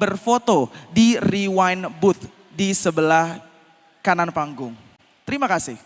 berfoto di Rewind Booth di sebelah kanan panggung. Terima kasih.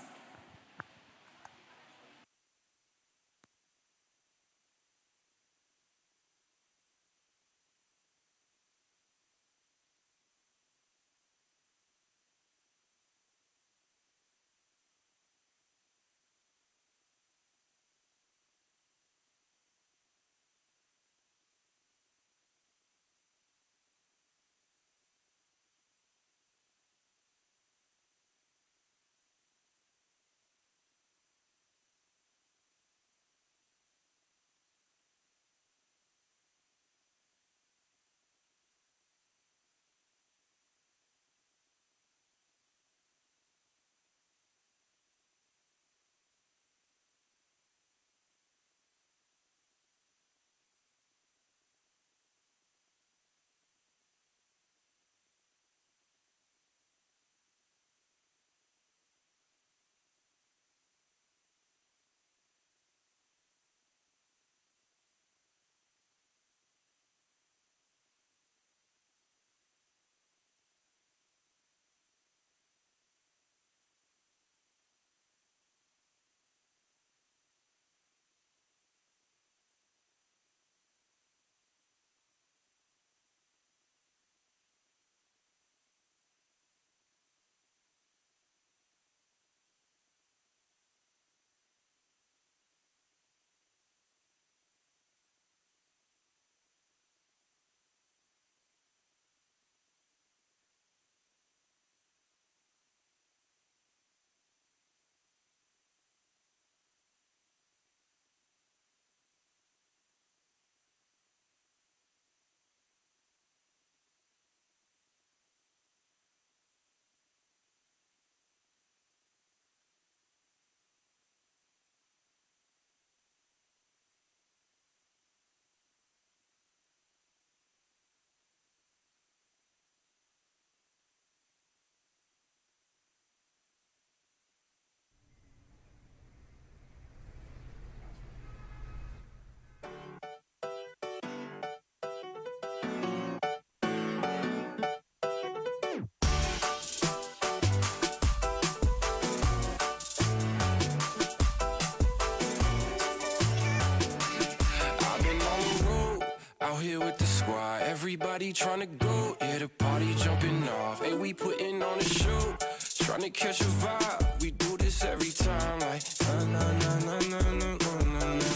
Out here with the squad, everybody tryna go, yeah, the party jumping off. Hey, we putting on a show, tryna catch a vibe. We do this every time, like na na na na na na na na.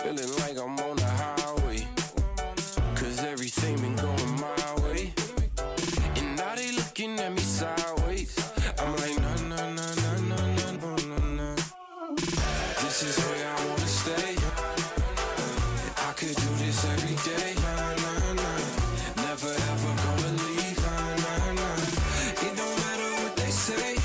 Feeling like I'm on the highway, cause everything been going my way. And now they looking at me sideways. I'm like na na na na na na na na na. This is where I wanna stay. I could do this every day. Never ever gonna leave. It don't matter what they say.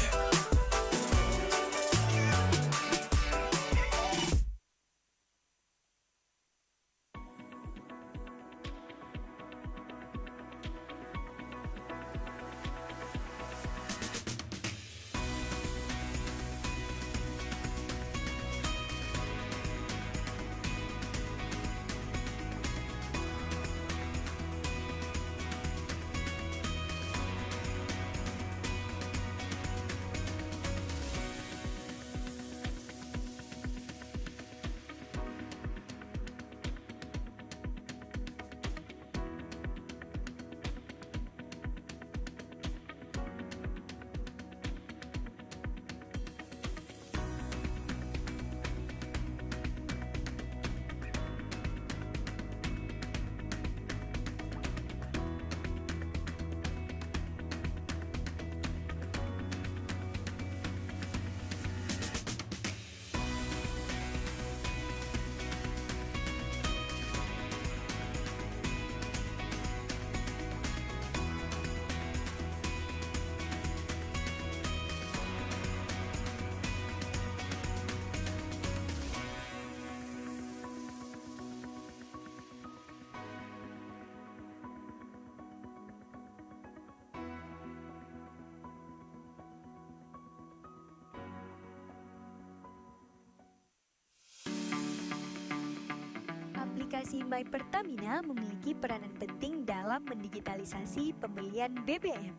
aplikasi My Pertamina memiliki peranan penting dalam mendigitalisasi pembelian BBM,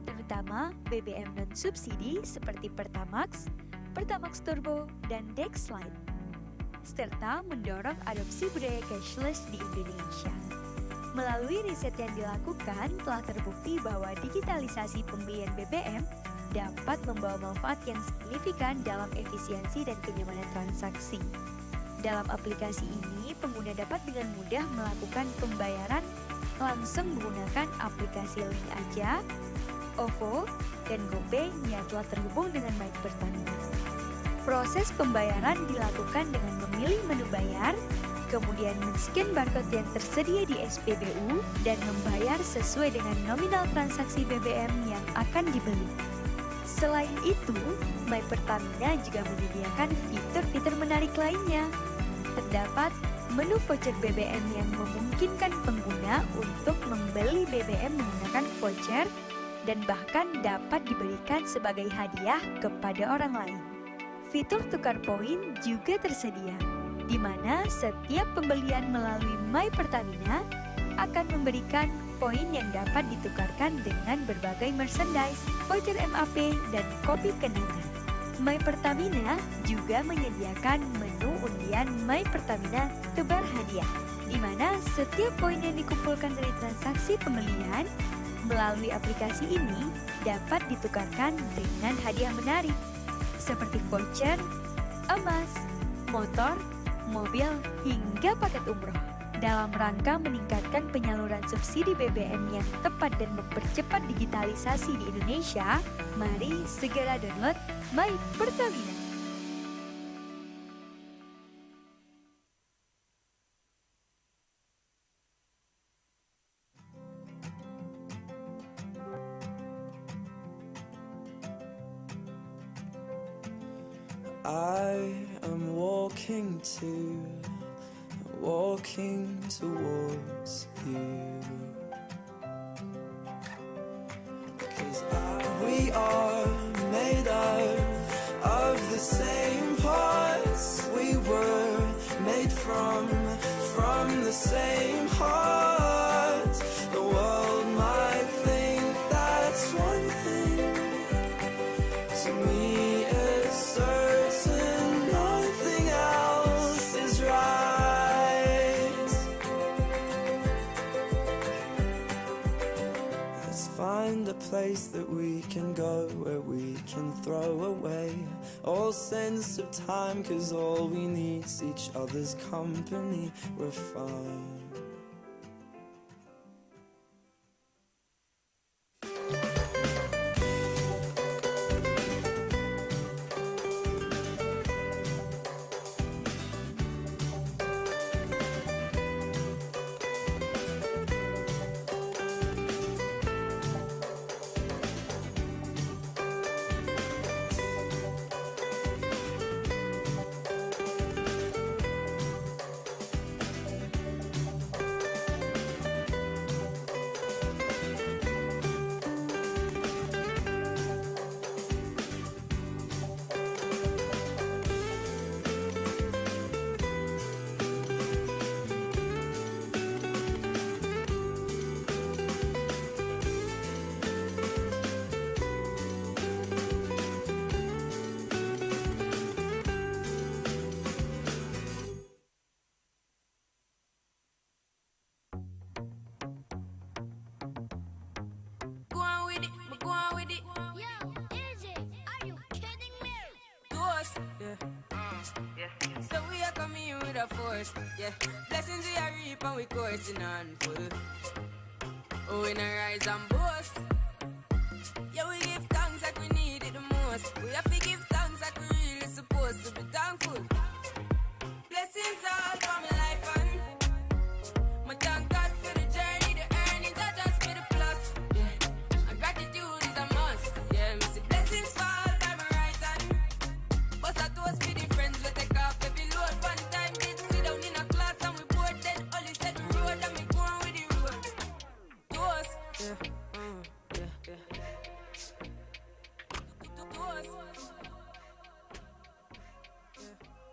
terutama BBM non-subsidi seperti Pertamax, Pertamax Turbo, dan Dex Lite, serta mendorong adopsi budaya cashless di Indonesia. Melalui riset yang dilakukan, telah terbukti bahwa digitalisasi pembelian BBM dapat membawa manfaat yang signifikan dalam efisiensi dan kenyamanan transaksi. Dalam aplikasi ini, pengguna dapat dengan mudah melakukan pembayaran langsung menggunakan aplikasi Link Aja, OVO, dan GoPay yang telah terhubung dengan My Pertamina. Proses pembayaran dilakukan dengan memilih menu bayar, kemudian men-scan barcode yang tersedia di SPBU, dan membayar sesuai dengan nominal transaksi BBM yang akan dibeli. Selain itu, My Pertamina juga menyediakan fitur-fitur menarik lainnya. Terdapat menu voucher BBM yang memungkinkan pengguna untuk membeli BBM menggunakan voucher dan bahkan dapat diberikan sebagai hadiah kepada orang lain. Fitur tukar poin juga tersedia, di mana setiap pembelian melalui My Pertamina akan memberikan poin yang dapat ditukarkan dengan berbagai merchandise, voucher MAP, dan kopi kenangan. My Pertamina juga menyediakan menu undian My Pertamina tebar hadiah, di mana setiap poin yang dikumpulkan dari transaksi pembelian melalui aplikasi ini dapat ditukarkan dengan hadiah menarik, seperti voucher, emas, motor, mobil, hingga paket umroh. Dalam rangka meningkatkan penyaluran subsidi BBM yang tepat dan mempercepat digitalisasi di Indonesia, mari segera download My Pertamina. I am walking towards you. 'Cause we are made of the same parts. We were made from the same heart. The world might think that's one thing. To me it's certain nothing else is right. Let's find a place that we can go, where we can throw away all sense of time, 'cause all we need's each other's company. We're fine. Force, yeah. Blessings we are reap and we coursing on full. Oh, we not rise and boast. Yeah, we give thanks like we need it the most. We have to give thanks like we really supposed to be thankful. Blessings all for my life and my thank God for the journey, the earnings are just for the plus. Yeah, and gratitude is a must. Yeah, me see blessings fall by my right hand. But I toast for the friends we take off every load one time. In a class and we bored, then only said the road and me going with the road. Toast, yeah, yeah. Toast, yeah.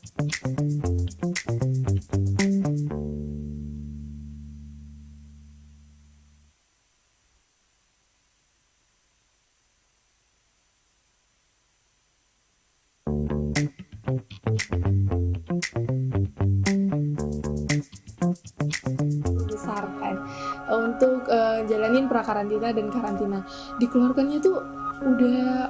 Besar kan untuk jalanin prakarantina dan karantina. Dikeluarkannya tuh udah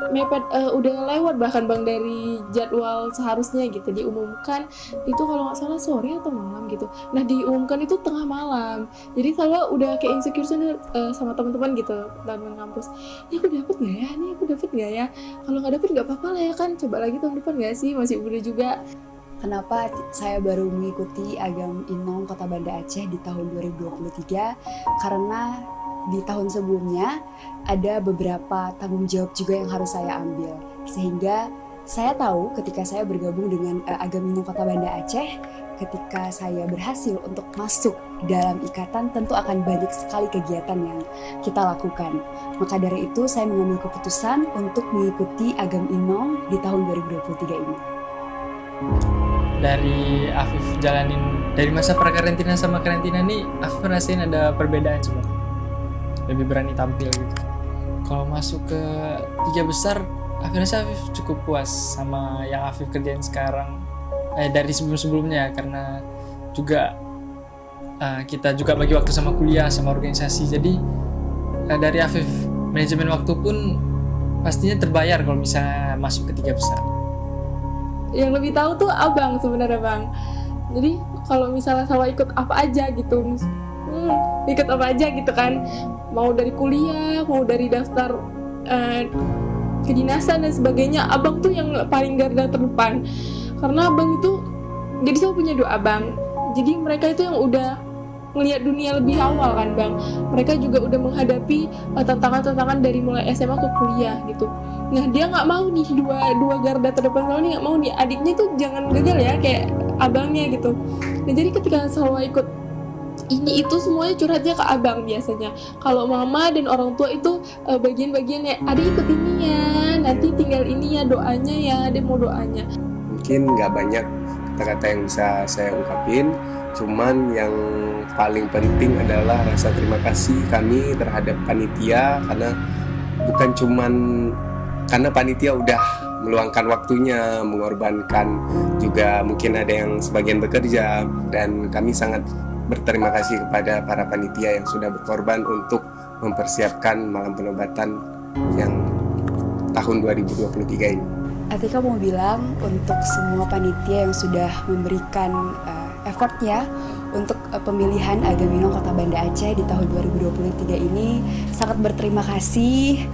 mepet, udah lewat bahkan Bang dari jadwal seharusnya gitu. Diumumkan itu kalau nggak salah sore atau malam gitu. Nah diumumkan itu tengah malam. Jadi kalau udah kayak insecure sama teman-teman gitu, teman kampus, ini aku dapet nggak ya? Ini aku dapet nggak ya? Kalau nggak dapet nggak apa-apa lah ya kan. Coba lagi tahun depan nggak sih? Masih muda juga. Kenapa saya baru mengikuti Agam Inong Kota Banda Aceh di tahun 2023? Karena di tahun sebelumnya ada beberapa tanggung jawab juga yang harus saya ambil. Sehingga saya tahu ketika saya bergabung dengan Agam Inong Kota Banda Aceh, ketika saya berhasil untuk masuk dalam ikatan, tentu akan banyak sekali kegiatan yang kita lakukan. Maka dari itu saya mengambil keputusan untuk mengikuti Agam Inong di tahun 2023 ini. Dari Afif jalanin dari masa prakarantina sama karantina nih, Afif ngerasain ada perbedaan coba, lebih berani tampil gitu. Kalau masuk ke 3 besar, Afif rasa Afif cukup puas sama yang Afif kerjain sekarang, dari sebelum-sebelumnya, karena juga kita juga bagi waktu sama kuliah sama organisasi. Jadi dari Afif manajemen waktu pun pastinya terbayar kalau misalnya masuk ke 3 besar. Yang lebih tahu tuh abang sebenarnya Bang. Jadi kalau misalnya Salwa ikut apa aja gitu, ikut apa aja gitu kan, mau dari kuliah, mau dari daftar kedinasan dan sebagainya, abang tuh yang paling garda terdepan. Karena abang itu, jadi saya punya 2 abang. Jadi mereka itu yang udah ngelihat dunia lebih awal kan Bang. Mereka juga udah menghadapi tantangan-tantangan dari mulai SMA ke kuliah gitu. Nah dia nggak mau nih dua garda terdepan Salwa nih nggak mau nih adiknya tuh jangan gagal ya kayak abangnya gitu. Nah jadi ketika Salwa ikut ini itu semuanya curhatnya ke abang biasanya. Kalau mama dan orang tua itu bagian-bagiannya, adik ikut ini ya, nanti tinggal ini ya doanya ya, dia mau doanya. Mungkin nggak banyak kata-kata yang bisa saya ungkapin, cuman yang paling penting adalah rasa terima kasih kami terhadap panitia, karena bukan cuman karena panitia udah meluangkan waktunya, mengorbankan juga, mungkin ada yang sebagian bekerja, dan kami sangat berterima kasih kepada para panitia yang sudah berkorban untuk mempersiapkan malam penobatan yang tahun 2023 ini. Atika mau bilang untuk semua panitia yang sudah memberikan effortnya untuk pemilihan Agam Inong Kota Banda Aceh di tahun 2023 ini, sangat berterima kasih.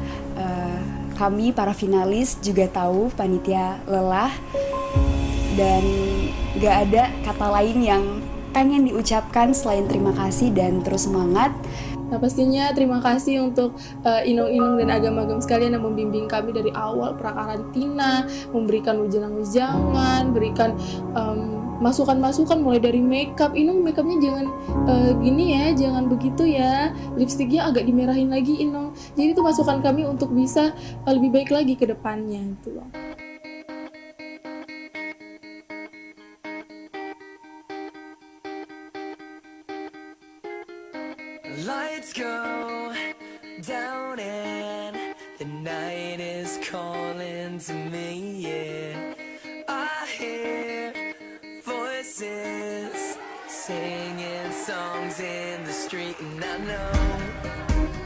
Kami para finalis juga tahu panitia lelah dan gak ada kata lain yang pengen diucapkan selain terima kasih dan terus semangat. Nah pastinya terima kasih untuk Inong-Inong dan agam-agam sekalian yang membimbing kami dari awal prakarantina, memberikan ujangan-ujangan, berikan masukan-masukan mulai dari makeup. Inong makeupnya jangan gini ya, jangan begitu ya, lipstiknya agak dimerahin lagi Inong. Jadi itu masukan kami untuk bisa lebih baik lagi ke depannya itu loh. Lights go down and the night is calling to me, yeah. I hear voices singing songs in the street, and I know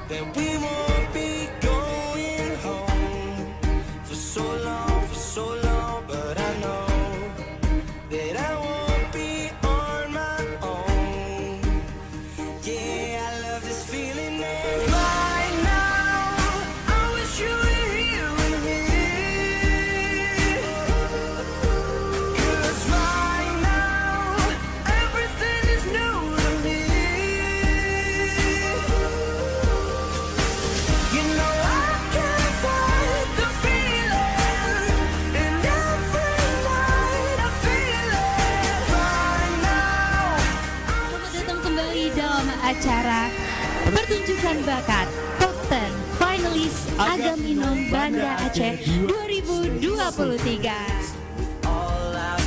that we won't be going home for so long, but I know that I won't be on my own. Yeah, I love this feeling right now. I wish you were here with me, 'cause right now everything is new to me. You know I can't fight the feeling, and every night I feel it right now. Selamat datang kembali dalam acara pertunjukan bakat Top 10 Finalis Agam Inong Banda Aceh 2023. All I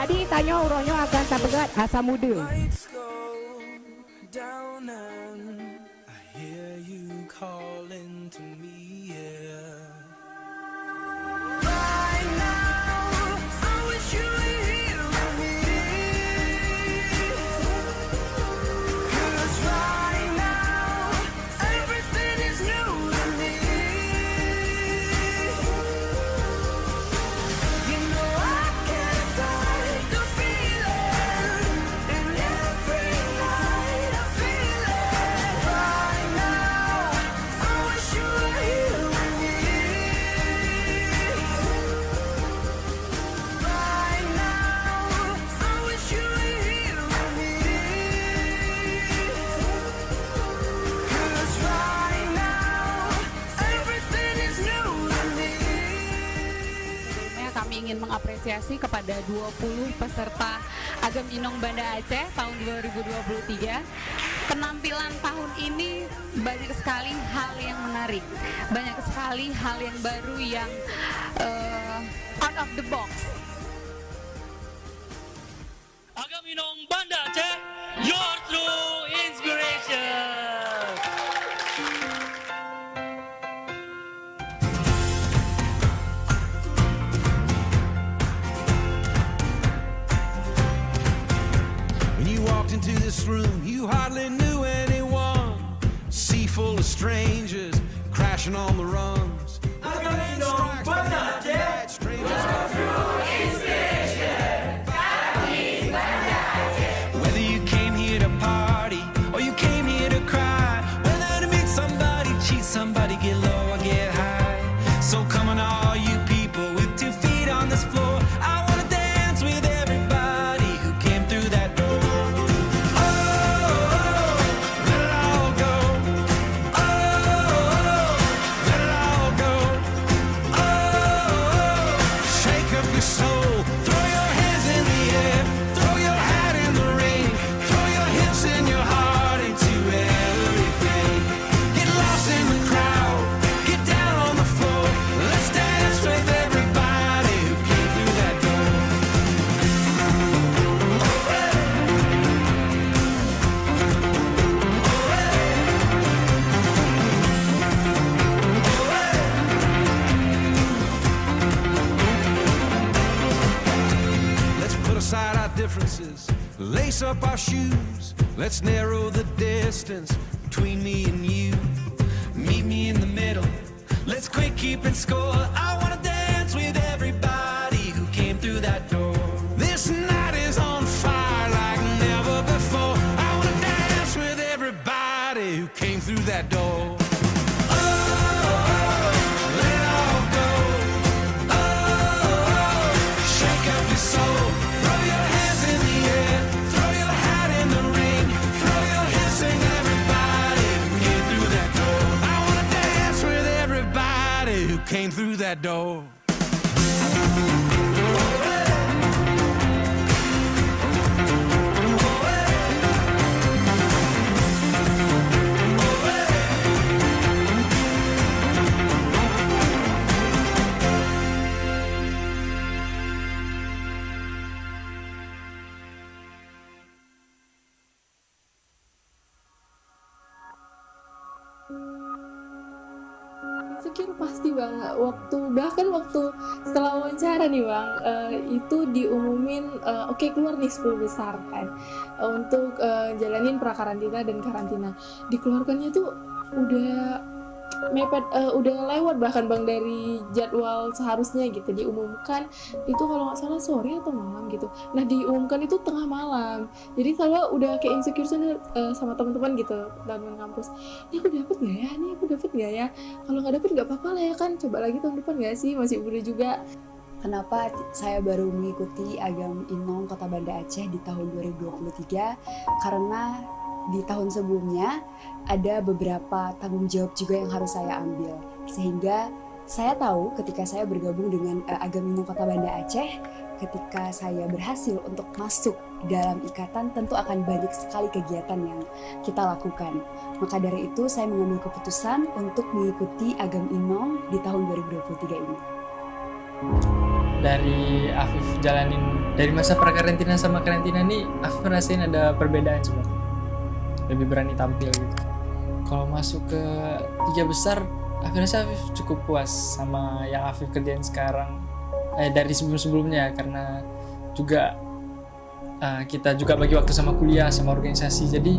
Jadi tanya uronyo akan tabegat asa muda. Lights go down and I hear you calling to me, yeah. Right now, I wish you were here with me. 'Cause right now, everything is new to me. You know I can't fight the feeling, and every night I feel it. Right now, I wish you were here with me. Right now, I wish you were here with me. 'Cause right now, everything is new to me. Sebelumnya kami ingin mengapresiasi kepada 20 peserta Agam Inong Banda Aceh tahun 2023. Penampilan tahun ini banyak sekali hal yang menarik, banyak sekali hal yang baru yang out of the box. Agam Inong Banda Aceh, your true inspiration. When you walked into this room, you hardly knew anyone. Sea full of strangers crashing on the rungs. Whether you came here to party or you came here to cry, whether to meet somebody, cheat somebody, get low or get high. So come on, all you people with 2 feet on this floor, I wanna dance with everybody who came through that door. Let it all go. Let it all go. Shake up your soul, throw your hands in the air, throw your hat in the ring, throw your hips and your heart into everything. Get lost in the crowd, get down on the floor. Let's dance with everybody who came through that door. Let's put aside our differences, lace up our shoes. Let's narrow the distance between me and you. Meet me in the middle. Let's quit keeping score. I wanna dance with everybody who came through that door. This night is on fire like never before. I wanna dance with everybody who came through that door. Let it all go. Shake up your soul. Throw your hands in the air. Throw your hat in the ring. Throw your hips and everybody who came through that door. I wanna dance with everybody who came through that door. Insecure pasti bang, bahkan waktu setelah wawancara nih bang, itu diumumin oke, keluar nih 10 besar kan, untuk jalanin prakarantina dan karantina. Dikeluarkannya tuh udah mepet, udah lewat bahkan bang dari jadwal seharusnya gitu. Diumumkan itu kalau nggak salah sore atau malam gitu. Nah diumumkan itu tengah malam. Jadi kalau udah kayak insecure sana sama teman-teman gitu teman kampus, ini aku dapet nggak ya? Ini aku dapet nggak ya? Kalau nggak dapet nggak apa-apa lah ya kan. Coba lagi tahun depan nggak sih? Masih muda juga. Kenapa saya baru mengikuti Agam Inong Kota Banda Aceh di tahun 2023? Karena di tahun sebelumnya ada beberapa tanggung jawab juga yang harus saya ambil. Sehingga saya tahu ketika saya bergabung dengan Agam Inong Kota Banda Aceh, ketika saya berhasil untuk masuk dalam ikatan, tentu akan banyak sekali kegiatan yang kita lakukan. Maka dari itu saya mengambil keputusan untuk mengikuti Agam Inong di tahun 2023 ini. dari Afif jalanin dari masa prakarantina sama karantina nih, Afif ngerasain ada perbedaan semua. Lebih berani tampil gitu. Kalau masuk ke 3 besar, Afif rasa Afif cukup puas sama yang Afif kerjain sekarang. Dari sebelum-sebelumnya, karena juga kita juga bagi waktu sama kuliah, sama organisasi. Jadi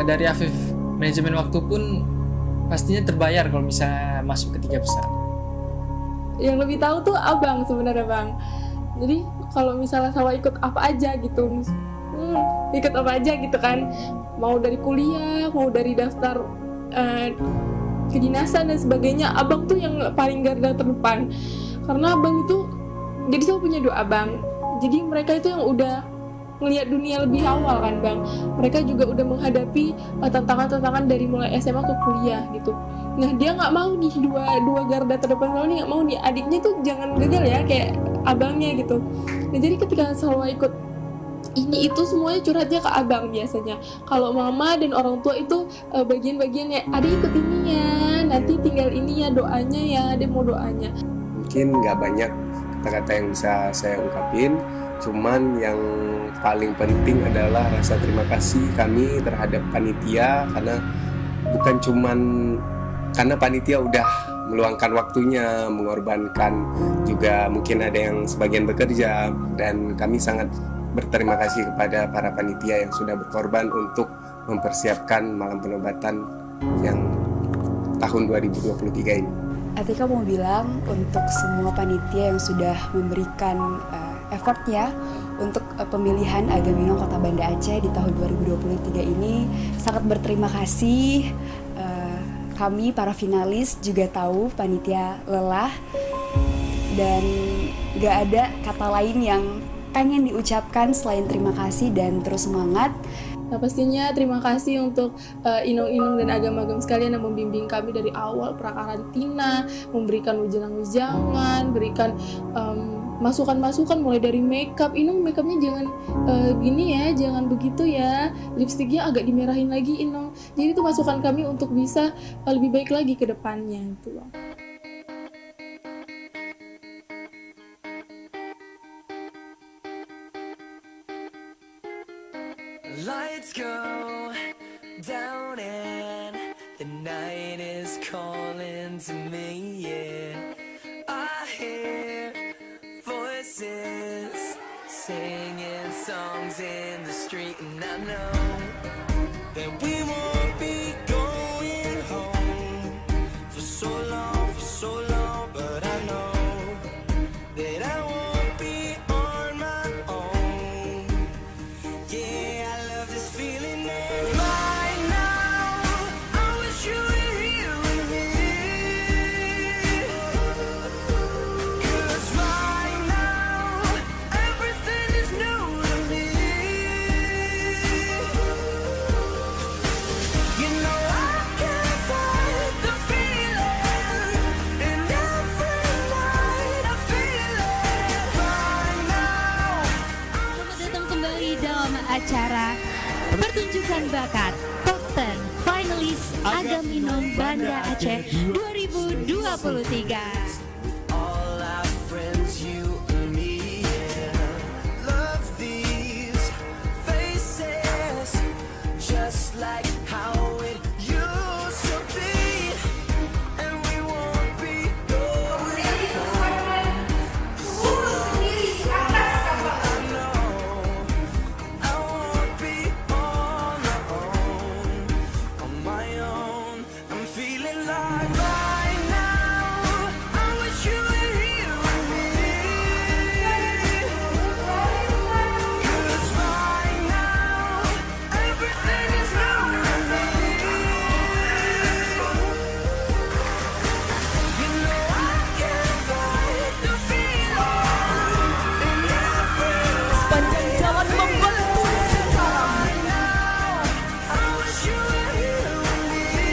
dari Afif manajemen waktu pun pastinya terbayar kalau bisa masuk ke 3 besar. Yang lebih tahu tuh abang sebenarnya bang. Jadi kalau misalnya saya ikut apa aja gitu, ikut apa aja gitu kan, mau dari kuliah, mau dari daftar kedinasan dan sebagainya, abang tuh yang paling garda terdepan. Karena abang itu, jadi saya punya 2 abang. Jadi mereka itu yang udah ngelihat dunia lebih awal kan bang. Mereka juga udah menghadapi tantangan-tantangan dari mulai SMA ke kuliah gitu. Nah dia nggak mau nih dua garda terdepan selalu nih nggak mau nih adiknya tuh jangan gagal ya kayak abangnya gitu. Nah jadi ketika selalu ikut ini itu semuanya curhatnya ke abang biasanya. Kalau mama dan orang tua itu bagian-bagiannya adik ikut ini ya, nanti tinggal ini ya doanya ya, dia mau doanya. Mungkin nggak banyak kata-kata yang bisa saya ungkapin, cuman yang paling penting adalah rasa terima kasih kami terhadap panitia, karena bukan cuman karena panitia udah meluangkan waktunya, mengorbankan juga, mungkin ada yang sebagian bekerja, dan kami sangat berterima kasih kepada para panitia yang sudah berkorban untuk mempersiapkan malam penobatan yang tahun 2023 ini. Atika mau bilang untuk semua panitia yang sudah memberikan effortnya untuk pemilihan Agam Inong Kota Banda Aceh di tahun 2023 ini, sangat berterima kasih. Kami para finalis juga tahu panitia lelah dan gak ada kata lain yang pengen diucapkan selain terima kasih dan terus semangat. Nah pastinya terima kasih untuk Inong-Inong dan agam-agam sekalian yang membimbing kami dari awal prakarantina, memberikan wejangan-wejangan, berikan masukan-masukan mulai dari makeup. Inong makeupnya jangan gini ya, jangan begitu ya, lipstiknya agak dimerahin lagi Inong. Jadi itu masukan kami untuk bisa lebih baik lagi ke depannya itu loh. Lights go down and the night is calling to me, yeah. I hear voices singing songs in the street, and I know that we won't be going home for so long, but I know that I won't be on my own. Yeah, I love this feeling right now. I wish you were here with me, 'cause right now everything is new to me. You know I can't fight the feeling, and every night I feel it right now. Selamat datang kembali dalam acara pertunjukan bakat Top 10 Finalis Agam Inong Banda Aceh 2023. All our friends, you and me, yeah. Love these faces, just like how it used to be, and we won't be going home. I know I won't be on my own. I'm feeling like right now. I wish you were here with me, 'cause right now everything is new to me. You know I can't fight the feeling, and every Sepanjang jalan membentuk sekarang. right now I wish you were here with me,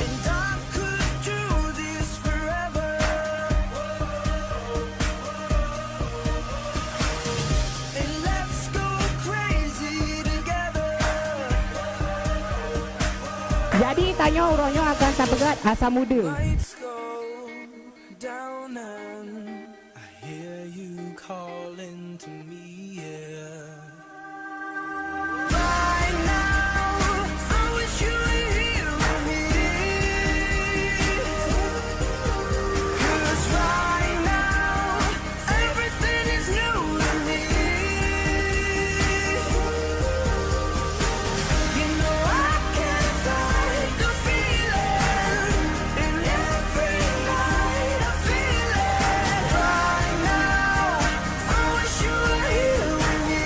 and I could do this forever. And let's go crazy together. Jadi tanya uronyo akan sapegat asa muda. Lights go calling to me, yeah. Right now, I wish you were here with me. 'Cause right now, everything is new to me. You know I can't fight the feeling, and every night I feel it. Right now, I wish you were here with me.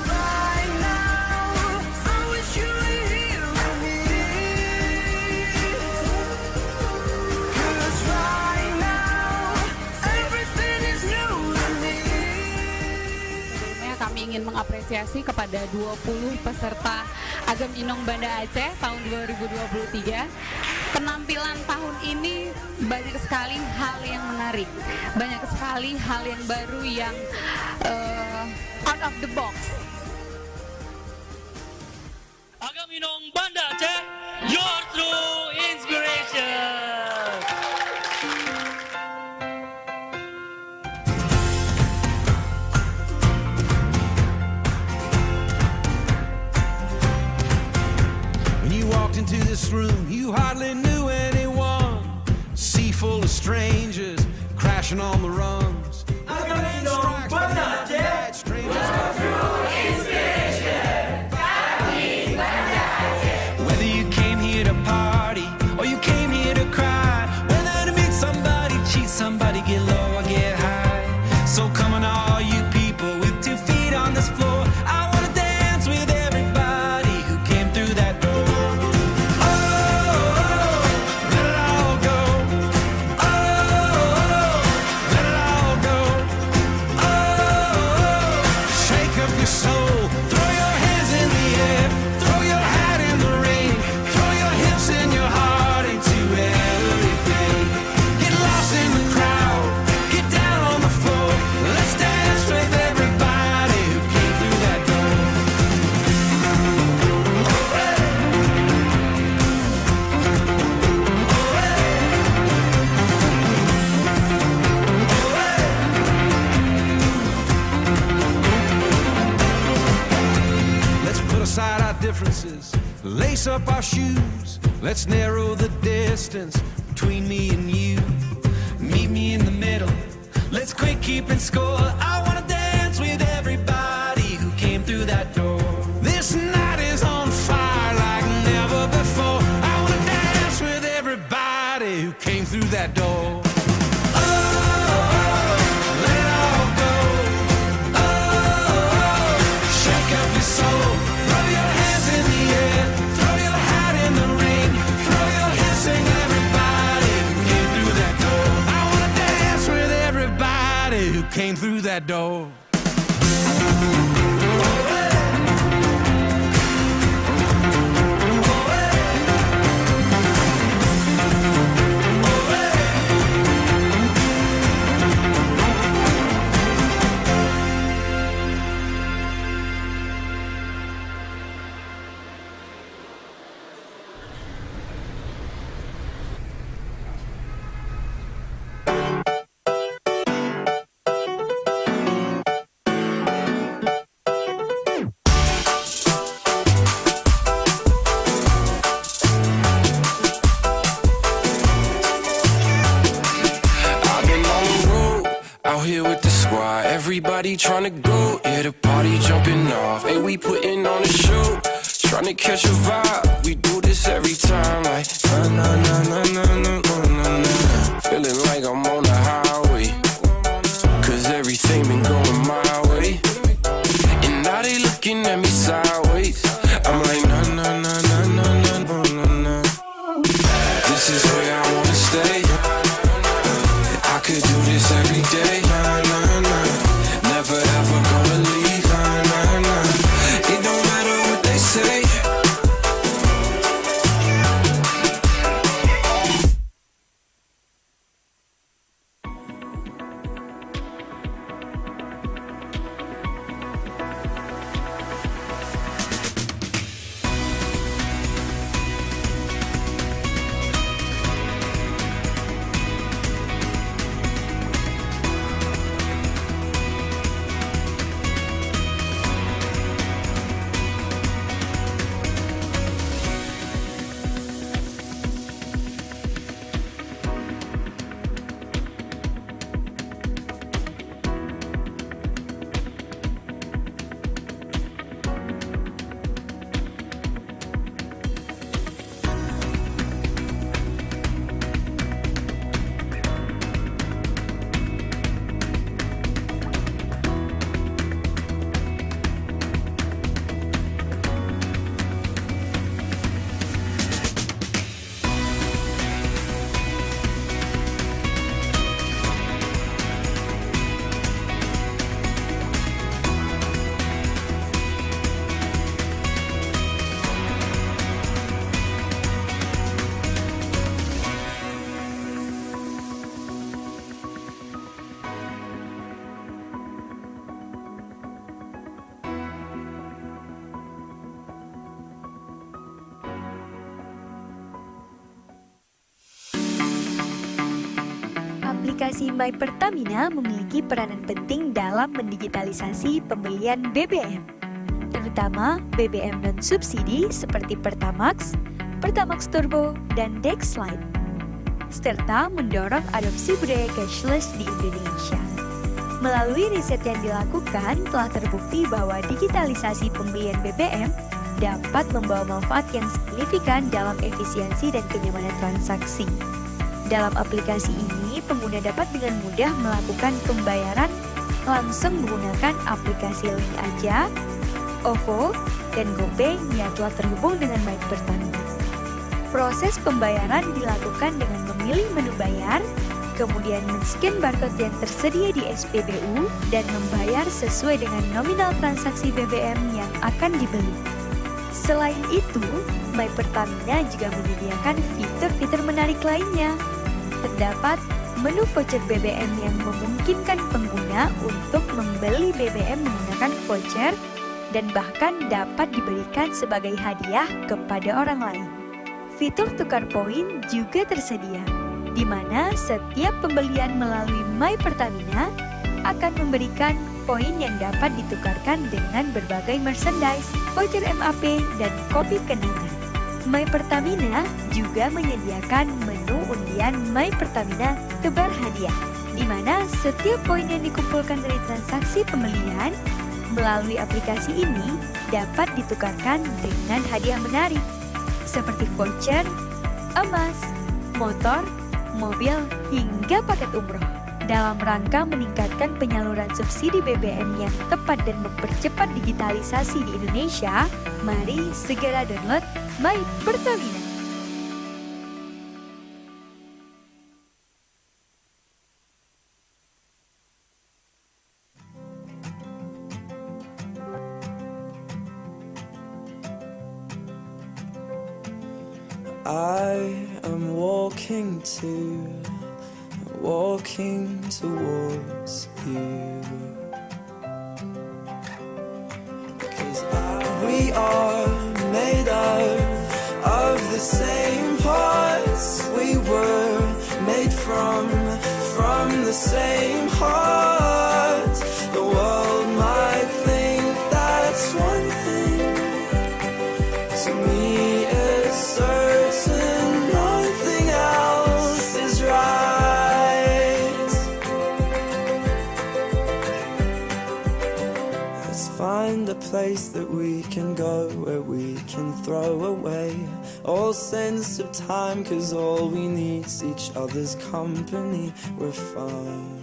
Right now, I wish you were here with me. 'Cause right now, everything is new to me. Sebelumnya kami ingin mengapresiasi kepada 20 peserta Agam Inong Banda Aceh tahun 2023. Penampilan tahun ini banyak sekali hal yang menarik, banyak sekali hal yang baru yang out of the box. Agam Inong Banda Aceh, your true inspiration. When you walked into this room, you hardly knew anyone. Sea full of strangers crashing on the rungs. Whether you came here to party or you came here to cry, whether to meet somebody, cheat somebody, get low or get high. So come on, all you people with 2 feet on this floor, I wanna dance with everybody who came through that door. Let it all go. Let it all go. Shake up your soul. Throw your hands in the air. Throw your hat in the ring. Throw your hips and your heart into everything. Get lost in the crowd. Get down on the floor. Let's dance with everybody who came through that door. Let's put aside our differences, lace up our shoes. Let's narrow the distance between me and you. Meet me in the middle. Let's quit keeping score. I wanna dance with everybody who came through that door. This night is on fire like never before. I wanna dance with everybody who came through that door. Let it all go. Shake up your soul. Throw your hands in the air. Throw your hat in the ring. Throw your hips and everybody who came through that door. I wanna dance with everybody who came through that door. I've been on the road, out here with the squad. Everybody tryna go, yeah, the party jumping off. Hey, we putting on a show, tryna catch a vibe. We do this every time, like na na na na na na na na. Feeling like I'm on the highway, 'cause everything been going my way. And now they looking at me sideways. I'm like na na na na na na na na na. This is where I wanna stay. I could do this every day. Nah, nah, nah. Never ever gonna leave. Nah, nah, nah. It don't matter what they say. aplikasi My Pertamina memiliki peranan penting dalam mendigitalisasi pembelian BBM, terutama BBM non-subsidi seperti Pertamax, Pertamax Turbo, dan Dexlite, serta mendorong adopsi budaya cashless di Indonesia. Melalui riset yang dilakukan, telah terbukti bahwa digitalisasi pembelian BBM dapat membawa manfaat yang signifikan dalam efisiensi dan kenyamanan transaksi. Dalam aplikasi ini, pengguna dapat dengan mudah melakukan pembayaran langsung menggunakan aplikasi Link Aja, OVO, dan GoPay yang telah terhubung dengan My Pertamina. Proses pembayaran dilakukan dengan memilih menu bayar, kemudian men-scan barcode yang tersedia di SPBU dan membayar sesuai dengan nominal transaksi BBM yang akan dibeli. Selain itu, My Pertamina juga menyediakan fitur-fitur menarik lainnya. Terdapat menu voucher BBM yang memungkinkan pengguna untuk membeli BBM menggunakan voucher dan bahkan dapat diberikan sebagai hadiah kepada orang lain. Fitur tukar poin juga tersedia, di mana setiap pembelian melalui My Pertamina akan memberikan poin yang dapat ditukarkan dengan berbagai merchandise, voucher MAP, dan kopi kenangan. My Pertamina juga menyediakan menu undian My Pertamina tebar hadiah, di mana setiap poin yang dikumpulkan dari transaksi pembelian melalui aplikasi ini dapat ditukarkan dengan hadiah menarik, seperti voucher, emas, motor, mobil, hingga paket umroh. Dalam rangka meningkatkan penyaluran subsidi BBM yang tepat dan mempercepat digitalisasi di Indonesia, mari segera download My Pertamina. I am walking towards you, because we are made of the same parts. We were made from the same heart. The world might think that's one thing, to me it's certain nothing else is right. Let's find a place that we can go, where we can throw away all sense of time, 'cause all we need's each other's company. We're fine.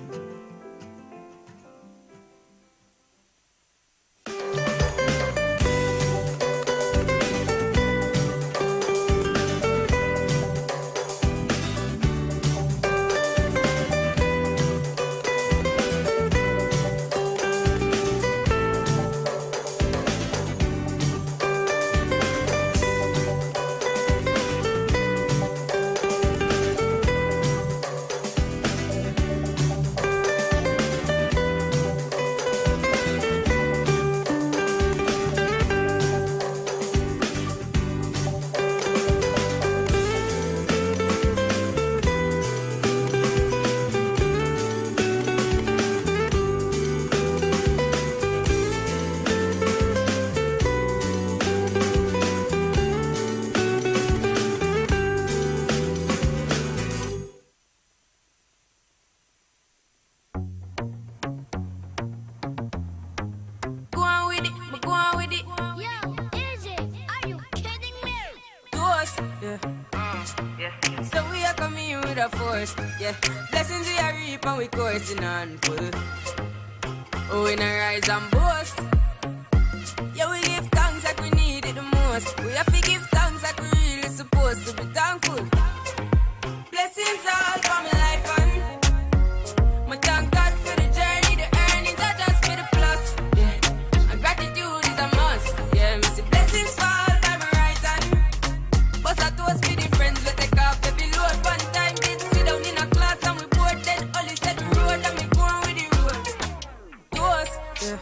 So we are coming with a force, yeah. Blessings we are reap and we coursing on full. Oh, we not rise and boast. Yeah, we give thanks like we need it the most. We have to give thanks like we really supposed to be thankful. Blessings all for my life and my thank God for the journey, the earnings are just for the plus. Yeah, and gratitude is a must. Yeah, me see blessings fall by my right hand. But I toast for the friends we take off every load. One time did sit down in a class and we bored. Then only said the road and me going with the road. Toast, yeah.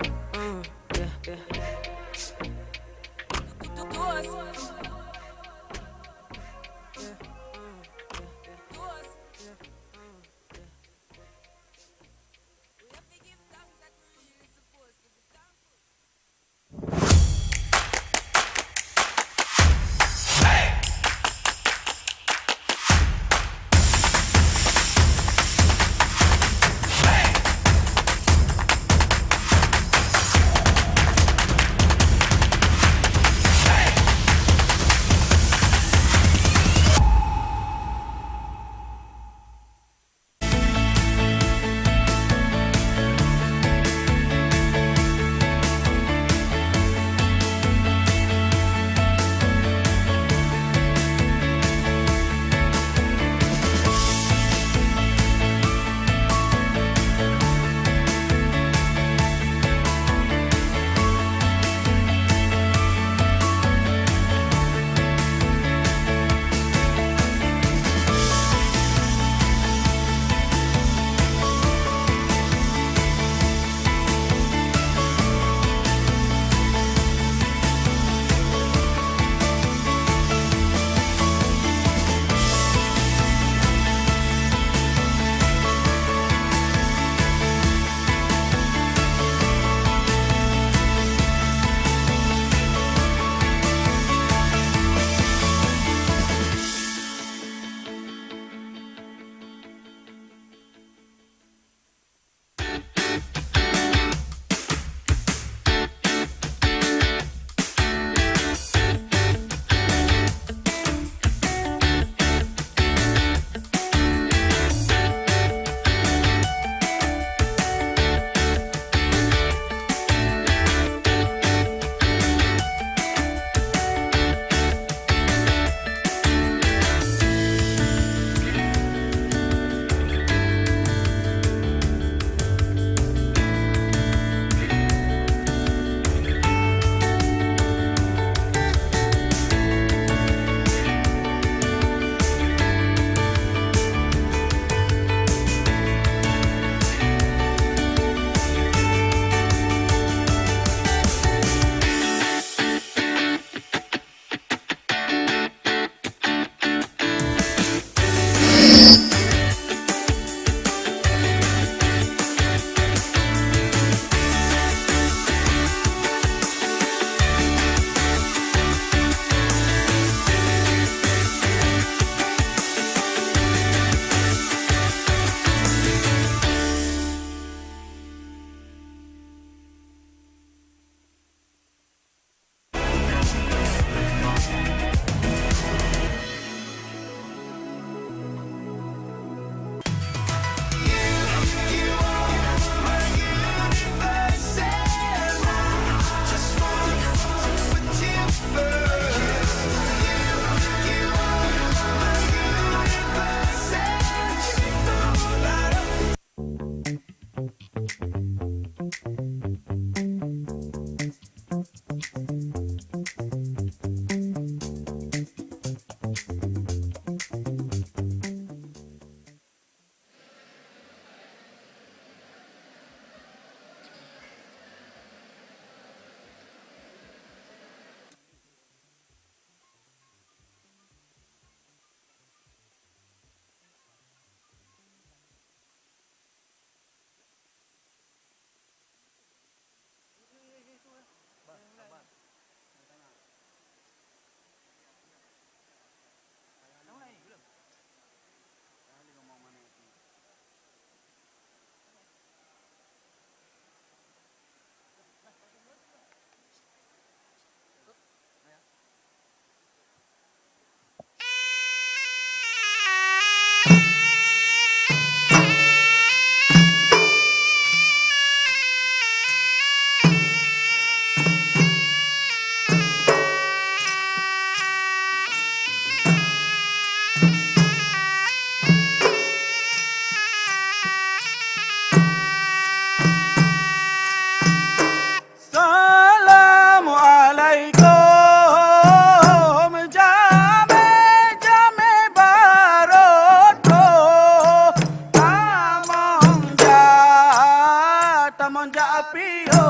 Tamang Japio,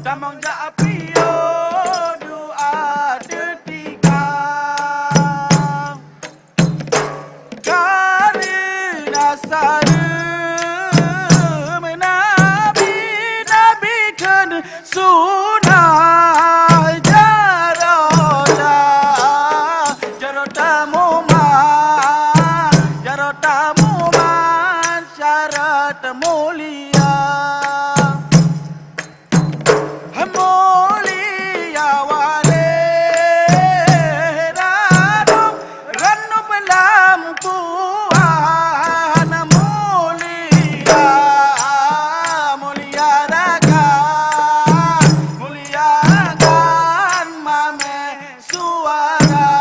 Tamang Japio, doa detika. Karena saya menabi nabikan sunnah jarota, jarota muman, jarota muman, syarat mulia. Mulia wale rano, rano pelampuan mulia, mulia muliakan mame suara.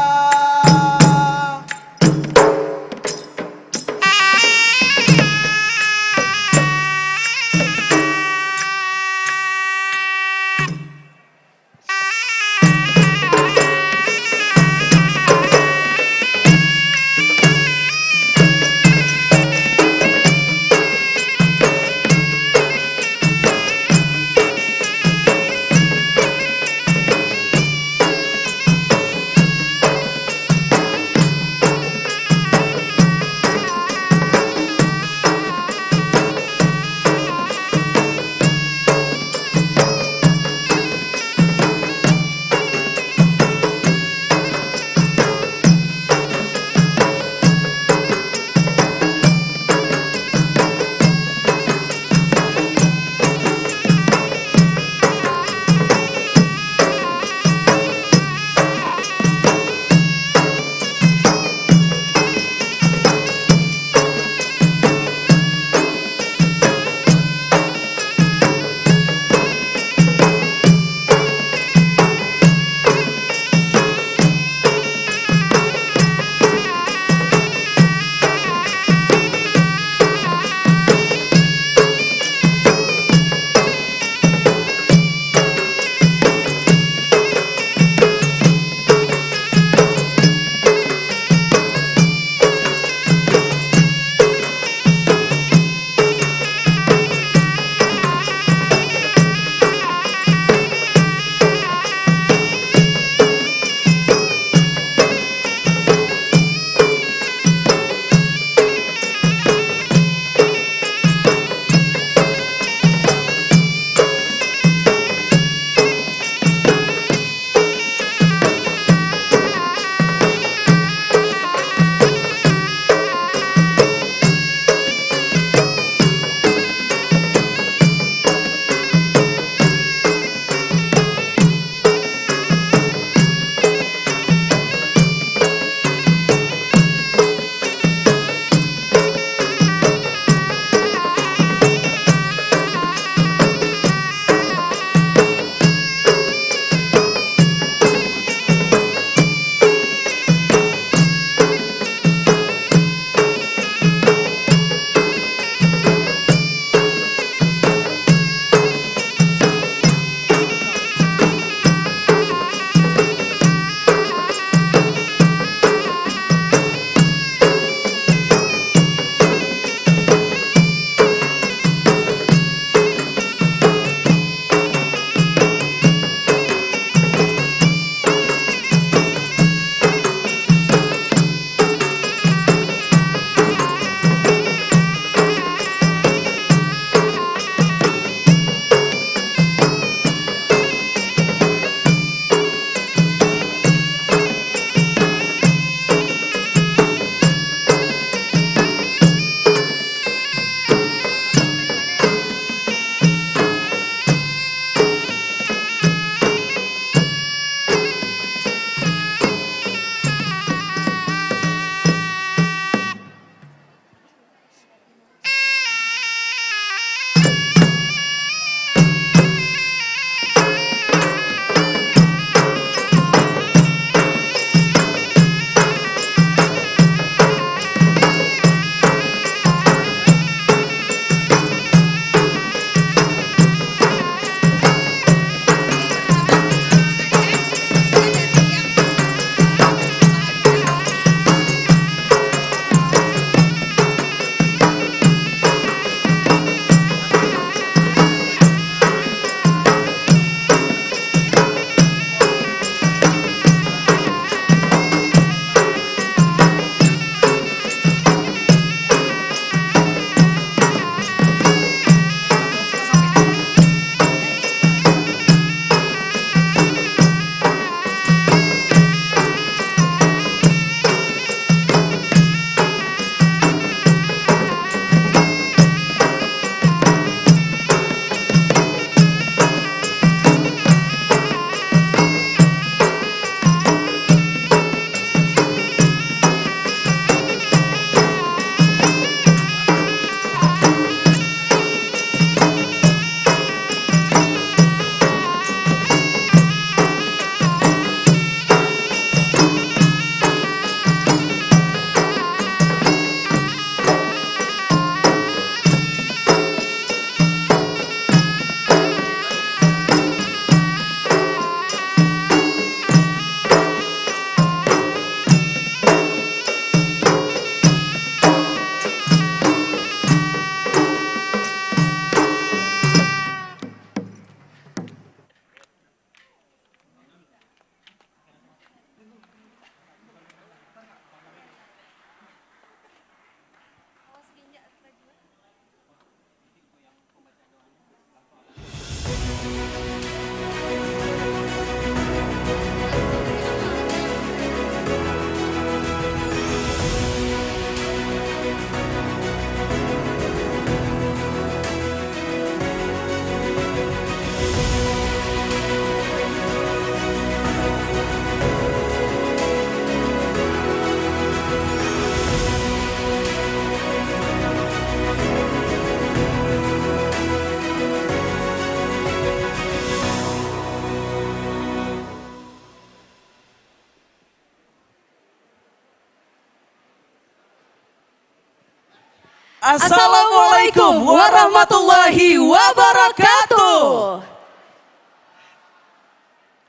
Assalamualaikum warahmatullahi wabarakatuh.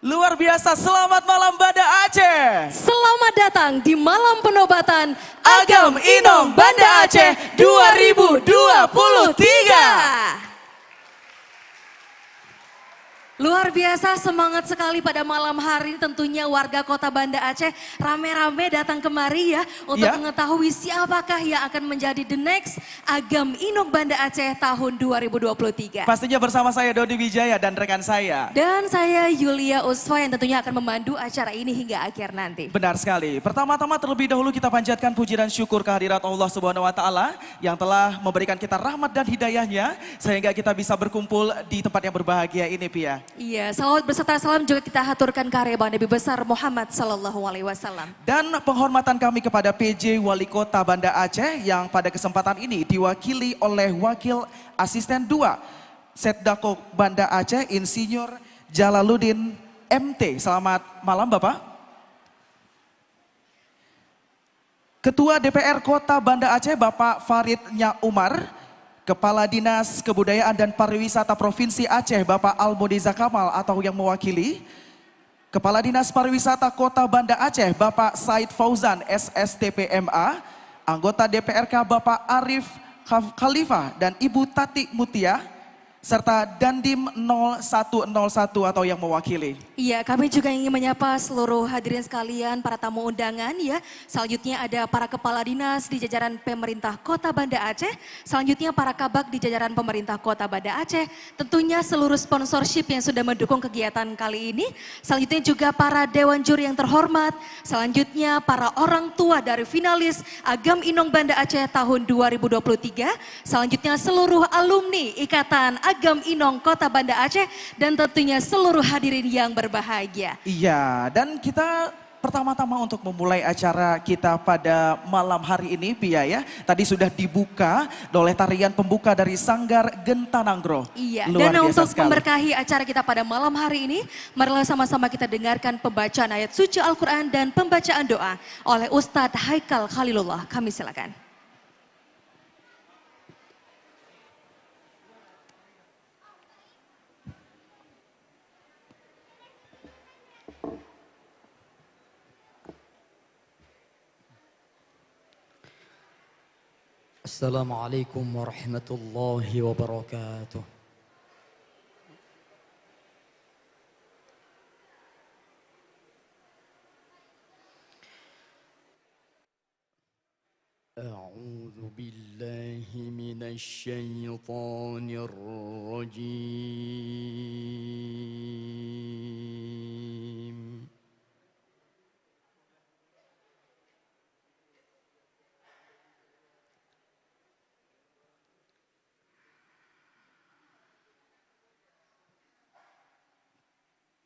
Luar biasa, selamat malam Banda Aceh. Selamat datang di malam penobatan Agam Inong Banda Aceh 2023. Luar biasa, semangat sekali pada malam hari ini. Tentunya warga kota Banda Aceh rame-rame datang kemari ya. Untuk mengetahui siapakah yang akan menjadi the next Agam Inong Banda Aceh tahun 2023. Pastinya bersama saya Dodi Wijaya dan rekan saya. Dan saya Yulia Usfa yang tentunya akan memandu acara ini hingga akhir nanti. Benar sekali. Pertama-tama terlebih dahulu kita panjatkan puji dan syukur kehadirat Allah Subhanahu wa taala yang telah memberikan kita rahmat dan hidayahnya sehingga kita bisa berkumpul di tempat yang berbahagia ini, Pia. Iya, salawat beserta salam juga kita haturkan karya Bang Nabi besar Muhammad sallallahu alaihi wasallam. Dan penghormatan kami kepada PJ Wali Kota Banda Aceh yang pada kesempatan ini diwakili oleh Wakil Asisten 2 Setdako Banda Aceh Insinyur Jalaluddin MT. Selamat malam Bapak. Ketua DPR Kota Banda Aceh Bapak Farid Nya Umar. Kepala Dinas Kebudayaan dan Pariwisata Provinsi Aceh Bapak Almodiza Kamal atau yang mewakili. Kepala Dinas Pariwisata Kota Banda Aceh Bapak Said Fauzan SSTPMA. Anggota DPRK Bapak Arif Khalifah dan Ibu Tati Mutia. Serta Dandim 0101 atau yang mewakili. Iya, kami juga ingin menyapa seluruh hadirin sekalian, para tamu undangan ya. Selanjutnya ada para kepala dinas di jajaran pemerintah Kota Banda Aceh. Selanjutnya para kabak di jajaran pemerintah Kota Banda Aceh. Tentunya seluruh sponsorship yang sudah mendukung kegiatan kali ini. Selanjutnya juga para dewan juri yang terhormat. Selanjutnya para orang tua dari finalis Agam Inong Banda Aceh tahun 2023. Selanjutnya seluruh alumni Ikatan Agam Inong Kota Banda Aceh dan tentunya seluruh hadirin yang berbahagia. Iya, dan kita pertama-tama untuk memulai acara kita pada malam hari ini, Pia ya. Tadi sudah dibuka oleh tarian pembuka dari Sanggar Gentananggro. Iya, Luar dan biasa untuk sekali. memberkahi acara kita pada malam hari ini, marilah sama-sama kita dengarkan pembacaan ayat suci Al-Quran dan pembacaan doa oleh Ustadz Haikal Khalilullah. Kami silakan. Assalamualaikum warahmatullahi wabarakatuh. أعوذ بالله من الشيطان الرجيم.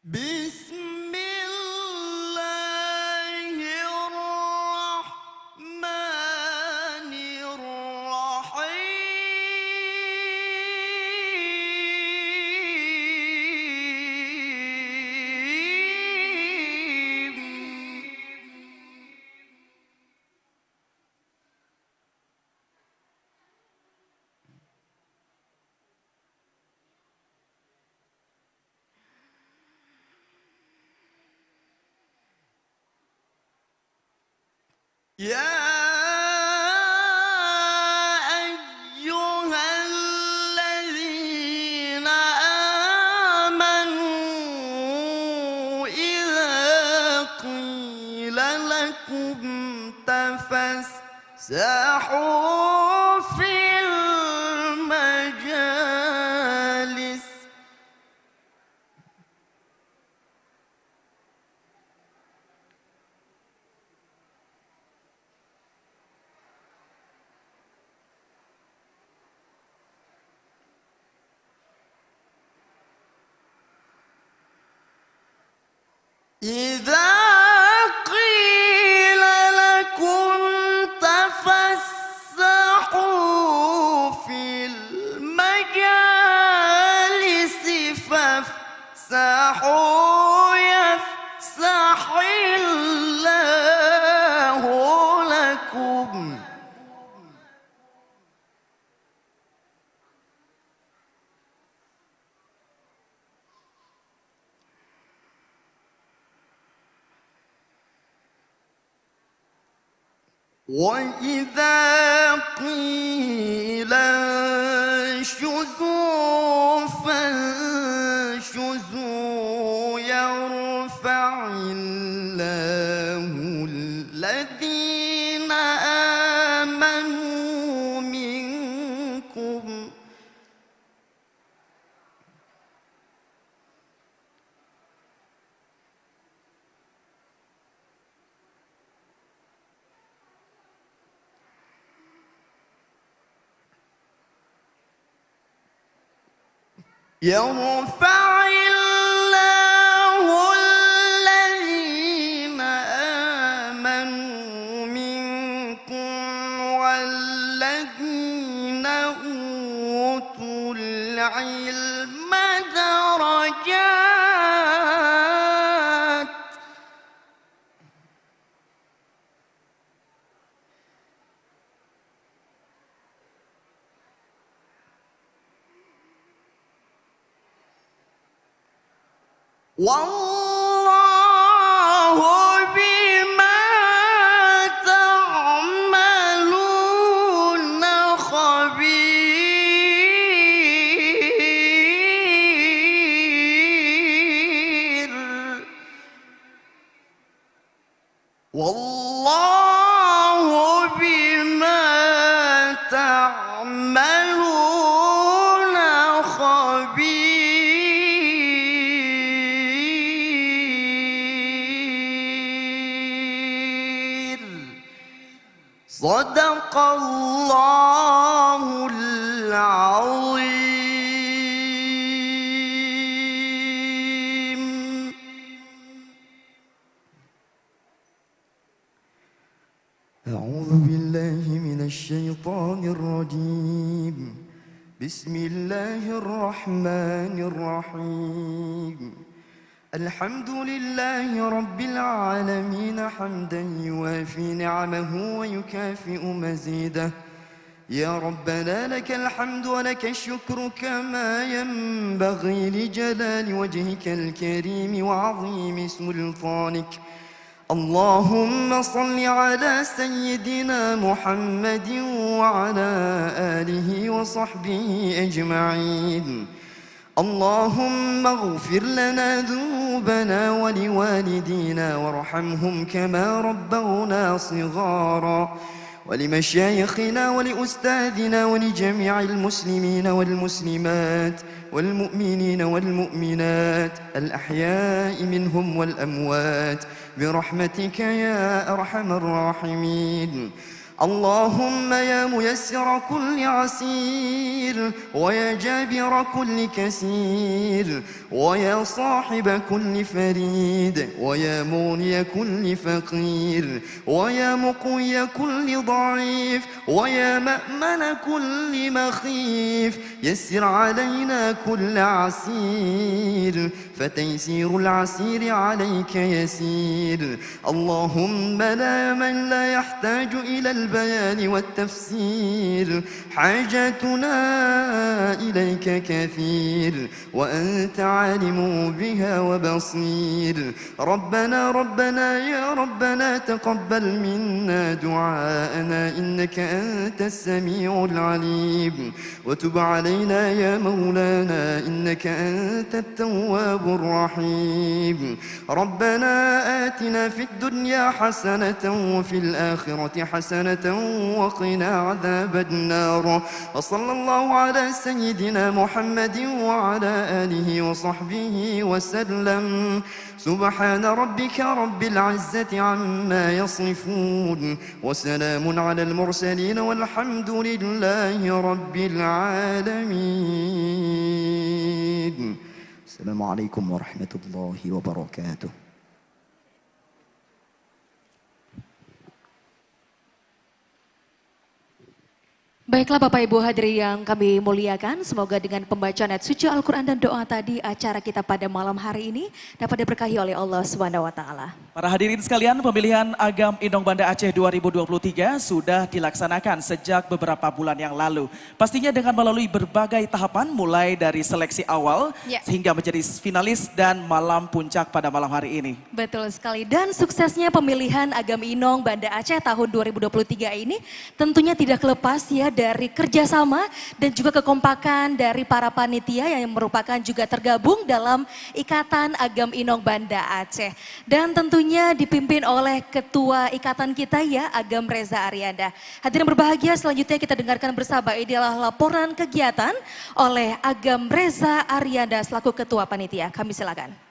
بسم الله الرحمن الرحيم. يا أيها الذين آمنوا إذا قيل لكم تفسحوا في المجالس إذا قيل لكم تفسحوا في المجالس فافسحوا يفسح الله لكم وإذا قيل انشزوا فانشزوا يرفع الله الذين آمنوا منكم يرفع الله الذين آمنوا منكم والذين أوتوا العلم درجات والله بما تعملون خبير والله بما تعملون خبير صدق الله العظيم. أعوذ بالله من الشيطان الرجيم. بسم الله الرحمن الرحيم. الحمد لله رب العالمين حمدا يوافي نعمه ويكافئ مزيده. يا ربنا لك الحمد ولك الشكر كما ينبغي لجلال وجهك الكريم وعظيم سلطانك. اللهم صل على سيدنا محمد وعلى آله وصحبه أجمعين. اللهم اغفر لنا ذنوبنا ولوالدينا وارحمهم كما ربونا صغارا، ولمشايخنا ولأستاذنا ولجميع المسلمين والمسلمات والمؤمنين والمؤمنات الأحياء منهم والأموات برحمتك يا أرحم الراحمين. اللهم يا ميسر كل عسير ويا جابر كل كسير ويا صاحب كل فريد ويا مغني كل فقير ويا مقوي كل ضعيف ويا مأمن كل مخيف يسر علينا كل عسير فتيسير العسير عليك يسير. اللهم لا من لا يحتاج إلى البيان والتفسير حاجتنا إليك كثير وأنت عالم بها وبصير. ربنا يا ربنا تقبل منا دعاءنا إنك أنت السميع العليم، وتب علينا يا مولانا إنك أنت التواب الرحيم. ربنا آتنا في الدنيا حسنة وفي الآخرة حسنة وقنا عذاب النار. وصلى الله على سيدنا محمد وعلى آله وصحبه وسلم. سبحان ربك رب العزة عما يصفون وسلام على المرسلين والحمد لله رب العالمين. السلام عليكم ورحمة الله وبركاته. Baiklah Bapak Ibu hadirin yang kami muliakan, semoga dengan pembacaan ayat suci Al-Quran dan doa tadi, acara kita pada malam hari ini dapat diberkahi oleh Allah Subhanahu wa Ta'ala. Para hadirin sekalian, pemilihan Agam Inong Banda Aceh 2023 sudah dilaksanakan sejak beberapa bulan yang lalu. Pastinya dengan melalui berbagai tahapan, mulai dari seleksi awal hingga menjadi finalis dan malam puncak pada malam hari ini. Betul sekali, dan suksesnya pemilihan Agam Inong Banda Aceh tahun 2023 ini tentunya tidak lepas ya dari kerjasama dan juga kekompakan dari para panitia yang merupakan juga tergabung dalam Ikatan Agam Inong Banda Aceh. Dan tentunya dipimpin oleh Ketua Ikatan kita ya, Agam Reza Arianda. Hadirin berbahagia, selanjutnya kita dengarkan bersama, inilah laporan kegiatan oleh Agam Reza Arianda selaku Ketua Panitia. Kami silakan.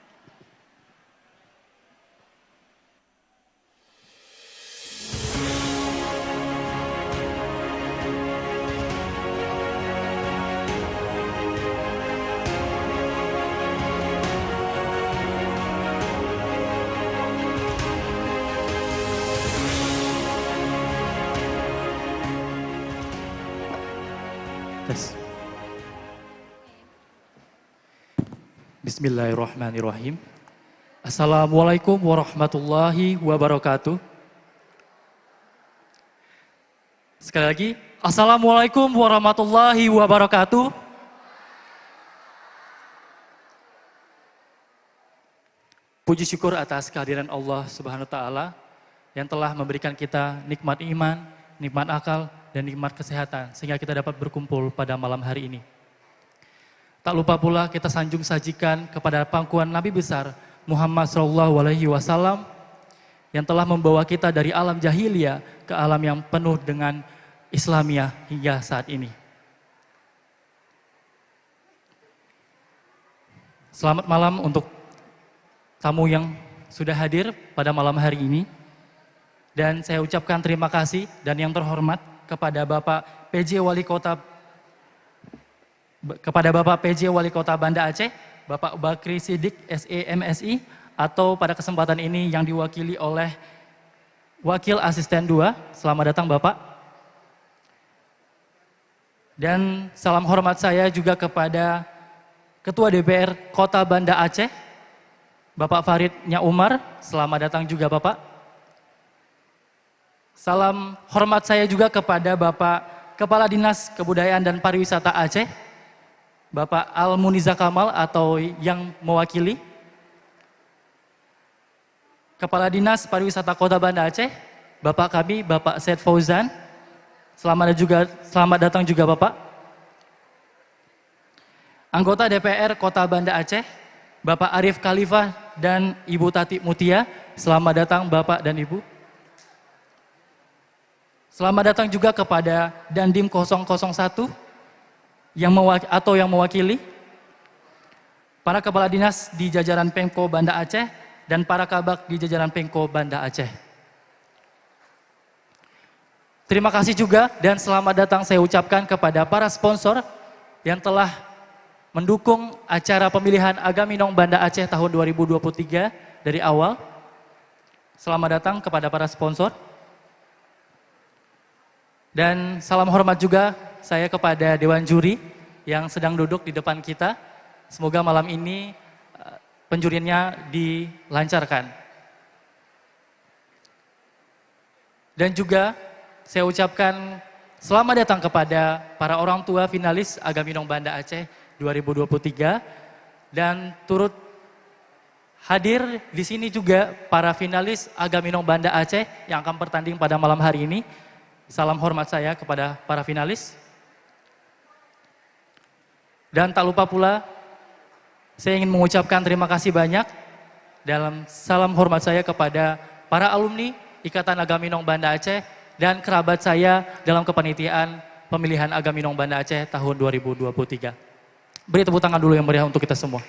Bismillahirrahmanirrahim. Assalamualaikum warahmatullahi wabarakatuh. Sekali lagi, Assalamualaikum warahmatullahi wabarakatuh. Puji syukur atas kehadiran Allah Subhanahu wa Ta'ala yang telah memberikan kita nikmat iman, nikmat akal, dan nikmat kesehatan sehingga kita dapat berkumpul pada malam hari ini. Tak lupa pula kita sanjung sajikan kepada pangkuan Nabi besar Muhammad SAW yang telah membawa kita dari alam jahiliyah ke alam yang penuh dengan Islamiyah hingga saat ini. Selamat malam untuk tamu yang sudah hadir pada malam hari ini. Dan saya ucapkan terima kasih dan yang terhormat kepada Bapak PJ Wali Kota Banda Aceh, Bapak Bakri Siddiq SEMSI, atau pada kesempatan ini yang diwakili oleh Wakil Asisten 2. Selamat datang Bapak. Dan salam hormat saya juga kepada Ketua DPR Kota Banda Aceh, Bapak Farid Nya Umar. Selamat datang juga Bapak. Salam hormat saya juga kepada Bapak Kepala Dinas Kebudayaan dan Pariwisata Aceh, Bapak Al-Muniza Kamal atau yang mewakili. Kepala Dinas Pariwisata Kota Banda Aceh, Bapak kami, Bapak Said Fauzan. Selamat datang juga Bapak. Anggota DPR Kota Banda Aceh, Bapak Arif Khalifah dan Ibu Tati Mutia. Selamat datang Bapak dan Ibu. Selamat datang juga kepada Dandim 001 yang mewakili para kepala dinas di jajaran Pemko Banda Aceh dan para kabak di jajaran Pemko Banda Aceh. Terima kasih juga dan selamat datang saya ucapkan kepada para sponsor yang telah mendukung acara pemilihan Agam Inong Banda Aceh tahun 2023 dari awal. Selamat datang kepada para sponsor. Dan salam hormat juga saya kepada Dewan Juri yang sedang duduk di depan kita. Semoga malam ini penjuriannya dilancarkan. Dan juga saya ucapkan selamat datang kepada para orang tua finalis Agam Inong Banda Aceh 2023. Dan turut hadir di sini juga para finalis Agam Inong Banda Aceh yang akan bertanding pada malam hari ini. Salam hormat saya kepada para finalis. Dan tak lupa pula, saya ingin mengucapkan terima kasih banyak dalam salam hormat saya kepada para alumni Ikatan Agam Inong Banda Aceh dan kerabat saya dalam kepanitiaan pemilihan Agam Inong Banda Aceh tahun 2023. Beri tepuk tangan dulu yang meriah untuk kita semua.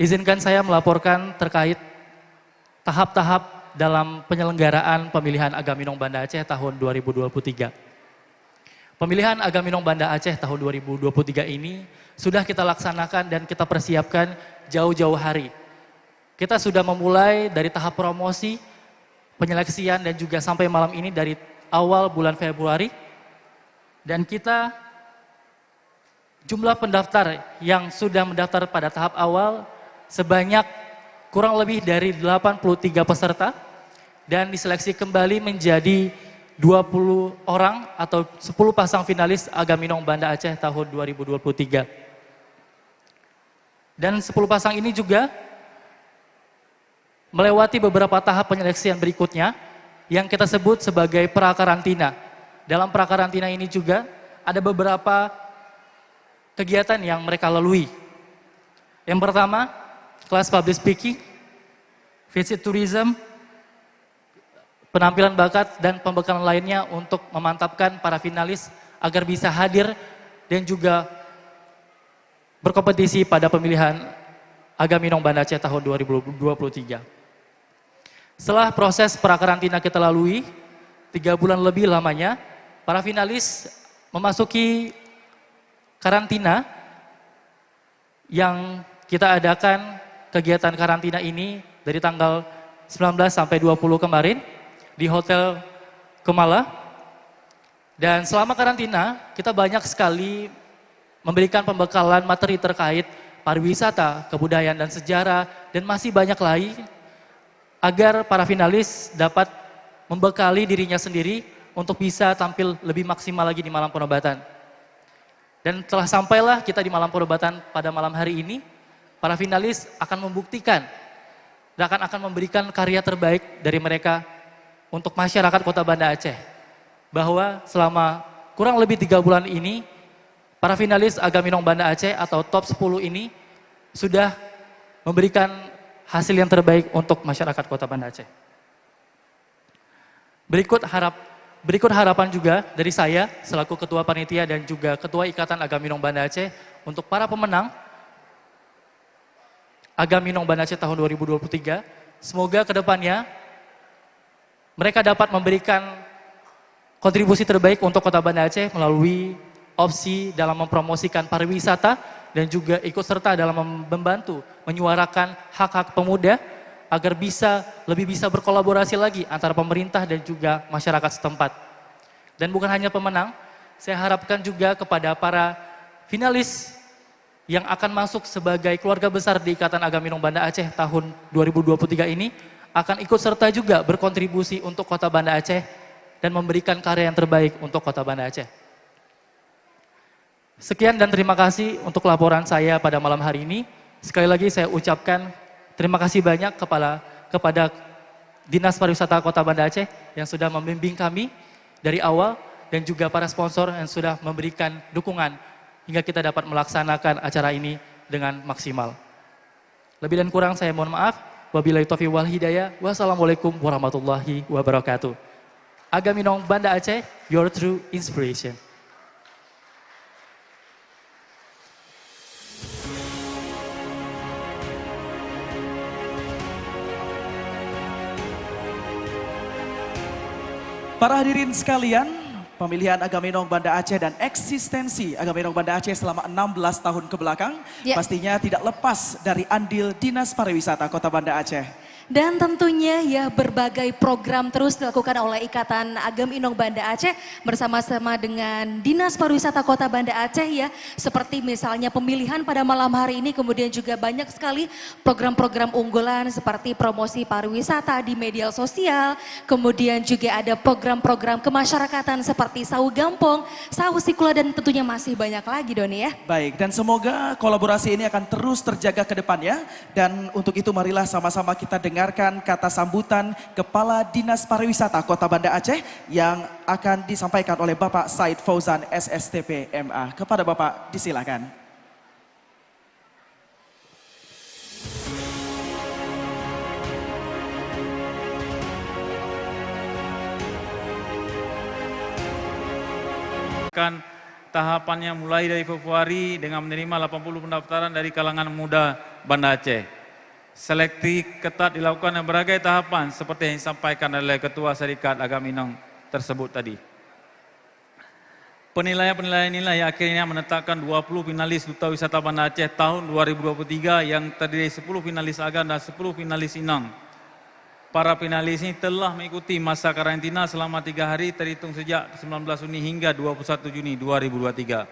Izinkan saya melaporkan terkait tahap-tahap dalam penyelenggaraan pemilihan Agam Inong Banda Aceh tahun 2023. Pemilihan Agam Inong Banda Aceh tahun 2023 ini sudah kita laksanakan dan kita persiapkan jauh-jauh hari. Kita sudah memulai dari tahap promosi, penyeleksian dan juga sampai malam ini dari awal bulan Februari. Dan kita jumlah pendaftar yang sudah mendaftar pada tahap awal sebanyak kurang lebih dari 83 peserta dan diseleksi kembali menjadi 20 orang atau 10 pasang finalis Agaminong Banda Aceh tahun 2023. Dan 10 pasang ini juga melewati beberapa tahap penyeleksian berikutnya yang kita sebut sebagai prakarantina. Dalam prakarantina ini juga ada beberapa kegiatan yang mereka lalui. Yang pertama, kelas public speaking, visit tourism, penampilan bakat dan pembekalan lainnya untuk memantapkan para finalis agar bisa hadir dan juga berkompetisi pada pemilihan Agaminong Banda Aceh tahun 2023. Setelah proses prakarantina kita lalui, 3 bulan lebih lamanya, para finalis memasuki karantina yang kita adakan kegiatan karantina ini dari tanggal 19 sampai 20 kemarin di Hotel Kemala. Dan selama karantina kita banyak sekali memberikan pembekalan materi terkait pariwisata, kebudayaan dan sejarah dan masih banyak lagi agar para finalis dapat membekali dirinya sendiri untuk bisa tampil lebih maksimal lagi di malam penobatan. Dan telah sampailah kita di malam penobatan pada malam hari ini, para finalis akan membuktikan dan akan memberikan karya terbaik dari mereka untuk masyarakat Kota Banda Aceh. Bahwa selama kurang lebih 3 bulan ini, para finalis Agaminong Banda Aceh atau top 10 ini sudah memberikan hasil yang terbaik untuk masyarakat Kota Banda Aceh. Berikut harapan juga dari saya selaku Ketua Panitia dan juga Ketua Ikatan Agaminong Banda Aceh untuk para pemenang Agaminong Banda Aceh tahun 2023. Semoga kedepannya mereka dapat memberikan kontribusi terbaik untuk Kota Banda Aceh melalui opsi dalam mempromosikan pariwisata dan juga ikut serta dalam membantu menyuarakan hak-hak pemuda agar lebih bisa berkolaborasi lagi antara pemerintah dan juga masyarakat setempat. Dan bukan hanya pemenang, saya harapkan juga kepada para finalis yang akan masuk sebagai keluarga besar di Ikatan Agaminong Banda Aceh tahun 2023 ini akan ikut serta juga berkontribusi untuk Kota Banda Aceh dan memberikan karya yang terbaik untuk Kota Banda Aceh. Sekian dan terima kasih untuk laporan saya pada malam hari ini. Sekali lagi saya ucapkan terima kasih banyak kepada Dinas Pariwisata Kota Banda Aceh yang sudah membimbing kami dari awal dan juga para sponsor yang sudah memberikan dukungan hingga kita dapat melaksanakan acara ini dengan maksimal. Lebih dan kurang saya mohon maaf. Wabillahi taufiq wal hidayah. Wassalamualaikum warahmatullahi wabarakatuh. Agaminong Banda Aceh, your true inspiration. Para hadirin sekalian, pemilihan Agaminong Banda Aceh dan eksistensi Agaminong Banda Aceh selama 16 tahun ke belakang pastinya tidak lepas dari andil Dinas Pariwisata Kota Banda Aceh. Dan tentunya ya berbagai program terus dilakukan oleh Ikatan Agaminong Banda Aceh bersama-sama dengan Dinas Pariwisata Kota Banda Aceh ya. Seperti misalnya pemilihan pada malam hari ini, kemudian juga banyak sekali program-program unggulan seperti promosi pariwisata di media sosial. Kemudian juga ada program-program kemasyarakatan seperti Sawu Gampong, Sawu Sikula dan tentunya masih banyak lagi Doni ya. Baik, dan semoga kolaborasi ini akan terus terjaga ke depannya. Dan untuk itu marilah sama-sama kita dengarkan kata sambutan Kepala Dinas Pariwisata Kota Banda Aceh yang akan disampaikan oleh Bapak Said Fauzan SSTP MA. Kepada Bapak disilakan. Tahapannya mulai dari Februari dengan menerima 80 pendaftaran dari kalangan muda Banda Aceh. Seleksi ketat dilakukan dengan berbagai tahapan seperti yang disampaikan oleh Ketua Syarikat Agaminong tersebut tadi. Penilaian-penilaian inilah yang akhirnya menetapkan 20 finalis Duta Wisata Banda Aceh tahun 2023 yang terdiri 10 finalis Agam dan 10 finalis Inong. Para finalis ini telah mengikuti masa karantina selama 3 hari terhitung sejak 19 Juni hingga 21 Juni 2023.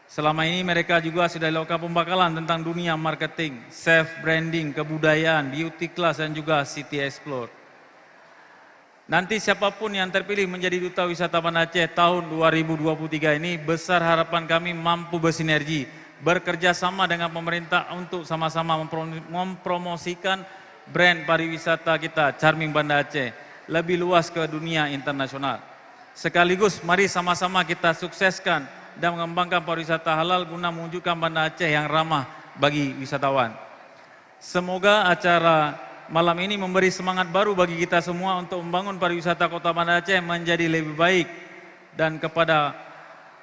Selama ini mereka juga sudah dilakukan pembekalan tentang dunia marketing, self-branding, kebudayaan, beauty class, dan juga city explore. Nanti siapapun yang terpilih menjadi Duta Wisata Banda Aceh tahun 2023 ini, besar harapan kami mampu bersinergi, bekerja sama dengan pemerintah untuk sama-sama mempromosikan brand pariwisata kita, Charming Banda Aceh, lebih luas ke dunia internasional. Sekaligus mari sama-sama kita sukseskan dan mengembangkan pariwisata halal guna mewujudkan Banda Aceh yang ramah bagi wisatawan. Semoga acara malam ini memberi semangat baru bagi kita semua untuk membangun pariwisata Kota Banda Aceh menjadi lebih baik. Dan kepada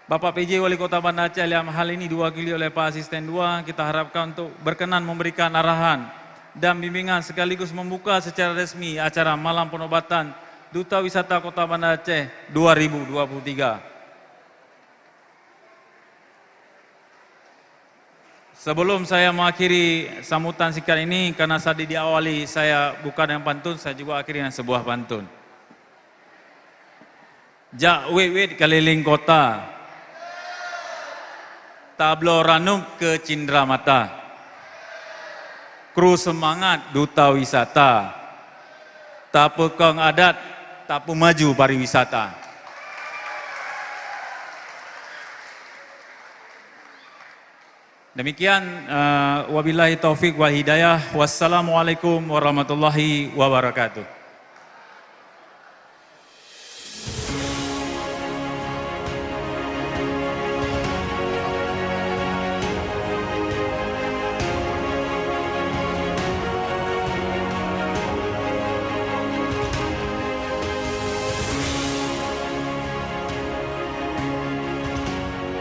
Bapak PJ Wali Kota Banda Aceh yang hal ini diwakili oleh Pak Asisten 2, kita harapkan untuk berkenan memberikan arahan dan bimbingan sekaligus membuka secara resmi acara Malam Penobatan Duta Wisata Kota Banda Aceh 2023. Sebelum saya mengakhiri sambutan singkat ini, karena tadi diawali saya buka dengan pantun, saya juga akhiri dengan sebuah pantun. Jak wit-wit keliling kota, tablo ranum ke cindera mata. Kru semangat duta wisata, tak pekong adat, tak maju pariwisata. Demikian, wabillahi taufik wal hidayah. Wassalamualaikum warahmatullahi wabarakatuh.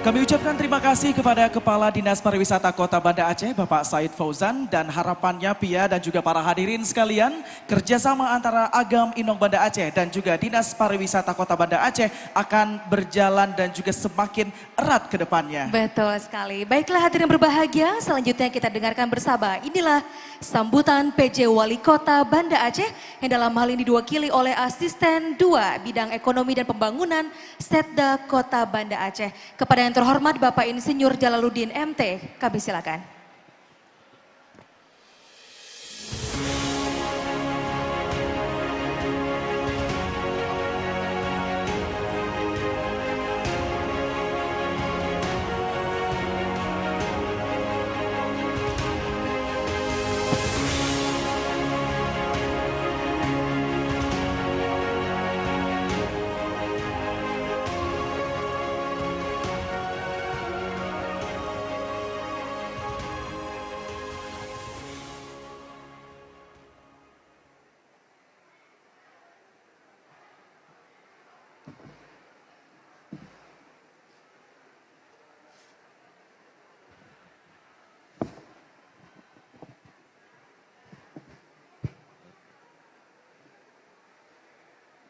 Kami ucapkan terima kasih kepada Kepala Dinas Pariwisata Kota Banda Aceh, Bapak Said Fauzan, dan harapannya Pia dan juga para hadirin sekalian, kerjasama antara Agam Inong Banda Aceh dan juga Dinas Pariwisata Kota Banda Aceh akan berjalan dan juga semakin erat ke depannya. Betul sekali. Baiklah hadirin berbahagia, selanjutnya kita dengarkan bersama. Inilah sambutan PJ Wali Kota Banda Aceh yang dalam hal ini diwakili oleh Asisten 2 Bidang Ekonomi dan Pembangunan Setda Kota Banda Aceh. Kepada yang terhormat Bapak Insinyur Jalaluddin MT, kami silakan.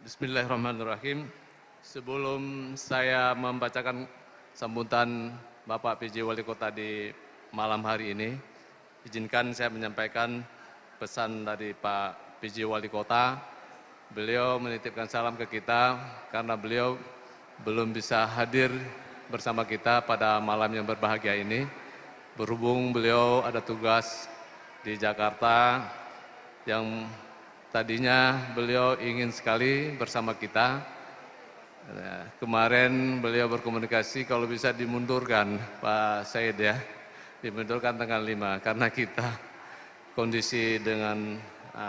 Bismillahirrahmanirrahim. Sebelum saya membacakan sambutan Bapak PJ Wali Kota di malam hari ini, izinkan saya menyampaikan pesan dari Pak PJ Wali Kota. Beliau menitipkan salam ke kita karena beliau belum bisa hadir bersama kita pada malam yang berbahagia ini. Berhubung beliau ada tugas di Jakarta yang tadinya beliau ingin sekali bersama kita. Kemarin beliau berkomunikasi kalau bisa dimundurkan Pak Said ya, dimundurkan tanggal 5 karena kita kondisi dengan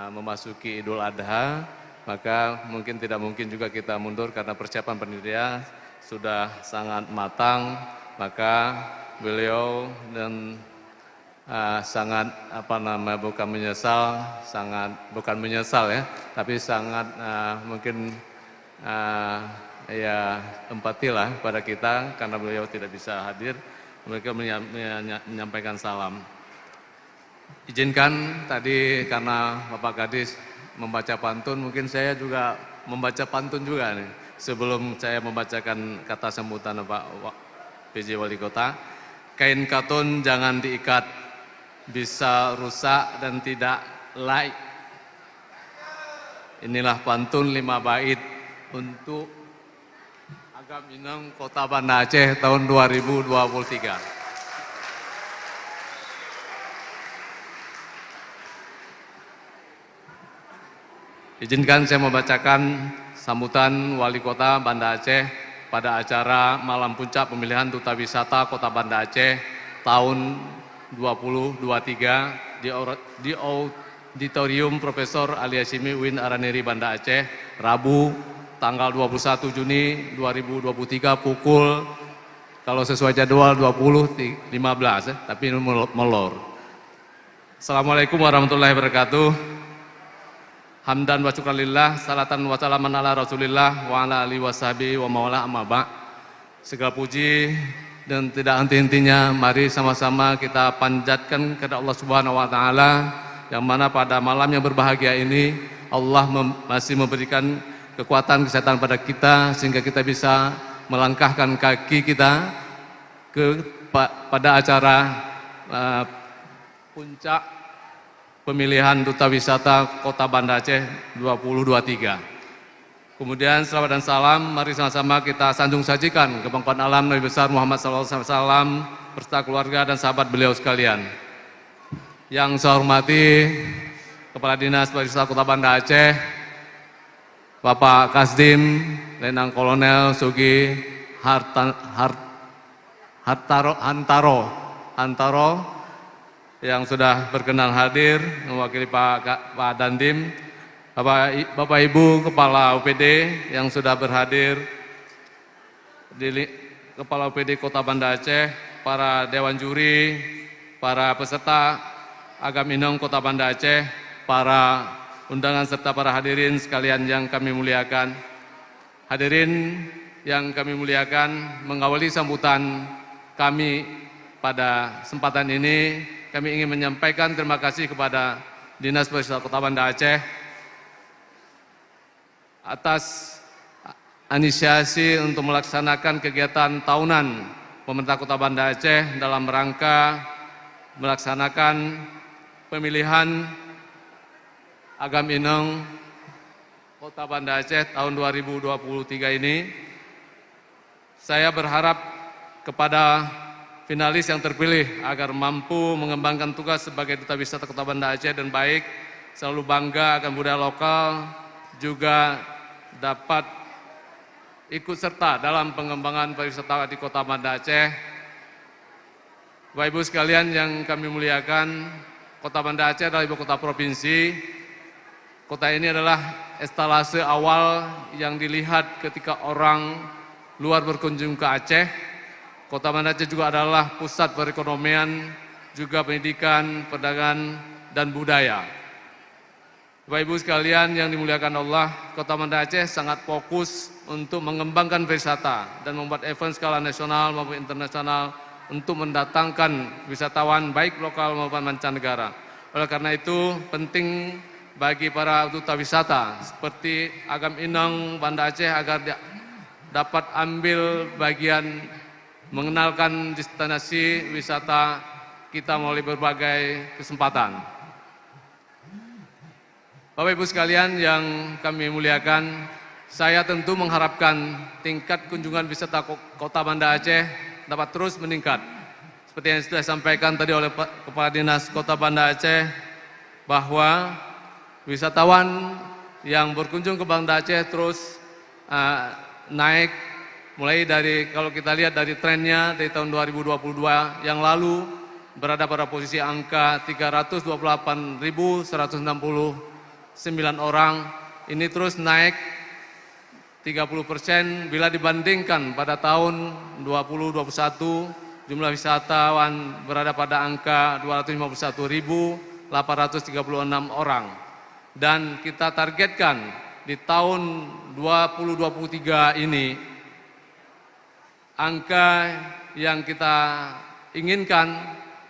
memasuki Idul Adha, maka mungkin tidak mungkin juga kita mundur karena persiapan panitia sudah sangat matang, maka beliau dan sangat bukan menyesal ya, tapi sangat mungkin ya empatilah pada kita karena beliau tidak bisa hadir. Mereka menyampaikan salam. Izinkan tadi karena Bapak Kadis membaca pantun, mungkin saya juga membaca pantun juga nih sebelum saya membacakan kata sambutan Pak PJ Wali Kota. Kain katun jangan diikat, bisa rusak dan tidak laik. inilah pantun 5 bait untuk Agam Inong Kota Banda Aceh tahun 2023. Izinkan saya membacakan sambutan Wali Kota Banda Aceh pada acara Malam Puncak Pemilihan Duta Wisata Kota Banda Aceh tahun 2023 di Auditorium Profesor Ali Hashimi UIN Araniri Banda Aceh, Rabu tanggal 21 Juni 2023 pukul, kalau sesuai jadwal 20.15 tapi ini molor. Assalamualaikum warahmatullahi wabarakatuh. Hamdan wa syukralillah, salatan wa salaman ala rasulillah wa ala alihi wa sahbihi wa mawala amma ba'. Segala puji dan tidak henti-hentinya mari sama-sama kita panjatkan kepada Allah Subhanahu wa taala, yang mana pada malam yang berbahagia ini Allah masih memberikan kekuatan kesehatan pada kita sehingga kita bisa melangkahkan kaki kita pada acara puncak pemilihan Duta Wisata Kota Banda Aceh 2023. Kemudian selawat dan salam mari sama-sama kita sanjung sajikan ke pangkuan alam Nabi besar Muhammad SAW beserta keluarga dan sahabat beliau sekalian. Yang saya hormati Kepala Dinas Pariwisata Kota Banda Aceh, Bapak Kasdim, Letnan Kolonel Sugi Hantaro yang sudah berkenan hadir mewakili Pak Dandim, Bapak Ibu Kepala UPD yang sudah berhadir, Kepala UPD Kota Banda Aceh, para Dewan Juri, para peserta Agam Inong Kota Banda Aceh, para undangan serta para hadirin sekalian yang kami muliakan. Hadirin yang kami muliakan, mengawali sambutan kami pada kesempatan ini, kami ingin menyampaikan terima kasih kepada Dinas Pariwisata Kota Banda Aceh atas inisiasi untuk melaksanakan kegiatan tahunan pemerintah Kota Banda Aceh dalam rangka melaksanakan pemilihan Agam Inong Kota Banda Aceh tahun 2023 ini. Saya berharap kepada finalis yang terpilih agar mampu mengembangkan tugas sebagai Duta Wisata Kota Banda Aceh dan baik, selalu bangga akan budaya lokal, juga dapat ikut serta dalam pengembangan pariwisata di Kota Banda Aceh. Bapak Ibu sekalian yang kami muliakan, Kota Banda Aceh adalah ibu kota provinsi. Kota ini adalah etalase awal yang dilihat ketika orang luar berkunjung ke Aceh. Kota Banda Aceh juga adalah pusat perekonomian, juga pendidikan, perdagangan, dan budaya. Bapak Ibu sekalian yang dimuliakan Allah, Kota Banda Aceh sangat fokus untuk mengembangkan pariwisata dan membuat event skala nasional maupun internasional untuk mendatangkan wisatawan baik lokal maupun mancanegara. Oleh karena itu penting bagi para duta wisata seperti Agam Inong Banda Aceh agar dapat ambil bagian mengenalkan destinasi wisata kita melalui berbagai kesempatan. Bapak Ibu sekalian yang kami muliakan, saya tentu mengharapkan tingkat kunjungan wisata Kota Banda Aceh dapat terus meningkat. Seperti yang sudah disampaikan tadi oleh Kepala Dinas Kota Banda Aceh, bahwa wisatawan yang berkunjung ke Banda Aceh terus naik. Mulai dari, kalau kita lihat dari trennya dari tahun 2022 yang lalu berada pada posisi angka 328.169 orang, ini terus naik 30% bila dibandingkan pada tahun 2021 jumlah wisatawan berada pada angka 251.836 orang. Dan kita targetkan di tahun 2023 ini angka yang kita inginkan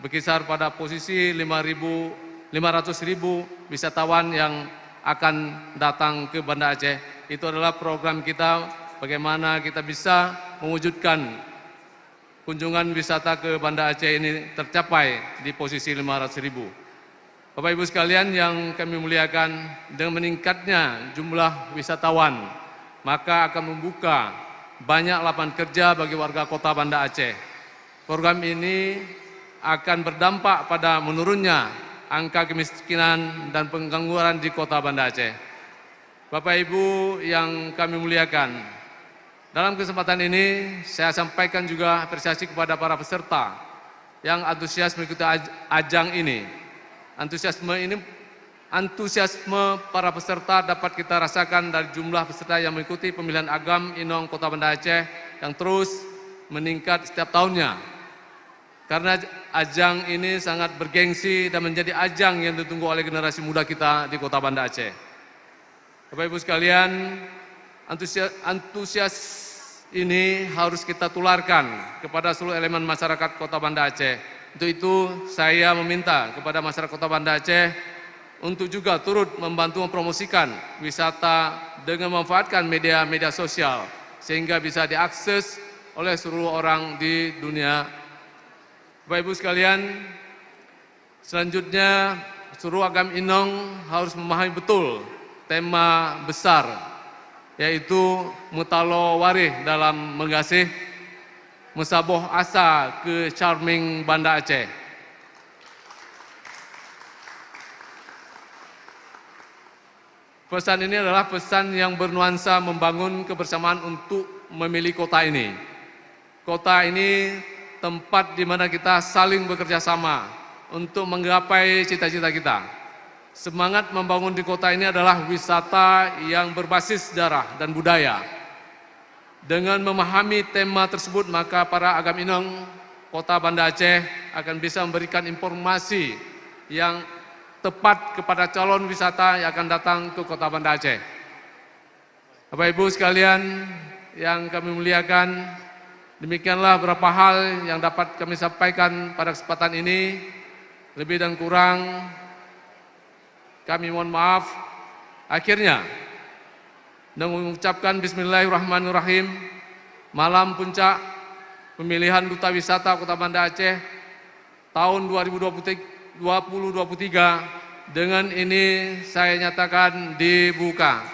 berkisar pada posisi 500.000 wisatawan yang akan datang ke Banda Aceh. Itu adalah program kita bagaimana kita bisa mewujudkan kunjungan wisata ke Banda Aceh ini tercapai di posisi 500.000. Bapak Ibu sekalian yang kami muliakan, dengan meningkatnya jumlah wisatawan, maka akan membuka banyak lapangan kerja bagi warga kota Banda Aceh. Program ini akan berdampak pada menurunnya angka kemiskinan dan pengangguran di kota Banda Aceh. Bapak Ibu yang kami muliakan, dalam kesempatan ini saya sampaikan juga apresiasi kepada para peserta yang antusias mengikuti ajang ini. Antusiasme para peserta dapat kita rasakan dari jumlah peserta yang mengikuti pemilihan Agam Inong Kota Banda Aceh yang terus meningkat setiap tahunnya. Karena ajang ini sangat bergengsi dan menjadi ajang yang ditunggu oleh generasi muda kita di Kota Banda Aceh. Bapak Ibu sekalian, antusias ini harus kita tularkan kepada seluruh elemen masyarakat Kota Banda Aceh. Untuk itu saya meminta kepada masyarakat Kota Banda Aceh untuk juga turut membantu mempromosikan wisata dengan memanfaatkan media sosial sehingga bisa diakses oleh seluruh orang di dunia. Bapak Ibu sekalian, selanjutnya seluruh Agam Inong harus memahami betul tema besar, yaitu Mutalo Warih dalam menggasih Mesaboh asa ke charming Banda Aceh. Pesan ini adalah pesan yang bernuansa membangun kebersamaan untuk memilih kota ini. Kota ini tempat di mana kita saling bekerja sama untuk menggapai cita-cita kita. Semangat membangun di kota ini adalah wisata yang berbasis sejarah dan budaya. Dengan memahami tema tersebut, maka para Agam Inong Kota Banda Aceh akan bisa memberikan informasi yang tepat kepada calon wisata yang akan datang ke Kota Banda Aceh. Bapak Ibu sekalian yang kami muliakan, demikianlah beberapa hal yang dapat kami sampaikan pada kesempatan ini. Lebih dan kurang kami mohon maaf. Akhirnya, dan mengucapkan bismillahirrahmanirrahim, malam puncak pemilihan Duta Wisata Kota Banda Aceh tahun 2023 dengan ini saya nyatakan dibuka.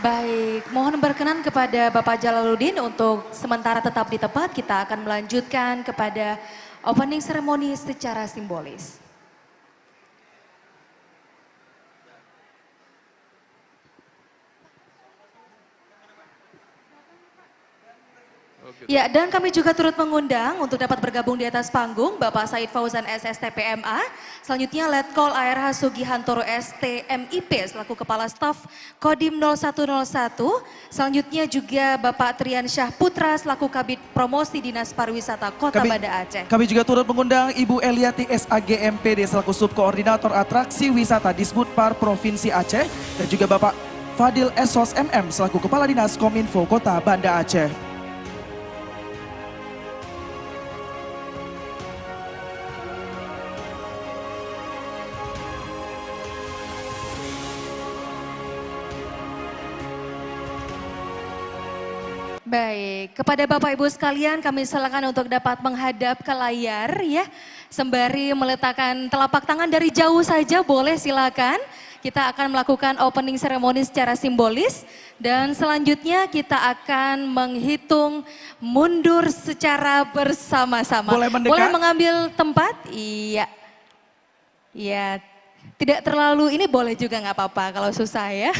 Baik, mohon berkenan kepada Bapak Jalaluddin untuk sementara tetap di tempat. Kita akan melanjutkan kepada opening ceremony secara simbolis. Ya, dan kami juga turut mengundang untuk dapat bergabung di atas panggung Bapak Said Fauzan SSTPMA, selanjutnya Letkol ARH Sugihantoro STMIP selaku Kepala Staf Kodim 0101, selanjutnya juga Bapak Trian Syah Putra selaku Kabid Promosi Dinas Pariwisata Kota Banda Aceh. Kami juga turut mengundang Ibu Eliati SAGMPD selaku Subkoordinator Atraksi Wisata Disbudpar Provinsi Aceh dan juga Bapak Fadil Esos MM selaku Kepala Dinas Kominfo Kota Banda Aceh. Baik, kepada Bapak Ibu sekalian kami silakan untuk dapat menghadap ke layar ya. Sembari meletakkan telapak tangan dari jauh saja boleh silakan. Kita akan melakukan opening ceremony secara simbolis. Dan selanjutnya kita akan menghitung mundur secara bersama-sama. Boleh mendekat? Boleh mengambil tempat? Iya. Iya. Tidak terlalu ini boleh juga nggak apa-apa kalau susah ya.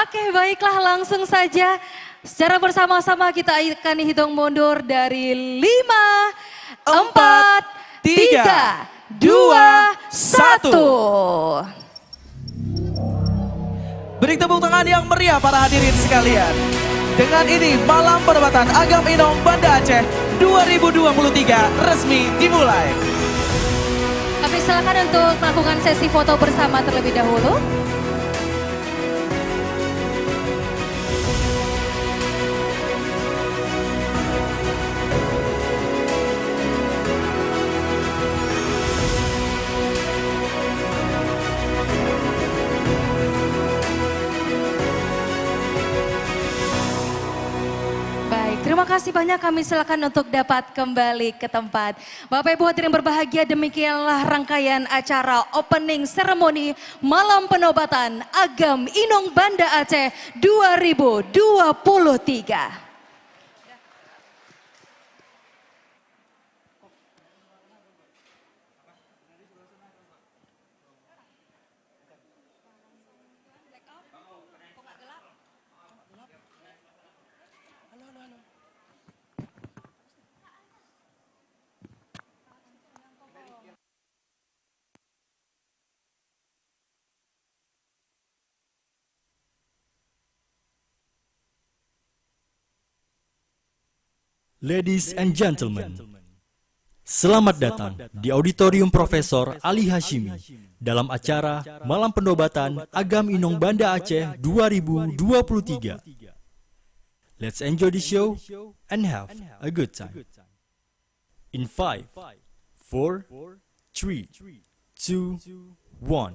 Oke baiklah langsung saja. Secara bersama-sama kita akan hitung mundur dari 5, 4, 3, 2, 1. Beri tepuk tangan yang meriah para hadirin sekalian. Dengan ini Malam Perdebatan Agam Inong Banda Aceh 2023 resmi dimulai. Kami silakan untuk melakukan sesi foto bersama terlebih dahulu. Baik, terima kasih banyak, kami silakan untuk dapat kembali ke tempat. Bapak Ibu hadirin berbahagia, demikianlah rangkaian acara opening ceremony Malam Penobatan Agam Inong Banda Aceh 2023. Ladies and gentlemen, selamat datang di Auditorium Profesor Ali Hashimi dalam acara Malam Penobatan Agam Inong Banda Aceh 2023. Let's enjoy the show and have a good time. In 5, 4, 3, 2, 1.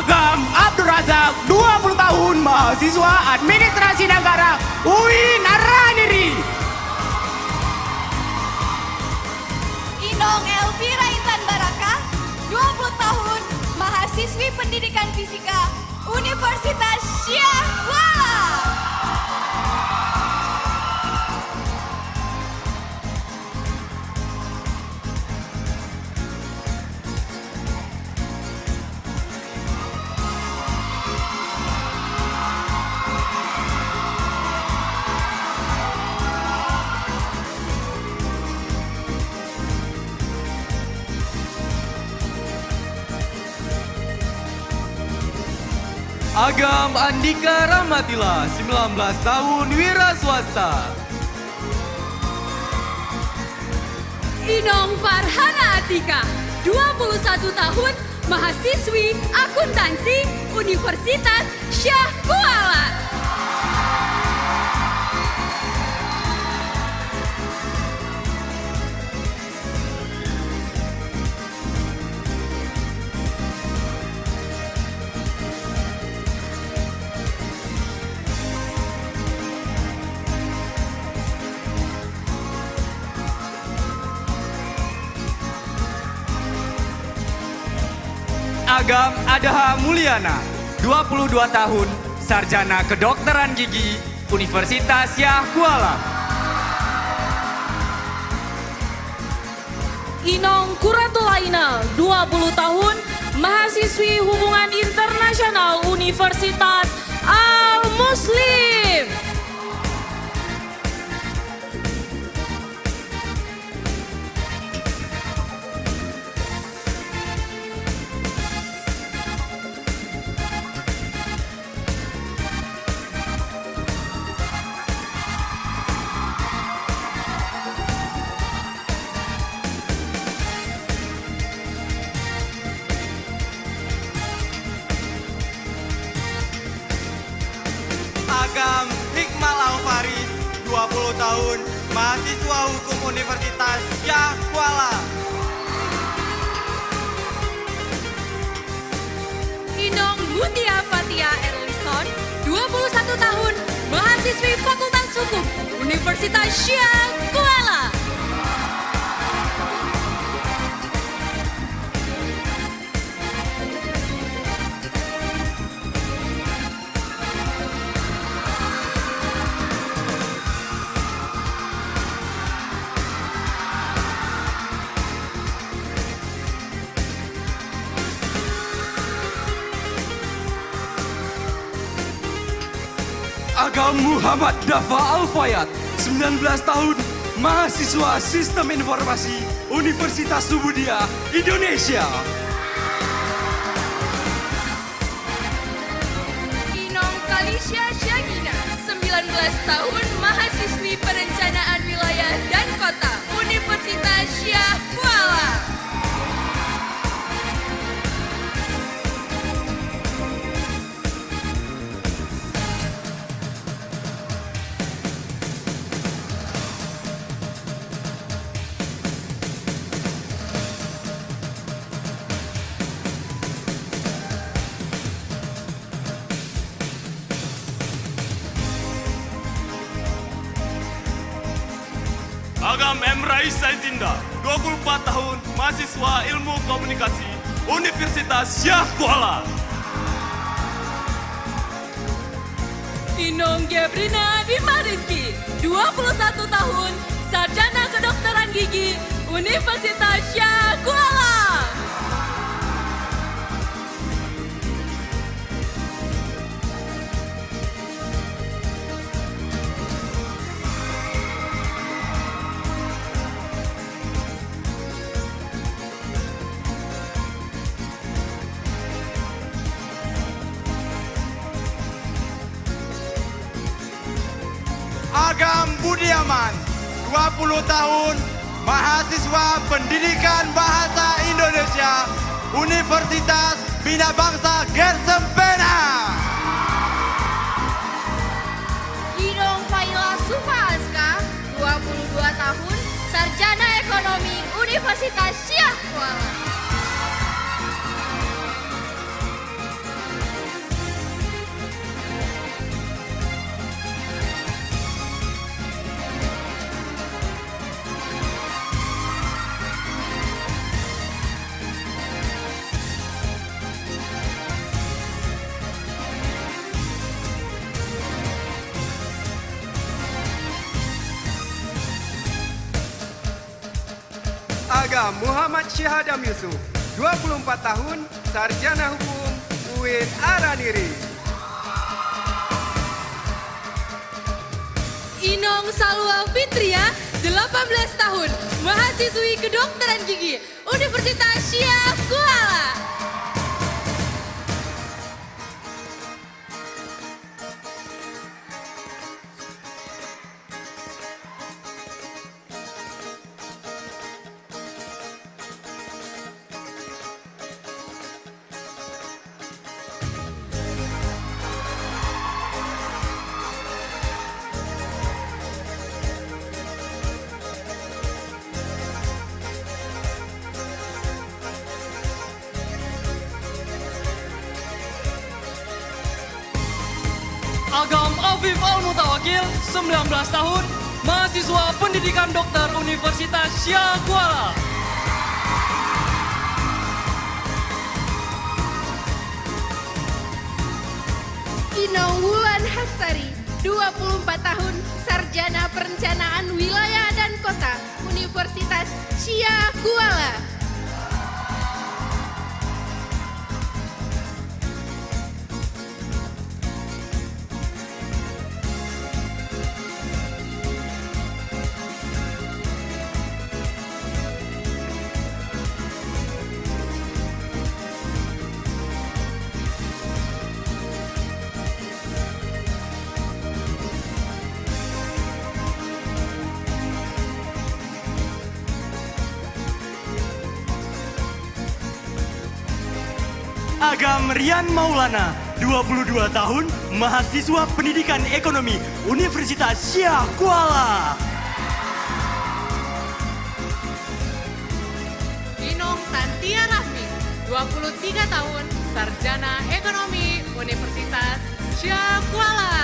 Agam Abdul Razak, 20 tahun, mahasiswa Administrasi Negara UI Naraniri. Inong Elvira Intan Baraka, 20 tahun, mahasiswi Pendidikan Fisika Universitas Syahwala. Agam Andika Ramatila, 19 tahun, wira swasta. Inong Farhana Atika, 21 tahun, mahasiswi akuntansi Universitas Syahkuala. Agam Adaha Mulyana, 22 tahun, sarjana kedokteran gigi Universitas Syahkuala. Inong Kuratulaina, 20 tahun, mahasiswi hubungan internasional Universitas Al-Muslim. Agam Hikmal Alfaris, 20 tahun, mahasiswa hukum Universitas Syahkuala. Inong Mutia Fatia Erlison, 21 tahun, mahasiswi Fakultas Hukum Universitas Syahkuala. Agam Muhammad Dafa Alfayat, 19 tahun, mahasiswa Sistem Informasi Universitas Subudia, Indonesia. Inong Kalisha Syagina, 19 tahun, mahasiswi Perencanaan Wilayah dan Kota Universitas Syahkuala. Agam M. Raisa Zinda, 24 tahun, mahasiswa Ilmu Komunikasi Universitas Syahkuala. Inong Gebrina Dimariski, 21 tahun, sarjana kedokteran gigi Universitas Syahkuala. Agam Budiaman, 20 tahun, mahasiswa Pendidikan Bahasa Indonesia, Universitas Bina Bangsa Gersempena. Inong Faila Sufahaska, 22 tahun, sarjana ekonomi Universitas Syahkuala. Agam Muhammad Syahadam Yusuf, 24 tahun, Sarjana Hukum UIN Araniri. Inong Salwa Fitria, 18 tahun, mahasiswi kedokteran gigi, Universitas Syah Kuala. Agam Afif Al-Mutawakil, 19 tahun, mahasiswa pendidikan dokter Universitas Syah Kuala. Inong Wulan Hastari, 24 tahun, Sarjana Perencanaan Wilayah dan Kota, Universitas Syah Kuala. Agam Rian Maulana, 22 tahun, mahasiswa pendidikan ekonomi Universitas Syah Kuala. Inong Tantia Rahmi, 23 tahun, Sarjana Ekonomi Universitas Syah Kuala.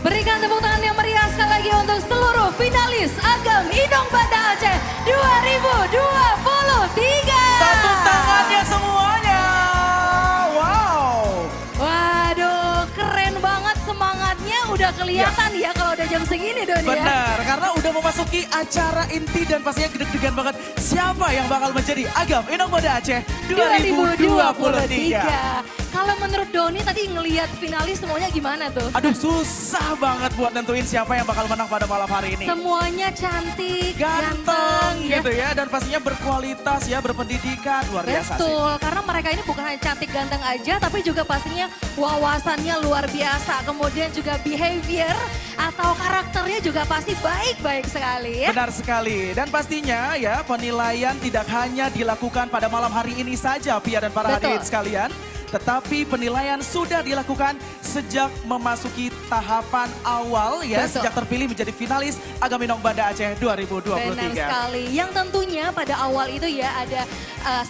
Berikan tepuk tangan yang meriah sekali lagi untuk seluruh finalis Agam Inong Banda Aceh 2023. Tepuk tangannya semuanya. Wow. Waduh, keren banget semangatnya udah kelihatan ya kalau udah jam segini Doni ya. Benar, karena udah memasuki acara inti dan pastinya gede-gedean banget siapa yang bakal menjadi Agam Inong Banda Aceh 2023. Kalau menurut Doni tadi ngelihat finalis semuanya gimana tuh? Aduh, susah banget buat nentuin siapa yang bakal menang pada malam hari ini. Semuanya cantik, ganteng gitu ya, dan pastinya berkualitas ya, berpendidikan, luar biasa sih. Betul, karena mereka ini bukan hanya cantik ganteng aja, tapi juga pastinya wawasannya luar biasa. Kemudian juga behavior atau karakternya juga pasti baik-baik sekali ya. Benar sekali, dan pastinya ya penilaian tidak hanya dilakukan pada malam hari ini saja, Pia dan para Betul. hadirin sekalian. Tetapi penilaian sudah dilakukan sejak memasuki tahapan awal ya. Betul. Sejak terpilih menjadi finalis Agam Inong Banda Aceh 2023. Benar sekali. Yang tentunya pada awal itu ya ada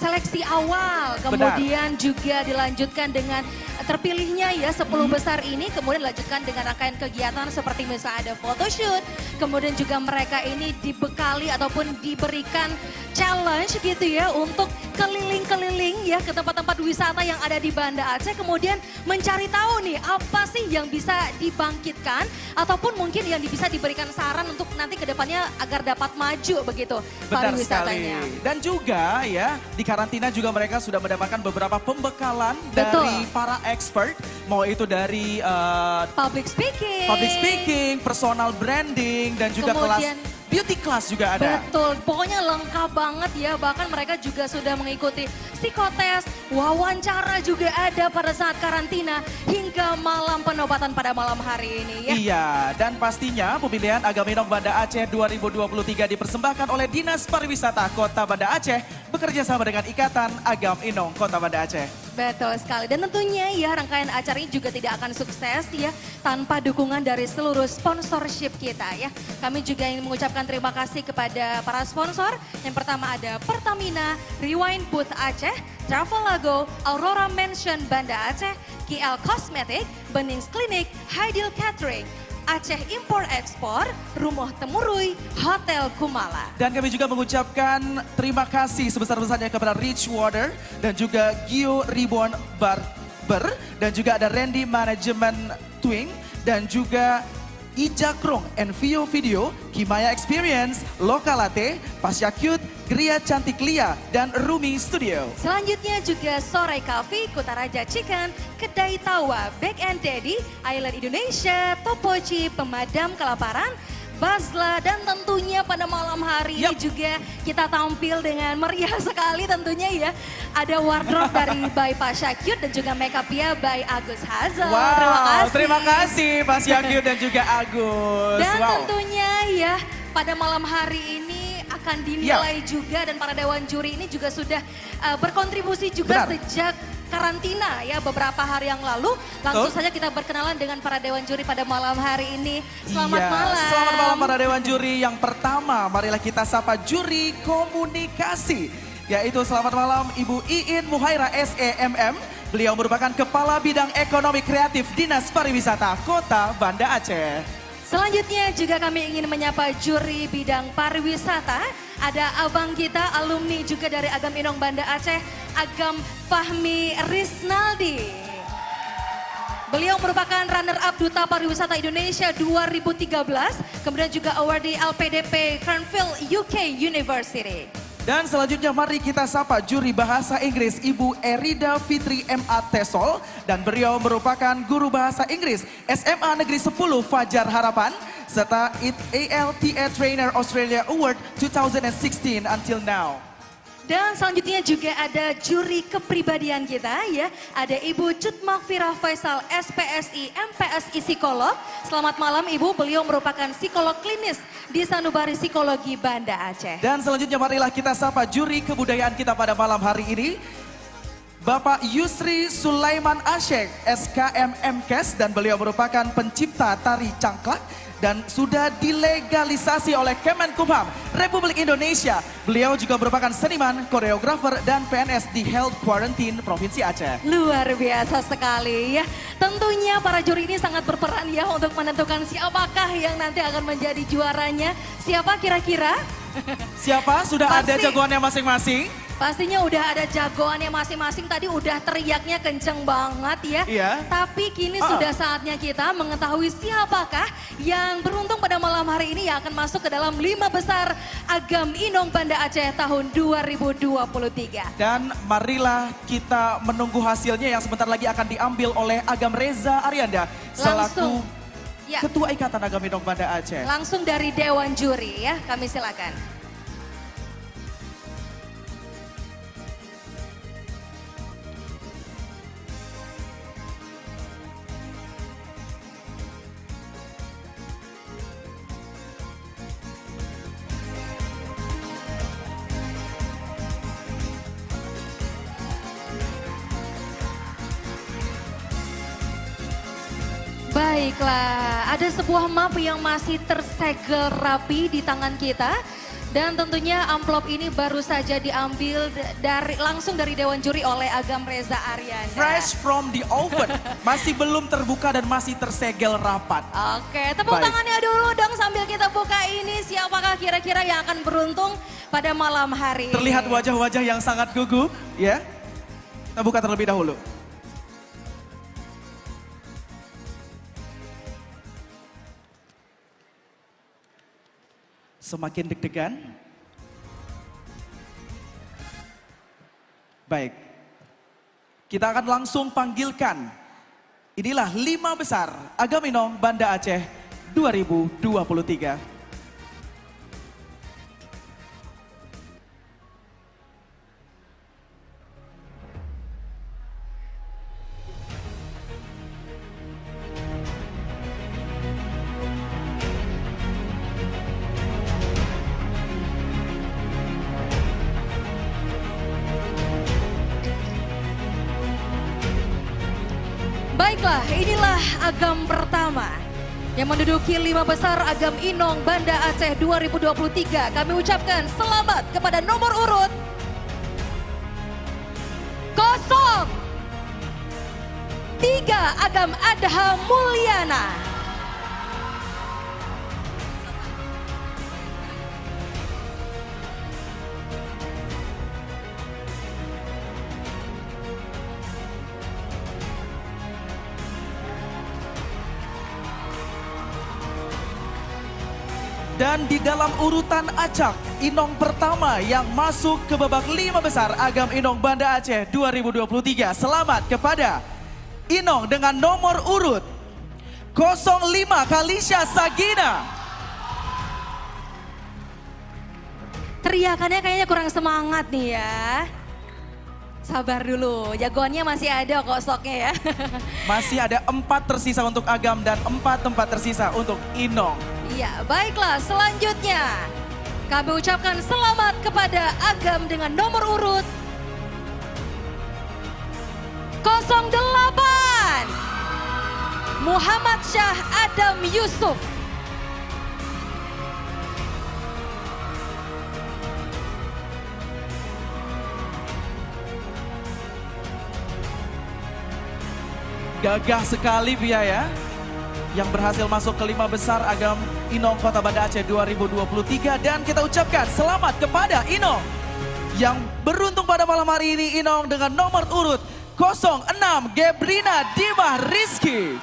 seleksi awal. Kemudian juga dilanjutkan dengan terpilihnya ya 10 besar ini. Kemudian dilanjutkan dengan rangkaian kegiatan seperti misalnya ada photoshoot. Kemudian juga mereka ini dibekali ataupun diberikan challenge gitu ya untuk keliling-keliling ya ke tempat-tempat wisata yang ada di Banda Aceh. Kemudian mencari tahu nih apa sih yang bisa dibangkitkan ataupun mungkin yang bisa diberikan saran untuk nanti ke depannya agar dapat maju begitu Benar pariwisatanya. sekali. Dan juga ya di karantina juga mereka sudah mendapatkan beberapa pembekalan Betul. dari para expert. Mau itu dari Public speaking, personal branding dan juga Kemudian, kelas beauty class juga ada. Betul, pokoknya lengkap banget ya. Bahkan mereka juga sudah mengikuti psikotes, wawancara juga ada pada saat karantina hingga malam penobatan pada malam hari ini ya. Iya, dan pastinya pemilihan Agam Inong Banda Aceh 2023 dipersembahkan oleh Dinas Pariwisata Kota Banda Aceh bekerja sama dengan Ikatan Agam Inong Kota Banda Aceh. Betul sekali. Dan tentunya ya rangkaian acara ini juga tidak akan sukses ya tanpa dukungan dari seluruh sponsorship kita ya. Kami juga ingin mengucapkan terima kasih kepada para sponsor. Yang pertama ada Pertamina, Rewind Booth Aceh, Travelago, Aurora Mansion Banda Aceh, KL Cosmetic, Benings Clinic, Haidil Catering, Aceh Impor Ekspor, Rumah Temurui, Hotel Kumala. Dan kami juga mengucapkan terima kasih sebesar-besarnya kepada Rich Water dan juga Gio Ribbon Barber dan juga ada Randy Management Twing dan juga Ijakrong, Envio Video, Kimaya Experience, Lokalate, Pasya Cute, Gria Cantik Lia, dan Rumi Studio. Selanjutnya juga Sore Coffee, Kutaraja Chicken, Kedai Tawa, Back and Daddy, Island Indonesia, Topoci, Pemadam Kelaparan, Basla, dan tentunya pada malam hari ini juga kita tampil dengan meriah sekali tentunya ya. Ada wardrobe dari by Pasya Cute dan juga Makeupia by Agus Hazel. Wow, terima kasih Pasya Cute dan juga Agus. Dan Wow. tentunya ya pada malam hari ini akan dinilai juga dan para dewan juri ini juga sudah berkontribusi juga Benar. sejak karantina ya beberapa hari yang lalu. Langsung saja kita berkenalan dengan para dewan juri pada malam hari ini. Selamat Iya, malam. Selamat malam para dewan juri. Yang pertama, marilah kita sapa juri komunikasi. Yaitu selamat malam Ibu Iin Muhaira SEMM. Beliau merupakan Kepala Bidang Ekonomi Kreatif Dinas Pariwisata Kota Banda Aceh. Selanjutnya juga kami ingin menyapa juri bidang pariwisata. Ada abang kita, alumni juga dari Agam Inong Banda Aceh, Agam Fahmi Risnaldi. Beliau merupakan runner-up Duta Pariwisata Indonesia 2013, kemudian juga awardee LPDP Cranfield UK University. Dan selanjutnya mari kita sapa juri bahasa Inggris Ibu Erida Fitri MA Tesol. Dan beliau merupakan guru bahasa Inggris SMA Negeri 10 Fajar Harapan. Serta ALTA Trainer Australia Award 2016 until now. Dan selanjutnya juga ada juri kepribadian kita ya. Ada Ibu Cut Makfirah Faisal SPSI MPSI Psikolog. Selamat malam Ibu, beliau merupakan psikolog klinis di Sanubari Psikologi Banda Aceh. Dan selanjutnya marilah kita sapa juri kebudayaan kita pada malam hari ini. Bapak Yusri Sulaiman Asyik SKM MKes dan beliau merupakan pencipta tari cangklak dan sudah dilegalisasi oleh Kemenkumham Republik Indonesia. Beliau juga merupakan seniman, koreografer, dan PNS di Health Quarantine Provinsi Aceh. Luar biasa sekali ya. Tentunya para juri ini sangat berperan ya untuk menentukan siapakah yang nanti akan menjadi juaranya. Siapa kira-kira? Siapa? Sudah ada Pasti. jagoannya masing-masing? Pastinya udah ada jagoannya masing-masing, tadi udah teriaknya kenceng banget ya. Iya. Tapi kini sudah saatnya kita mengetahui siapakah yang beruntung pada malam hari ini yang akan masuk ke dalam 5 besar Agam Inong Banda Aceh tahun 2023. Dan marilah kita menunggu hasilnya yang sebentar lagi akan diambil oleh Agam Reza Arianda selaku ya. Ketua Ikatan Agam Inong Banda Aceh. Langsung dari Dewan Juri ya, kami silakan. Baiklah, ada sebuah map yang masih tersegel rapi di tangan kita. Dan tentunya amplop ini baru saja diambil langsung dari Dewan Juri oleh Agam Reza Arianda. Fresh from the oven, masih belum terbuka dan masih tersegel rapat. Oke, tepuk tangannya dulu dong sambil kita buka ini. Siapakah kira-kira yang akan beruntung pada malam hari ini? Terlihat wajah-wajah yang sangat gugup, ya. Kita buka terlebih dahulu. Semakin deg-degan. Baik. Kita akan langsung panggilkan. Inilah 5 besar Agam Inong Banda Aceh 2023. Baiklah, inilah Agam pertama yang menduduki 5 besar Agam Inong Banda Aceh 2023. Kami ucapkan selamat kepada nomor urut 03 Agam Adha Mulyana. Dan di dalam urutan acak, Inong pertama yang masuk ke babak 5 besar Agam Inong Banda Aceh 2023. Selamat kepada Inong dengan nomor urut 05 Kalisha Sagina. Teriakannya kayaknya kurang semangat nih ya. Sabar dulu, jagoannya masih ada kok stoknya ya. Masih ada 4 tersisa untuk Agam dan 4 tempat tersisa untuk Inong. Iya, baiklah selanjutnya kami ucapkan selamat kepada Agam dengan nomor urut 08 Muhammad Syah Adam Yusuf. Gagah sekali Pia ya, yang berhasil masuk ke 5 besar Agam Inong Kota Banda Aceh 2023. Dan kita ucapkan selamat kepada Inong yang beruntung pada malam hari ini, Inong dengan nomor urut 06 Gebrina Dimah Rizky.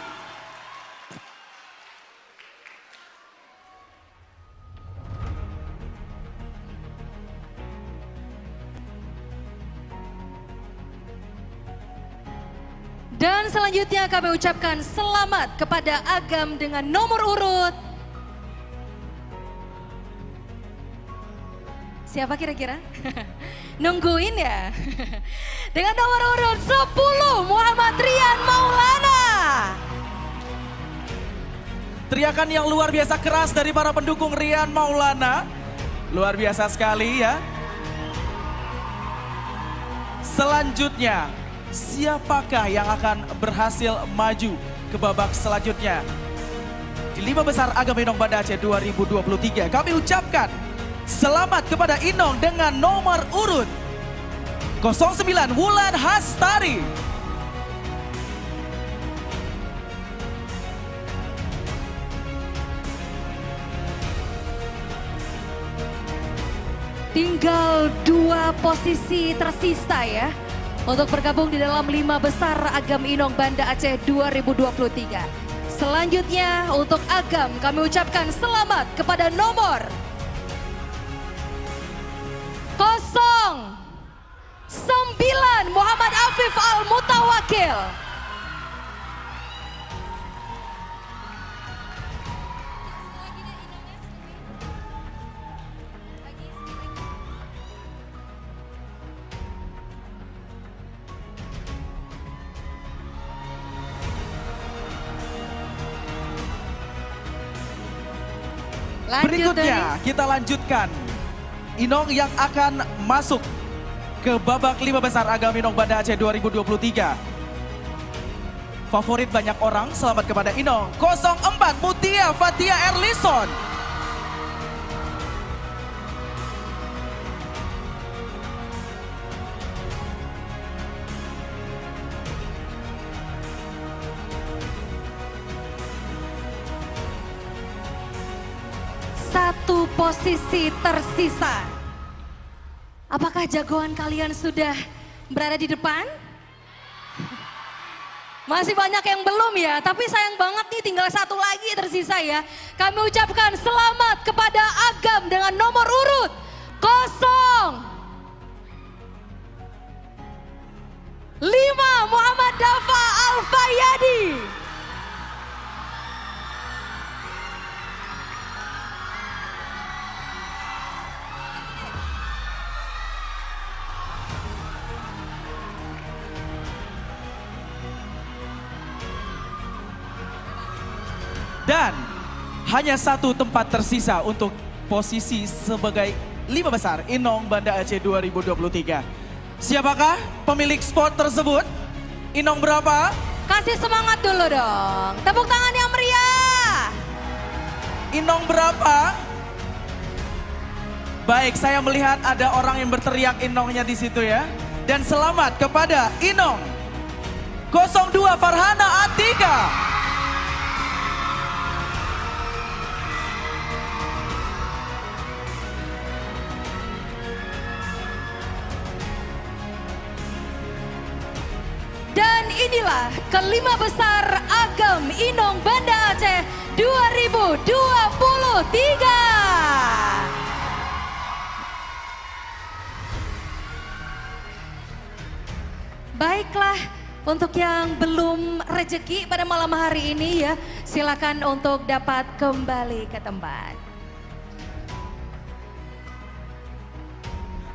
Dan selanjutnya kami ucapkan selamat kepada Agam dengan nomor urut. Siapa kira-kira? Nungguin ya? Dengan nomor urut 10 Muhammad Rian Maulana. Teriakan yang luar biasa keras dari para pendukung Rian Maulana. Luar biasa sekali ya. Selanjutnya, siapakah yang akan berhasil maju ke babak selanjutnya? Di 5 besar Agam Inong Banda Aceh 2023, kami ucapkan selamat kepada Inong dengan nomor urut 09 Wulan Hastari. Tinggal 2 posisi tersisa ya, untuk bergabung di dalam 5 besar Agam Inong Banda Aceh 2023. Selanjutnya untuk Agam kami ucapkan selamat kepada nomor 09 Muhammad Afif Al Mutawakil. Berikutnya kita lanjutkan Inong yang akan masuk ke babak 5 besar Agam Inong Banda Aceh 2023. Favorit banyak orang, selamat kepada Inong 04 Mutia Fatia Erlison. Satu posisi tersisa. Apakah jagoan kalian sudah berada di depan? Masih banyak yang belum ya, tapi sayang banget nih tinggal 1 lagi tersisa ya. Kami ucapkan selamat kepada Agam dengan nomor urut 05 Muhammad Dafa Al-Fayyadi. Dan hanya 1 tempat tersisa untuk posisi sebagai 5 besar Inong Banda Aceh 2023. Siapakah pemilik spot tersebut? Inong berapa? Kasih semangat dulu dong. Tepuk tangan yang meriah. Inong berapa? Baik, saya melihat ada orang yang berteriak Inongnya di situ ya. Dan selamat kepada Inong 02 Farhana Atika. Dan inilah ke-5 besar Agam Inong Banda Aceh 2023. Baiklah, untuk yang belum rejeki pada malam hari ini ya, silakan untuk dapat kembali ke tempat.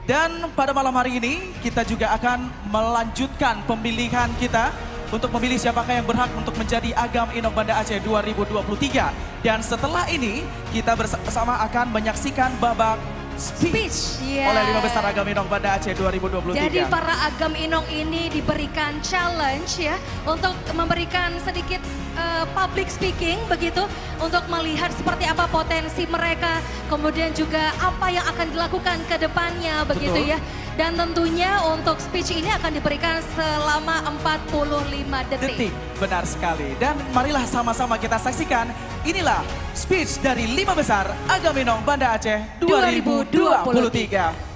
Dan pada malam hari ini kita juga akan melanjutkan pemilihan kita untuk memilih siapakah yang berhak untuk menjadi Agam Inong Banda Aceh 2023. Dan setelah ini kita bersama akan menyaksikan babak speech ya. oleh 5 besar Agam Inong Banda Aceh 2023. Jadi para Agam Inong ini diberikan challenge ya untuk memberikan sedikit public speaking begitu untuk melihat seperti apa potensi mereka, kemudian juga apa yang akan dilakukan ke depannya begitu Betul. ya. Dan tentunya untuk speech ini akan diberikan selama 45 detik. Benar sekali. Dan marilah sama-sama kita saksikan inilah speech dari 5 besar Agam Inong Banda Aceh 2023.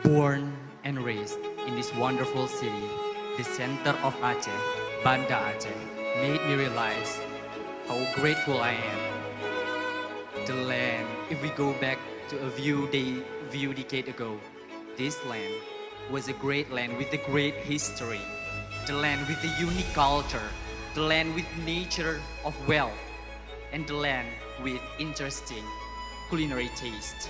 Born and raised in this wonderful city, the center of Aceh, Banda Aceh, made me realize how grateful I am. The land, if we go back to a few decade ago, this land was a great land with a great history, the land with a unique culture, the land with nature of wealth, and the land with interesting culinary taste.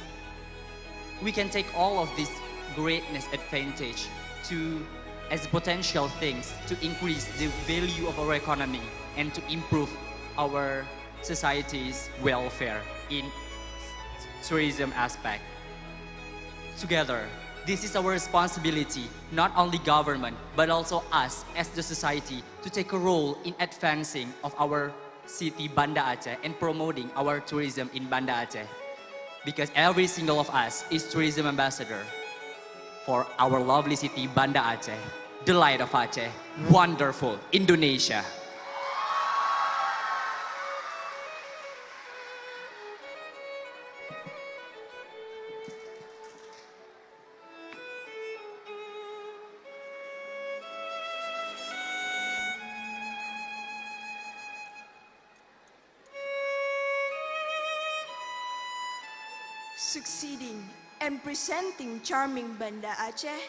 We can take all of this greatness advantage to as potential things to increase the value of our economy and to improve our society's welfare in tourism aspect. Together, this is our responsibility, not only government, but also us as the society to take a role in advancing of our city Banda Aceh and promoting our tourism in Banda Aceh. Because every single of us is tourism ambassador for our lovely city Banda Aceh, the light of Aceh, wonderful Indonesia. Succeeding and presenting charming Banda Aceh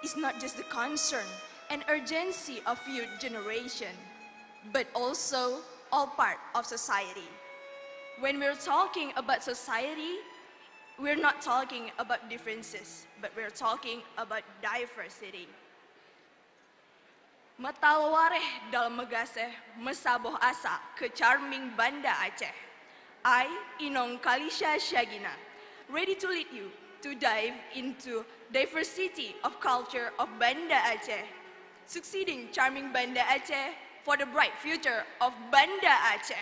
is not just the concern and urgency of youth generation, but also all part of society. When we're talking about society, we're not talking about differences, but we're talking about diversity. Matalawareh dalam megaseh mesaboh asa ke charming Banda Aceh. I, Inong Kalisha Shagina, ready to lead you to dive into diversity of culture of Banda Aceh, succeeding charming Banda Aceh for the bright future of Banda Aceh.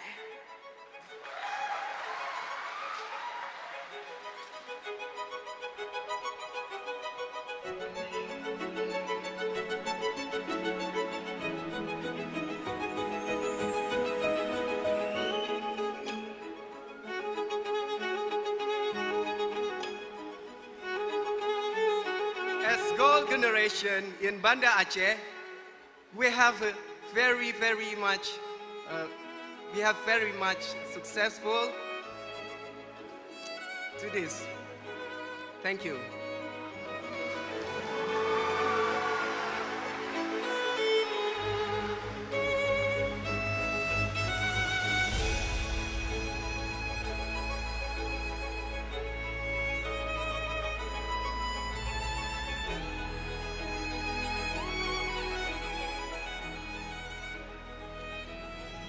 As gold generation in Banda Aceh, we have very much successful to this. Thank you.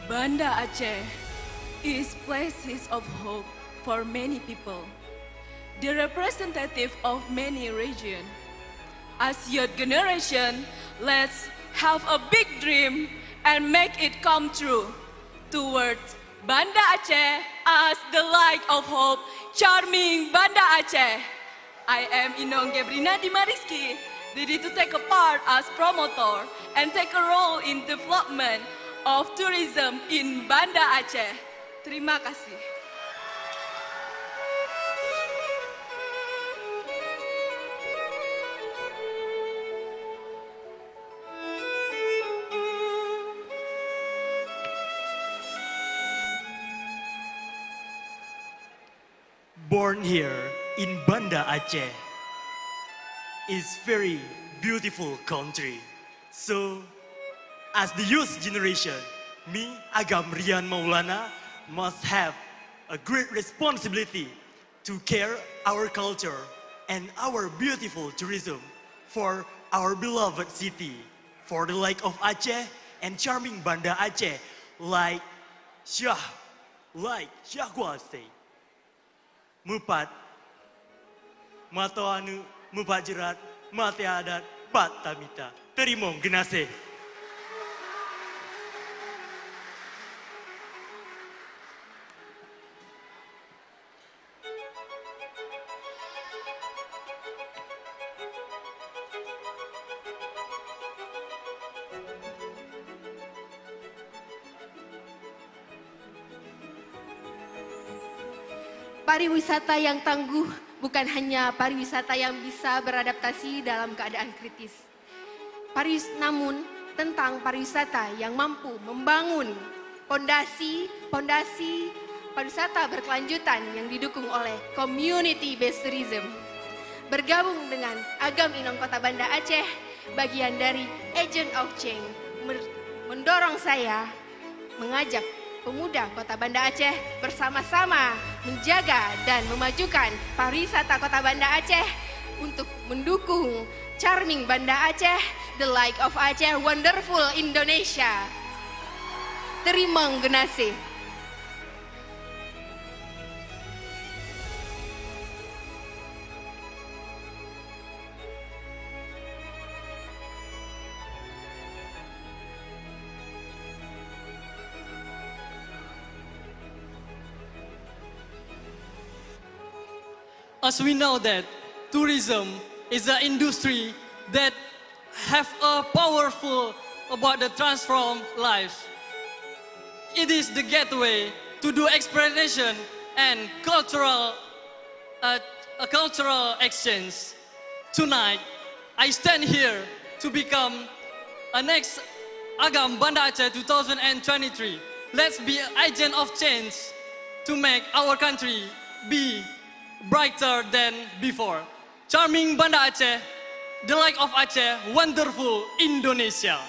Banda Aceh is places of hope for many people, the representative of many regions. As youth generation, let's have a big dream and make it come true. Towards Banda Aceh as the light of hope, charming Banda Aceh. I am Inong Gebrina Dimariski, ready to take a part as promoter and take a role in development of tourism in Banda Aceh. Terima kasih. Born here in Banda Aceh. It's very beautiful country. So, as the youth generation, me, Agam Rian Maulana, must have a great responsibility to care our culture and our beautiful tourism for our beloved city, for the like of Aceh and charming Banda Aceh, like Syahguase. Mupat, matoanu, mupat jerat, mate adat, bat tamita, terimong genase. Pariwisata yang tangguh bukan hanya pariwisata yang bisa beradaptasi dalam keadaan kritis. Namun tentang pariwisata yang mampu membangun pondasi pariwisata berkelanjutan yang didukung oleh community based tourism. Bergabung dengan Agam Inong Kota Banda Aceh, bagian dari Agent of Change, mendorong saya mengajak pemuda Kota Banda Aceh bersama-sama menjaga dan memajukan pariwisata Kota Banda Aceh untuk mendukung charming Banda Aceh, the like of Aceh, wonderful Indonesia. Terima kasih. As we know that tourism is an industry that have a powerful about the transform life. It is the gateway to do exploration and cultural exchange. Tonight, I stand here to become a next Agam Banda Aceh 2023. Let's be an agent of change to make our country be brighter than before. Charming Banda Aceh, the like of Aceh, wonderful Indonesia.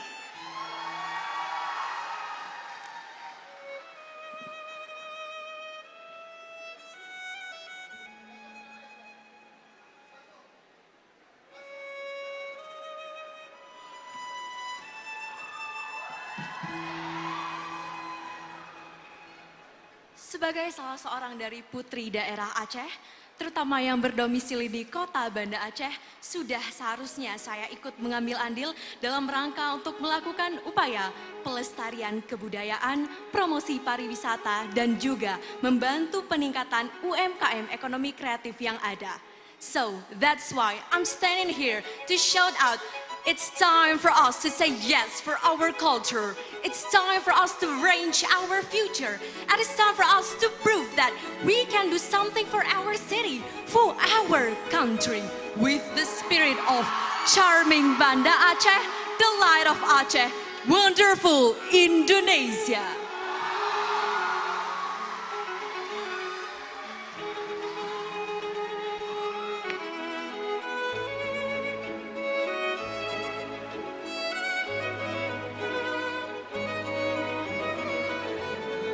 Sebagai salah seorang dari putri daerah Aceh, terutama yang berdomisili di Kota Banda Aceh, sudah seharusnya saya ikut mengambil andil dalam rangka untuk melakukan upaya pelestarian kebudayaan, promosi pariwisata, dan juga membantu peningkatan UMKM ekonomi kreatif yang ada. So, that's why I'm standing here to shout out, it's time for us to say yes for our culture. It's time for us to arrange our future. And it's time for us to prove that we can do something for our city, for our country. With the spirit of charming Banda Aceh, the light of Aceh, wonderful Indonesia.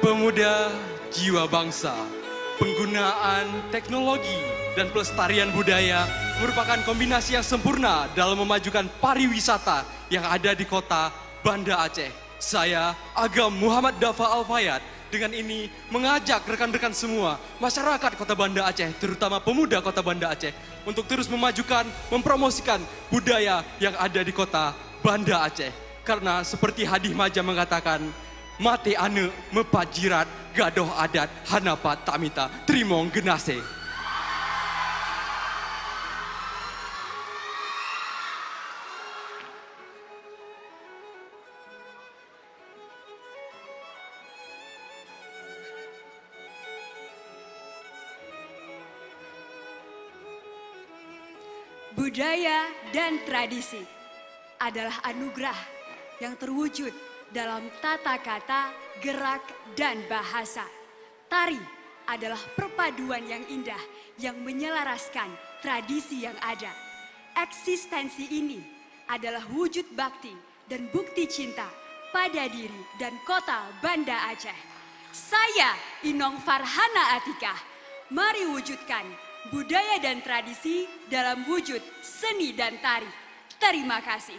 Pemuda jiwa bangsa, penggunaan teknologi dan pelestarian budaya merupakan kombinasi yang sempurna dalam memajukan pariwisata yang ada di Kota Banda Aceh. Saya, Agam Muhammad Dafa Al-Fayad, dengan ini mengajak rekan-rekan semua masyarakat Kota Banda Aceh, terutama pemuda Kota Banda Aceh, untuk terus memajukan, mempromosikan budaya yang ada di kota Banda Aceh. Karena seperti Hadih Maja mengatakan, mate ane mepajirat gadoh adat hanapat tamita trimong genase. Budaya dan tradisi adalah anugerah yang terwujud dalam tata kata, gerak, dan bahasa. Tari adalah perpaduan yang indah yang menyelaraskan tradisi yang ada. Eksistensi ini adalah wujud bakti dan bukti cinta pada diri dan kota Banda Aceh. Saya Inong Farhana Atikah, mari wujudkan budaya dan tradisi dalam wujud seni dan tari. Terima kasih.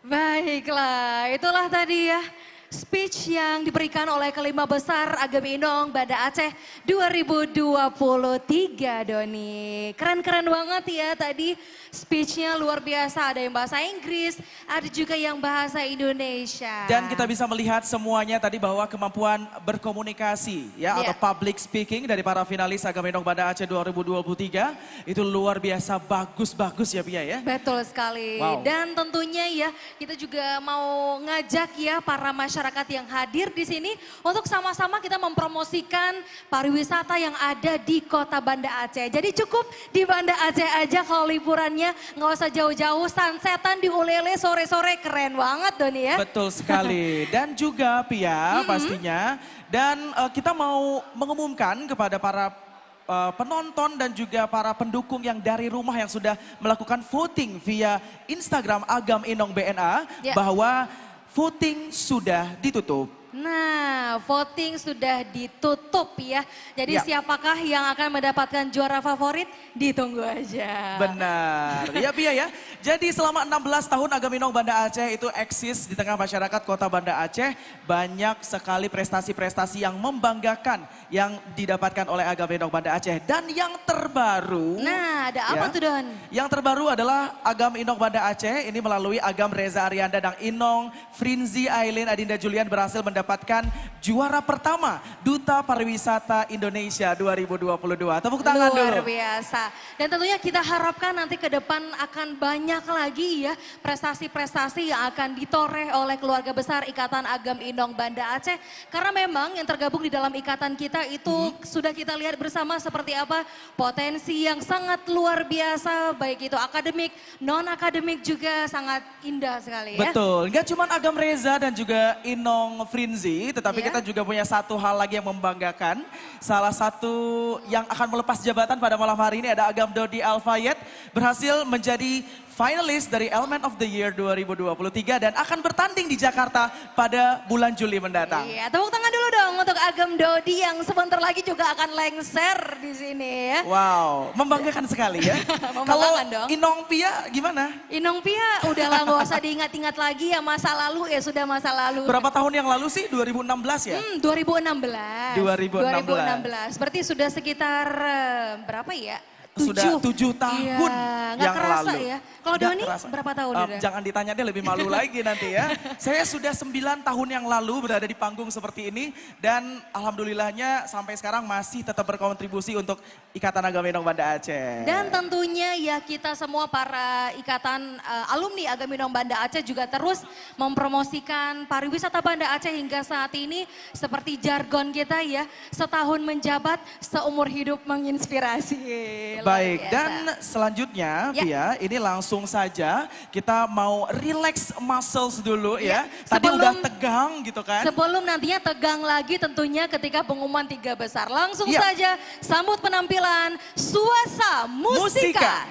Baiklah, itulah tadi ya speech yang diberikan oleh kelima besar Agam Inong Banda Aceh 2023, Doni. Keren-keren banget ya tadi speechnya, luar biasa. Ada yang bahasa Inggris, ada juga yang bahasa Indonesia. Dan kita bisa melihat semuanya tadi bahwa kemampuan berkomunikasi ya atau public speaking dari para finalis Agam Inong Banda Aceh 2023 itu luar biasa bagus-bagus ya Pia ya. Betul sekali. Wow. Dan tentunya ya kita juga mau ngajak ya para masyarakat yang hadir di sini untuk sama-sama kita mempromosikan pariwisata yang ada di kota Banda Aceh. Jadi cukup di Banda Aceh aja kalau liburannya, nggak usah jauh-jauh, sunsetan di Ulele sore-sore, keren banget Doni ya. Betul sekali. Dan juga Pia pastinya. Dan kita mau mengumumkan kepada para penonton dan juga para pendukung yang dari rumah yang sudah melakukan voting via Instagram Agam Inong BNA bahwa voting sudah ditutup. Nah, voting sudah ditutup ya. Jadi siapakah yang akan mendapatkan juara favorit? Ditunggu aja. Benar, ya Pia ya. Jadi selama 16 tahun Agam Inong Banda Aceh itu eksis di tengah masyarakat kota Banda Aceh. Banyak sekali prestasi-prestasi yang membanggakan yang didapatkan oleh Agam Inong Banda Aceh. Dan yang terbaru. Nah, ada apa tuh Don? Yang terbaru adalah Agam Inong Banda Aceh ini melalui Agam Reza Arianda dan Inong Frinzi Ailin Adinda Julian berhasil mendapatkan juara pertama Duta Pariwisata Indonesia 2022. Tepuk tangan dulu. Luar biasa. Dan tentunya kita harapkan nanti ke depan akan banyak lagi ya prestasi-prestasi yang akan ditoreh oleh keluarga besar Ikatan Agam Inong Banda Aceh. Karena memang yang tergabung di dalam ikatan kita itu sudah kita lihat bersama seperti apa potensi yang sangat luar biasa. Baik itu akademik, non-akademik juga sangat indah sekali ya. Betul, nggak cuma Agam Reza dan juga Inong Frinzi, tetapi kita juga punya satu hal lagi yang membanggakan. Salah satu yang akan melepas jabatan pada malam hari ini ada Agam Dodi Alfayed berhasil menjadi finalis dari Element of the Year 2023 dan akan bertanding di Jakarta pada bulan Juli mendatang. Iya, tepuk tangan dulu dong untuk Agam Dodi yang sebentar lagi juga akan lengser di sini ya. Wow, membanggakan sekali ya. Kalau Inong Pia gimana? Inong Pia udahlah nggak usah diingat-ingat lagi ya, masa lalu ya sudah masa lalu. Berapa tahun yang lalu sih? 2016 ya? 2016. 2016. Berarti sudah sekitar berapa ya? Sudah 7 tahun yang kerasa lalu. Ya. Kalau Doni berapa tahun udah? Jangan ditanya deh, lebih malu lagi nanti ya. Saya sudah 9 tahun yang lalu berada di panggung seperti ini dan alhamdulillahnya sampai sekarang masih tetap berkontribusi untuk Ikatan Agam Inong Banda Aceh. Dan tentunya ya kita semua para ikatan alumni Agam Inong Banda Aceh juga terus mempromosikan pariwisata Banda Aceh hingga saat ini seperti jargon kita ya, setahun menjabat seumur hidup menginspirasi. Baik, biasa. dan selanjutnya Ya. Pia, ini langsung saja kita mau relax muscles dulu ya. Tadi Sebelum- udah tegang gitu kan. Sebelum nantinya tegang lagi tentunya ketika pengumuman 3 besar. Langsung Ya. saja sambut penampilan Suasa Musika.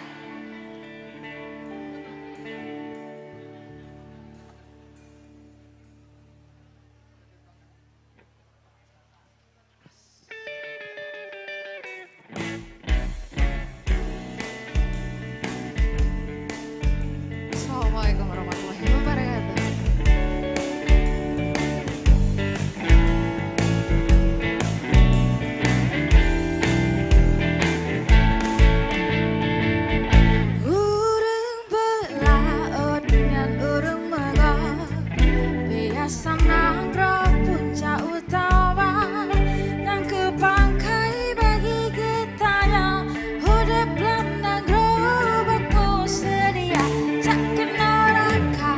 Assalamualaikum warahmatullahi wabarakatuh. Urang belaut dengan urang megah, biasa nangkrong puncak utama, nang kepangkai bagi kita yang udah belum nang gerobakmu sedia, cak kena raka,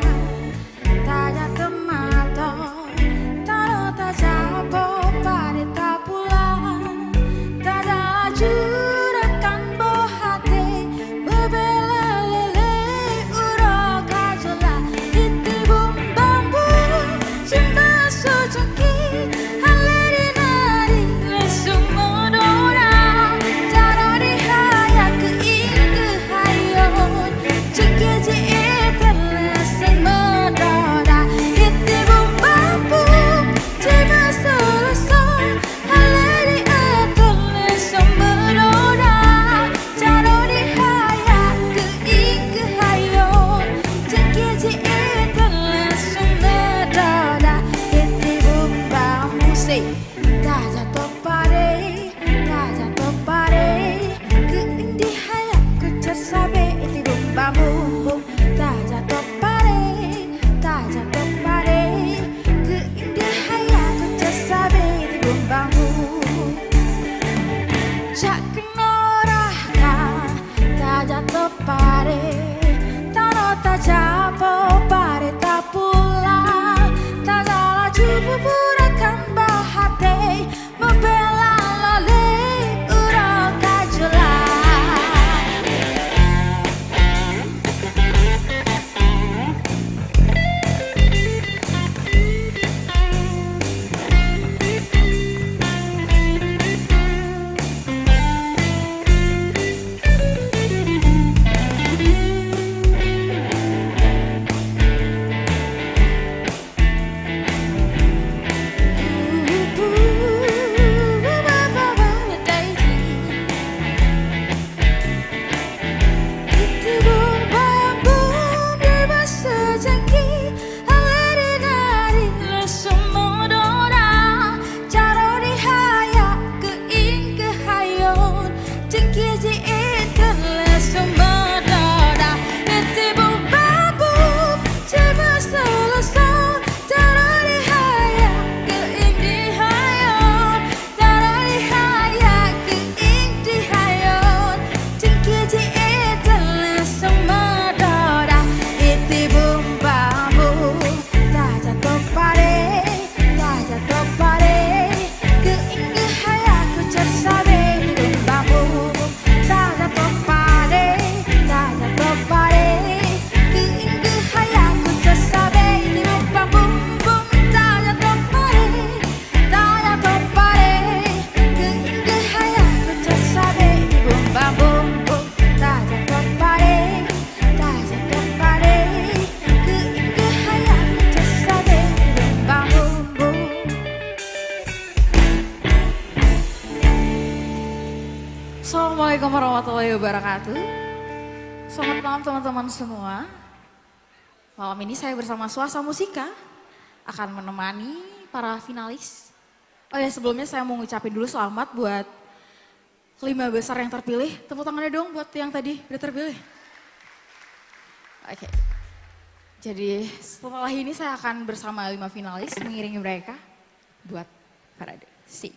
tanya tomato, tano tak jago pada tak pulang, tak ada jurakan bohate, bebela lele uro kajola, iti bum bambu, cinta sojaki, haleri nari, lesung modora, cara dihaya keing kehayon, cekeji eten leseng modora, iti bum bambu, cinta selesai, haleri eten lesung modora, cara dihaya keing kehayon, cekeji eten lesung modora, iti bum bambu say, tak jatuh pare, keing dihaya kecer sabe, iti bum bambu, tak jatuh pare, keing dihaya kecer sabe, iti bum bambu. Cak kena raka, tak jatuh pare, tano tak japo pare tak pulang, tak galah cubu burakan bahate, membela lale urang kajola. Assalamualaikum warahmatullahi wabarakatuh. Selamat malam teman-teman semua. Malam ini saya bersama Suasa Musika akan menemani para finalis. Oh ya, sebelumnya saya mau ngucapin dulu selamat buat 5 besar yang terpilih. Tepuk tangannya dong buat yang tadi udah terpilih. Oke. Jadi setelah ini saya akan bersama 5 finalis mengiringi mereka buat parade. See.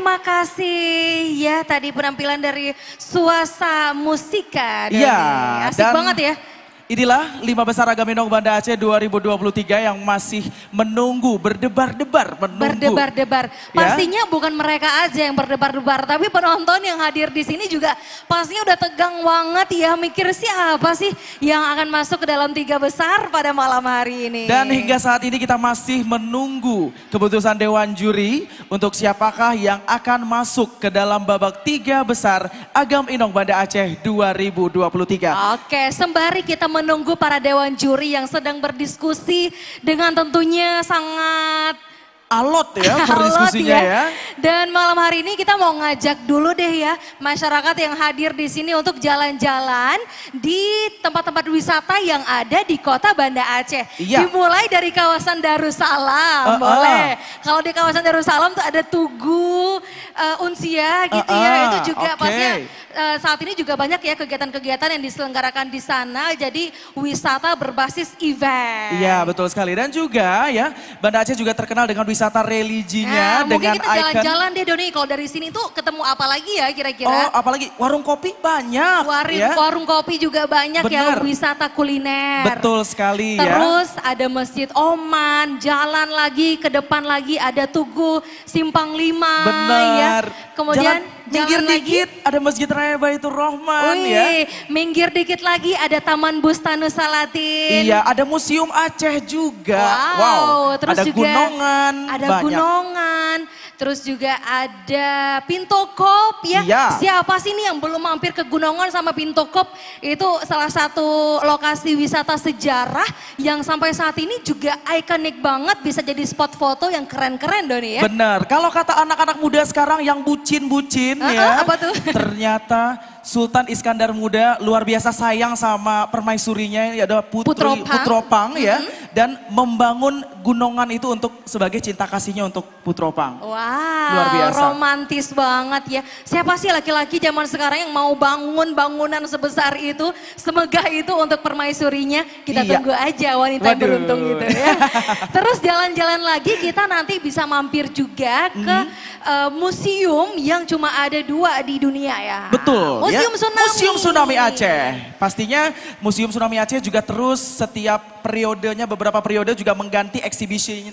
Terima kasih ya tadi penampilan dari Suasa Musika. Doni. Iya, Asik banget ya. Inilah 5 besar Agam Inong Banda Aceh 2023 yang masih menunggu, berdebar-debar, menunggu. Berdebar-debar. Pastinya bukan mereka aja yang berdebar-debar, tapi penonton yang hadir di sini juga pastinya udah tegang banget ya. Mikir siapa sih yang akan masuk ke dalam 3 besar pada malam hari ini. Dan hingga saat ini kita masih menunggu keputusan Dewan Juri untuk siapakah yang akan masuk ke dalam babak 3 besar Agam Inong Banda Aceh 2023. Oke, sembari kita menunggu para Dewan Juri yang sedang berdiskusi dengan tentunya sangat alot ya berdiskusinya ya. Dan malam hari ini kita mau ngajak dulu deh ya masyarakat yang hadir di sini untuk jalan-jalan di tempat-tempat wisata yang ada di kota Banda Aceh. Iya. Dimulai dari kawasan Darussalam, boleh. Kalau di kawasan Darussalam tuh ada Tugu Unsia gitu ya. Itu juga pastinya saat ini juga banyak ya kegiatan-kegiatan yang diselenggarakan di sana. Jadi wisata berbasis event. Iya betul sekali dan juga ya Banda Aceh juga terkenal dengan wisata religinya dengan mungkin kita jalan-jalan deh Doni, kalau dari sini tuh ketemu apa lagi ya kira-kira? Oh apalagi warung kopi banyak ya. Warung kopi juga banyak ya, Bener. wisata kuliner. Betul sekali ya. Terus ada Masjid Oman, jalan lagi ke depan lagi ada Tugu Simpang 5 Benar. ya. Kemudian minggir jalan dikit ada Masjid Raya Baitur Rahman ya. Minggir dikit lagi ada Taman Bustanus Salatin. Iya, ada Museum Aceh juga. Wow, terus ada juga Gunongan. ada banyak. Gunongan, terus juga ada Pintokop ya. Iya. Siapa sih nih yang belum mampir ke Gunongan sama Pintokop? Itu salah satu lokasi wisata sejarah yang sampai saat ini juga ikonik banget, bisa jadi spot foto yang keren-keren Doni ya. Benar, kalau kata anak-anak muda sekarang yang bucin-bucin ya. Apa tuh? Ternyata Sultan Iskandar Muda luar biasa sayang sama permaisurinya, ya ada Putropang ya. Dan membangun Gunongan itu untuk sebagai cinta kasihnya untuk Putropang. Wow, luar biasa. romantis banget ya. Siapa sih laki-laki zaman sekarang yang mau bangun bangunan sebesar itu, semegah itu untuk permaisurinya? Kita Iya. tunggu aja wanita yang beruntung gitu ya. Terus jalan-jalan lagi kita nanti bisa mampir juga ke museum yang cuma ada 2 di dunia ya. Betul. Museum Tsunami. Museum Tsunami Aceh. Pastinya Museum Tsunami Aceh juga terus setiap periodenya, beberapa periode juga mengganti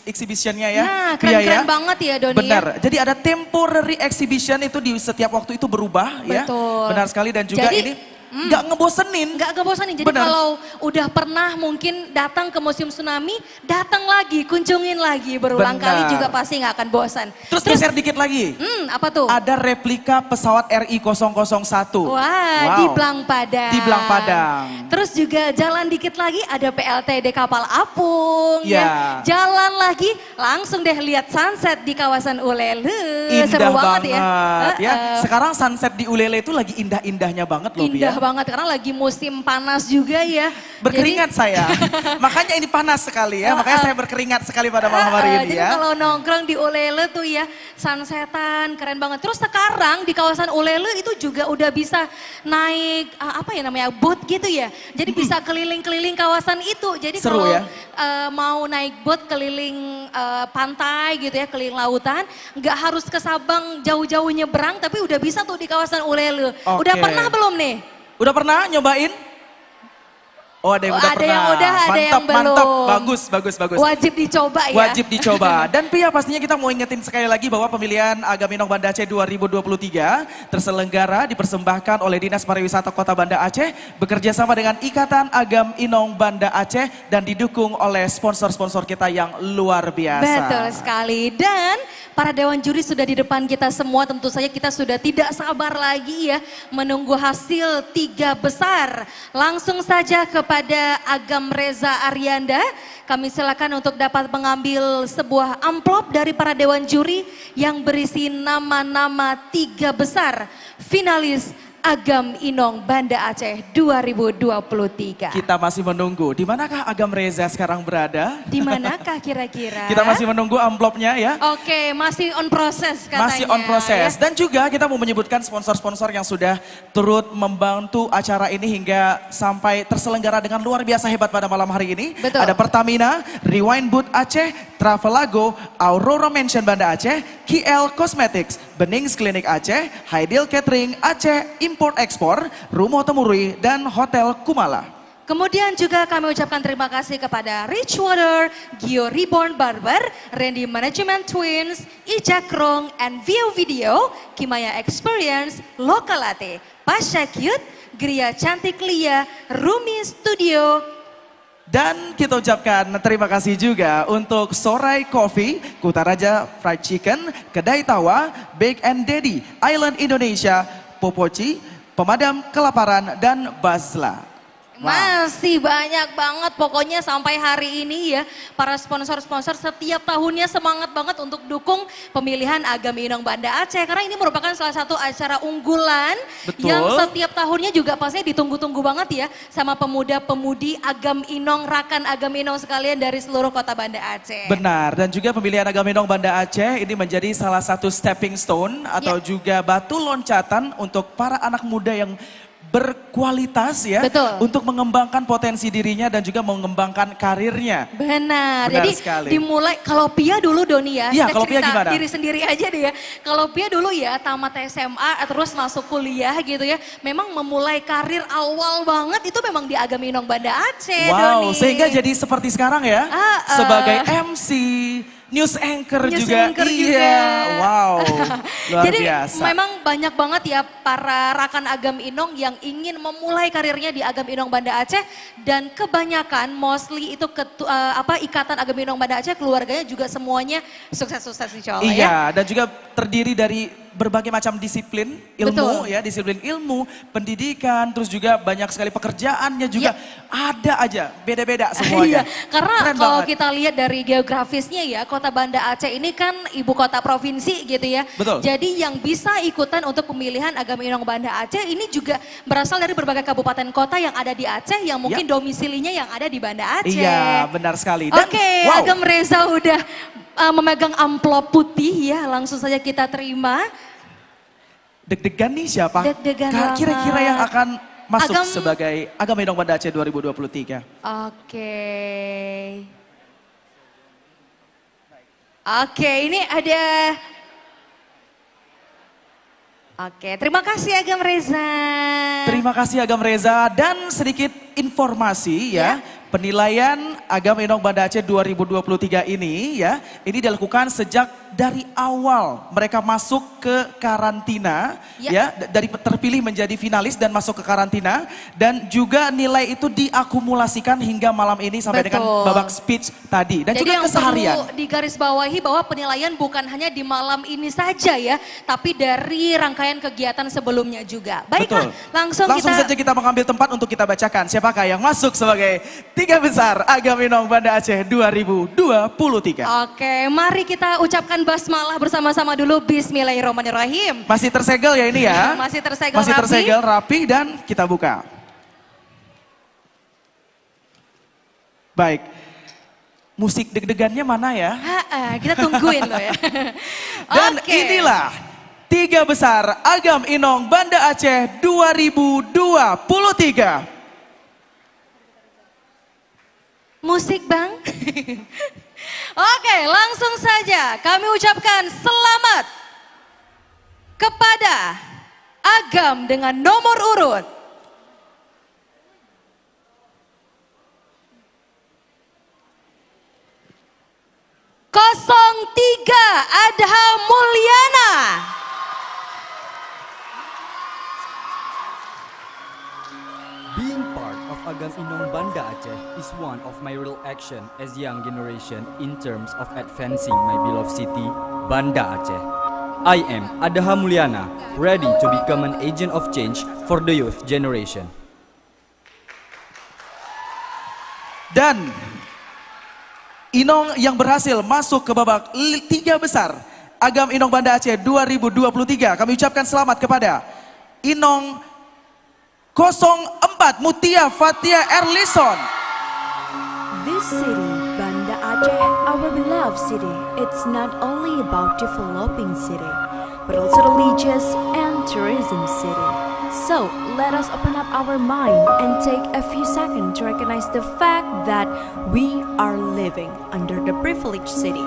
exhibitionnya ya. Nah, Pia, keren-keren banget ya Doni. Benar. Jadi ada temporary exhibition itu di setiap waktu itu berubah ya. Betul. Benar sekali dan juga Jadi, ini nggak ngebosenin. Nggak ngebosenin. Jadi Benar. kalau udah pernah mungkin datang ke Museum Tsunami, datang lagi, kunjungin lagi berulang Benar. kali juga pasti nggak akan bosan. Terus geser dikit lagi. Apa tuh? Ada replika pesawat RI-001. Wah, di Blang Padang. Di Blang Padang. Terus juga jalan dikit lagi ada PLTD Kapal Apung Ya. Jalan lagi langsung deh lihat sunset di kawasan Ulele. Indah Seru banget ya. Sekarang sunset di Ulele itu lagi indah-indahnya banget loh Pia. Indah banget karena lagi musim panas juga ya. Berkeringat saya. Makanya ini panas sekali ya. Makanya saya berkeringat sekali pada malam hari ini Jadi ya. kalau nongkrong di Ulele tuh ya sunsetan keren banget. Terus sekarang di kawasan Ulele itu juga udah bisa naik apa ya namanya boat gitu ya. Jadi bisa keliling-keliling kawasan itu. Jadi Seru kalau ya. mau naik boat keliling pantai gitu ya, keliling lautan, nggak harus ke Sabang jauh-jauh nyebrang, tapi udah bisa tuh di kawasan Ulele. Udah Oke. pernah belum nih? Udah pernah nyobain? Oh ada yang udah Ada pernah. yang udah, ada yang Mantap, belum. bagus, bagus, bagus. Wajib dicoba ya. Wajib dicoba. Dan Pia pastinya kita mau ingetin sekali lagi bahwa pemilihan Agam Inong Banda Aceh 2023 terselenggara dipersembahkan oleh Dinas Pariwisata Kota Banda Aceh bekerja sama dengan Ikatan Agam Inong Banda Aceh dan didukung oleh sponsor-sponsor kita yang luar biasa. Betul sekali. Dan para Dewan Juri sudah di depan kita semua, tentu saja kita sudah tidak sabar lagi ya menunggu hasil 3 besar. Langsung saja kepada Agam Reza Arianda, kami silakan untuk dapat mengambil sebuah amplop dari para Dewan Juri yang berisi nama-nama 3 besar finalis Agam Inong Banda Aceh 2023. Kita masih menunggu. Di manakah Agam Reza sekarang berada? Di manakah kira-kira? Kita masih menunggu amplopnya ya. Oke, masih on proses katanya. Masih on proses. ya. Dan juga kita mau menyebutkan sponsor-sponsor yang sudah turut membantu acara ini hingga sampai terselenggara dengan luar biasa hebat pada malam hari ini. Betul. Ada Pertamina, Rewind Boot Aceh, Travelago, Aurora Mansion Banda Aceh, KL Cosmetics, Benings Klinik Aceh, Haidil Catering Aceh Import Ekspor, Rumo Temurui, dan Hotel Kumala. Kemudian juga kami ucapkan terima kasih kepada Richwater, Gio Reborn Barber, Randy Management Twins, Ijak Krong, and View Video, Kimaya Experience, Local Latte, Pasha Cute, Gria Cantik Lia, Rumi Studio. Dan kita ucapkan terima kasih juga untuk Sorai Coffee, Kutaraja Fried Chicken, Kedai Tawa, Bake and Daddy, Island Indonesia, Popoci, Pemadam Kelaparan, dan Basla. Masih banyak banget pokoknya sampai hari ini ya. Para sponsor-sponsor setiap tahunnya semangat banget untuk dukung pemilihan Agam Inong Banda Aceh. Karena ini merupakan salah satu acara unggulan. Betul. Yang setiap tahunnya juga pastinya ditunggu-tunggu banget ya. Sama pemuda-pemudi Agam Inong, rakan Agam Inong sekalian dari seluruh kota Banda Aceh. Benar, dan juga pemilihan Agam Inong Banda Aceh ini menjadi salah satu stepping stone atau juga batu loncatan untuk para anak muda yang berkualitas ya. Betul. Untuk mengembangkan potensi dirinya dan juga mengembangkan karirnya. Benar. Benar Jadi sekali. dimulai kalau Pia dulu Doni ya, Iya, kita kalau Pia cerita gimana? diri sendiri aja deh ya. Kalau Pia dulu ya tamat SMA terus masuk kuliah gitu ya. Memang memulai karir awal banget itu memang di Agam Inong Banda Aceh Wow, Doni. sehingga jadi seperti sekarang ya. Sebagai MC, news anchor News juga. anchor iya, juga. wow. Luar Jadi biasa. memang banyak banget ya para rakan Agam Inong yang ingin memulai karirnya di Agam Inong Banda Aceh dan kebanyakan mostly itu ikatan Agam Inong Banda Aceh keluarganya juga semuanya sukses-sukses insya Allah ya. Iya, dan juga terdiri dari berbagai macam disiplin ilmu Betul. ya, disiplin ilmu, pendidikan, terus juga banyak sekali pekerjaannya juga ada aja, beda-beda semuanya. Iya, karena Keren kalau banget. kita lihat dari geografisnya ya, kota Banda Aceh ini kan ibu kota provinsi gitu ya. Betul. Jadi yang bisa ikutan untuk pemilihan Agam Inong Banda Aceh ini juga berasal dari berbagai kabupaten kota yang ada di Aceh yang mungkin domisilinya yang ada di Banda Aceh. Iya, benar sekali. Oke, Agam Reza udah memegang amplop putih ya, langsung saja kita terima. Deg-degan nih siapa? Deg-degan Kira-kira yang banget. akan masuk Agam- sebagai Agam Inong Banda Aceh 2023? Oke, ini ada. Oke, terima kasih Agam Reza. Terima kasih Agam Reza dan sedikit informasi ya. Penilaian Agam Inong Banda Aceh 2023 ini ya, ini dilakukan sejak dari awal mereka masuk ke karantina ya, dari terpilih menjadi finalis dan masuk ke karantina dan juga nilai itu diakumulasikan hingga malam ini sampai dengan Betul. babak speech tadi dan Jadi juga yang keseharian. perlu digarisbawahi bahwa penilaian bukan hanya di malam ini saja ya, tapi dari rangkaian kegiatan sebelumnya juga. Baiklah, Betul. langsung Langsung kita saja kita mengambil tempat untuk kita bacakan siapakah yang masuk sebagai tiga besar Agam Inong Banda Aceh 2023. Oke, mari kita ucapkan basmalah bersama-sama dulu. Bismillahirrahmanirrahim. Masih tersegel ya ini ya? Masih tersegel Masih rapi. tersegel rapi dan kita buka. Baik. Musik deg-degannya mana ya? Kita tungguin loh ya. Dan inilah tiga besar Agam Inong Banda Aceh 2023. Musik bang. Oke, langsung saja kami ucapkan selamat kepada Agam dengan nomor urut 03 Adha Mulyana. Being part of Agam Inong Banda Aceh is one of my real action as young generation in terms of advancing my beloved city, Banda Aceh. I am Adha Mulyana, ready to become an agent of change for the youth generation. Dan Inong yang berhasil masuk ke babak tiga besar Agam Inong Banda Aceh 2023. Kami ucapkan selamat kepada Inong 04 Mutia Fatia Erlison. This city, Banda Aceh, our beloved city, it's not only about developing city, but also religious and tourism city. So, let us open up our mind and take a few seconds to recognize the fact that we are living under the privileged city,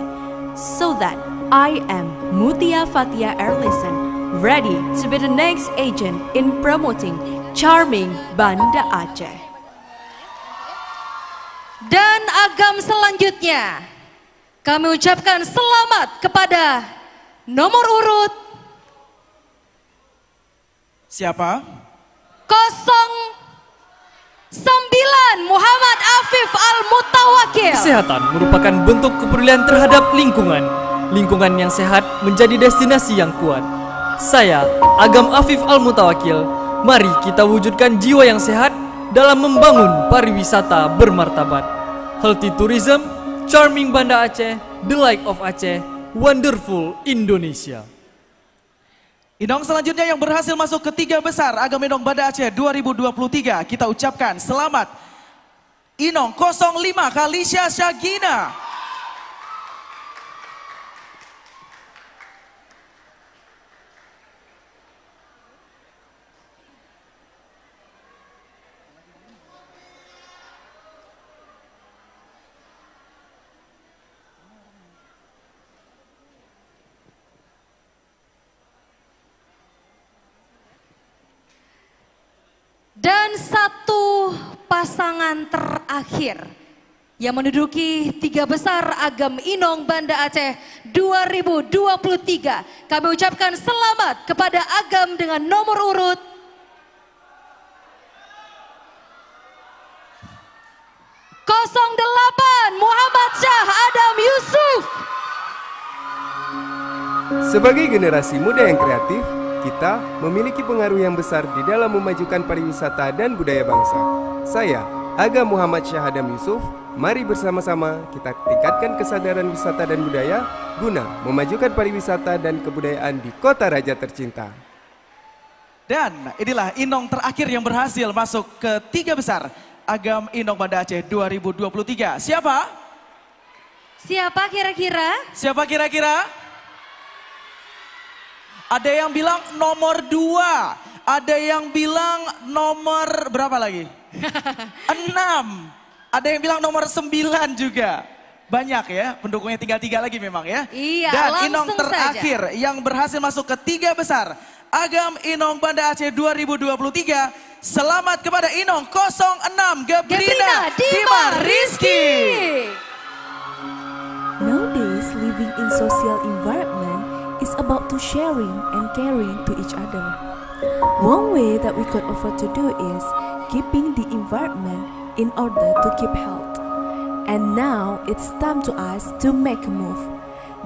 so that I am Mutia Fatia Erlison, ready to be the next agent in promoting charming Banda Aceh. Dan agam selanjutnya, kami ucapkan selamat kepada nomor urut siapa? 09 Muhammad Afif Al-Mutawakil. Kesehatan merupakan bentuk kepedulian terhadap lingkungan. Lingkungan yang sehat menjadi destinasi yang kuat. Saya, Agam Afif Al-Mutawakil, mari kita wujudkan jiwa yang sehat dalam membangun pariwisata bermartabat. Healthy tourism, charming Banda Aceh, the light of Aceh, wonderful Indonesia. Inong selanjutnya yang berhasil masuk ke 3 besar Agam Inong Banda Aceh 2023. Kita ucapkan selamat Inong 05 Kalisha Syagina. Dan satu pasangan terakhir yang menduduki 3 besar Agam Inong Banda Aceh 2023. Kami ucapkan selamat kepada Agam dengan nomor urut 08 Muhammad Syah Adam Yusuf. Sebagai generasi muda yang kreatif, kita memiliki pengaruh yang besar di dalam memajukan pariwisata dan budaya bangsa. Saya, Agam Muhammad Syah Adam Yusuf, mari bersama-sama kita tingkatkan kesadaran wisata dan budaya guna memajukan pariwisata dan kebudayaan di kota raja tercinta. Dan inilah Inong terakhir yang berhasil masuk ke 3 besar Agam Inong Banda Aceh 2023. Siapa? Siapa kira-kira? Siapa kira-kira? Ada yang bilang nomor 2, ada yang bilang nomor berapa lagi? 6, ada yang bilang nomor 9 juga. Banyak ya, pendukungnya tinggal 3 lagi memang ya. Iya, dan langsung Inong terakhir saja yang berhasil masuk ke 3 besar Agam Inong Banda Aceh 2023. Selamat kepada Inong 06 Gebrina Dima Rizky. Nowadays, living in social environment is about to sharing and caring to each other. One way that we could afford to do is keeping the environment in order to keep health. And now it's time to us to make a move.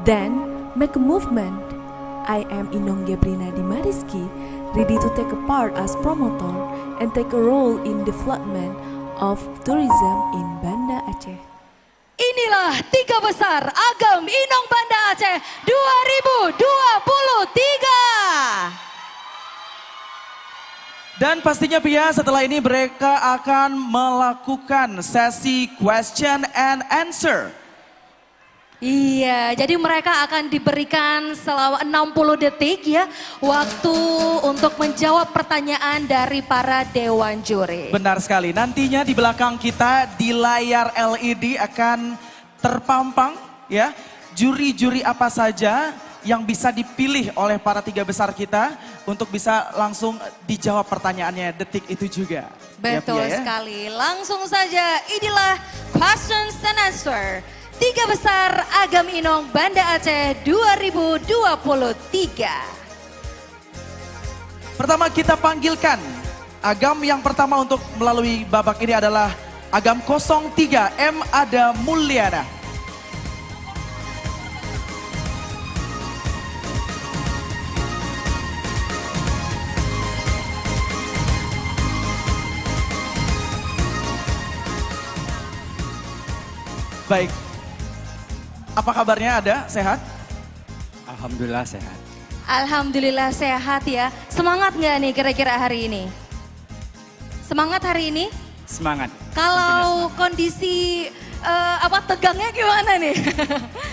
Then make a movement. I am Inong Gebrina Dima Rizky, ready to take a part as promoter and take a role in development of tourism in Banda Aceh. Inilah 3 besar Agam Inong Banda Aceh 2023. Dan pastinya Pia, setelah ini mereka akan melakukan sesi question and answer. Iya, jadi mereka akan diberikan selama 60 detik ya waktu untuk menjawab pertanyaan dari para dewan juri. Benar sekali, nantinya di belakang kita di layar LED akan terpampang ya juri-juri apa saja yang bisa dipilih oleh para 3 besar kita untuk bisa langsung dijawab pertanyaannya detik itu juga. Betul ya, Pia, ya? sekali, langsung saja inilah questions and answer. 3 besar Agam Inong Banda Aceh 2023. Pertama kita panggilkan Agam yang pertama untuk melalui babak ini adalah Agam 03 M. Ada Mulyana. Baik. Apa kabarnya, Ada? Sehat? Alhamdulillah sehat. Alhamdulillah sehat ya. Semangat nggak nih kira-kira hari ini? Semangat hari ini? Semangat. Kalau kondisi tegangnya gimana nih?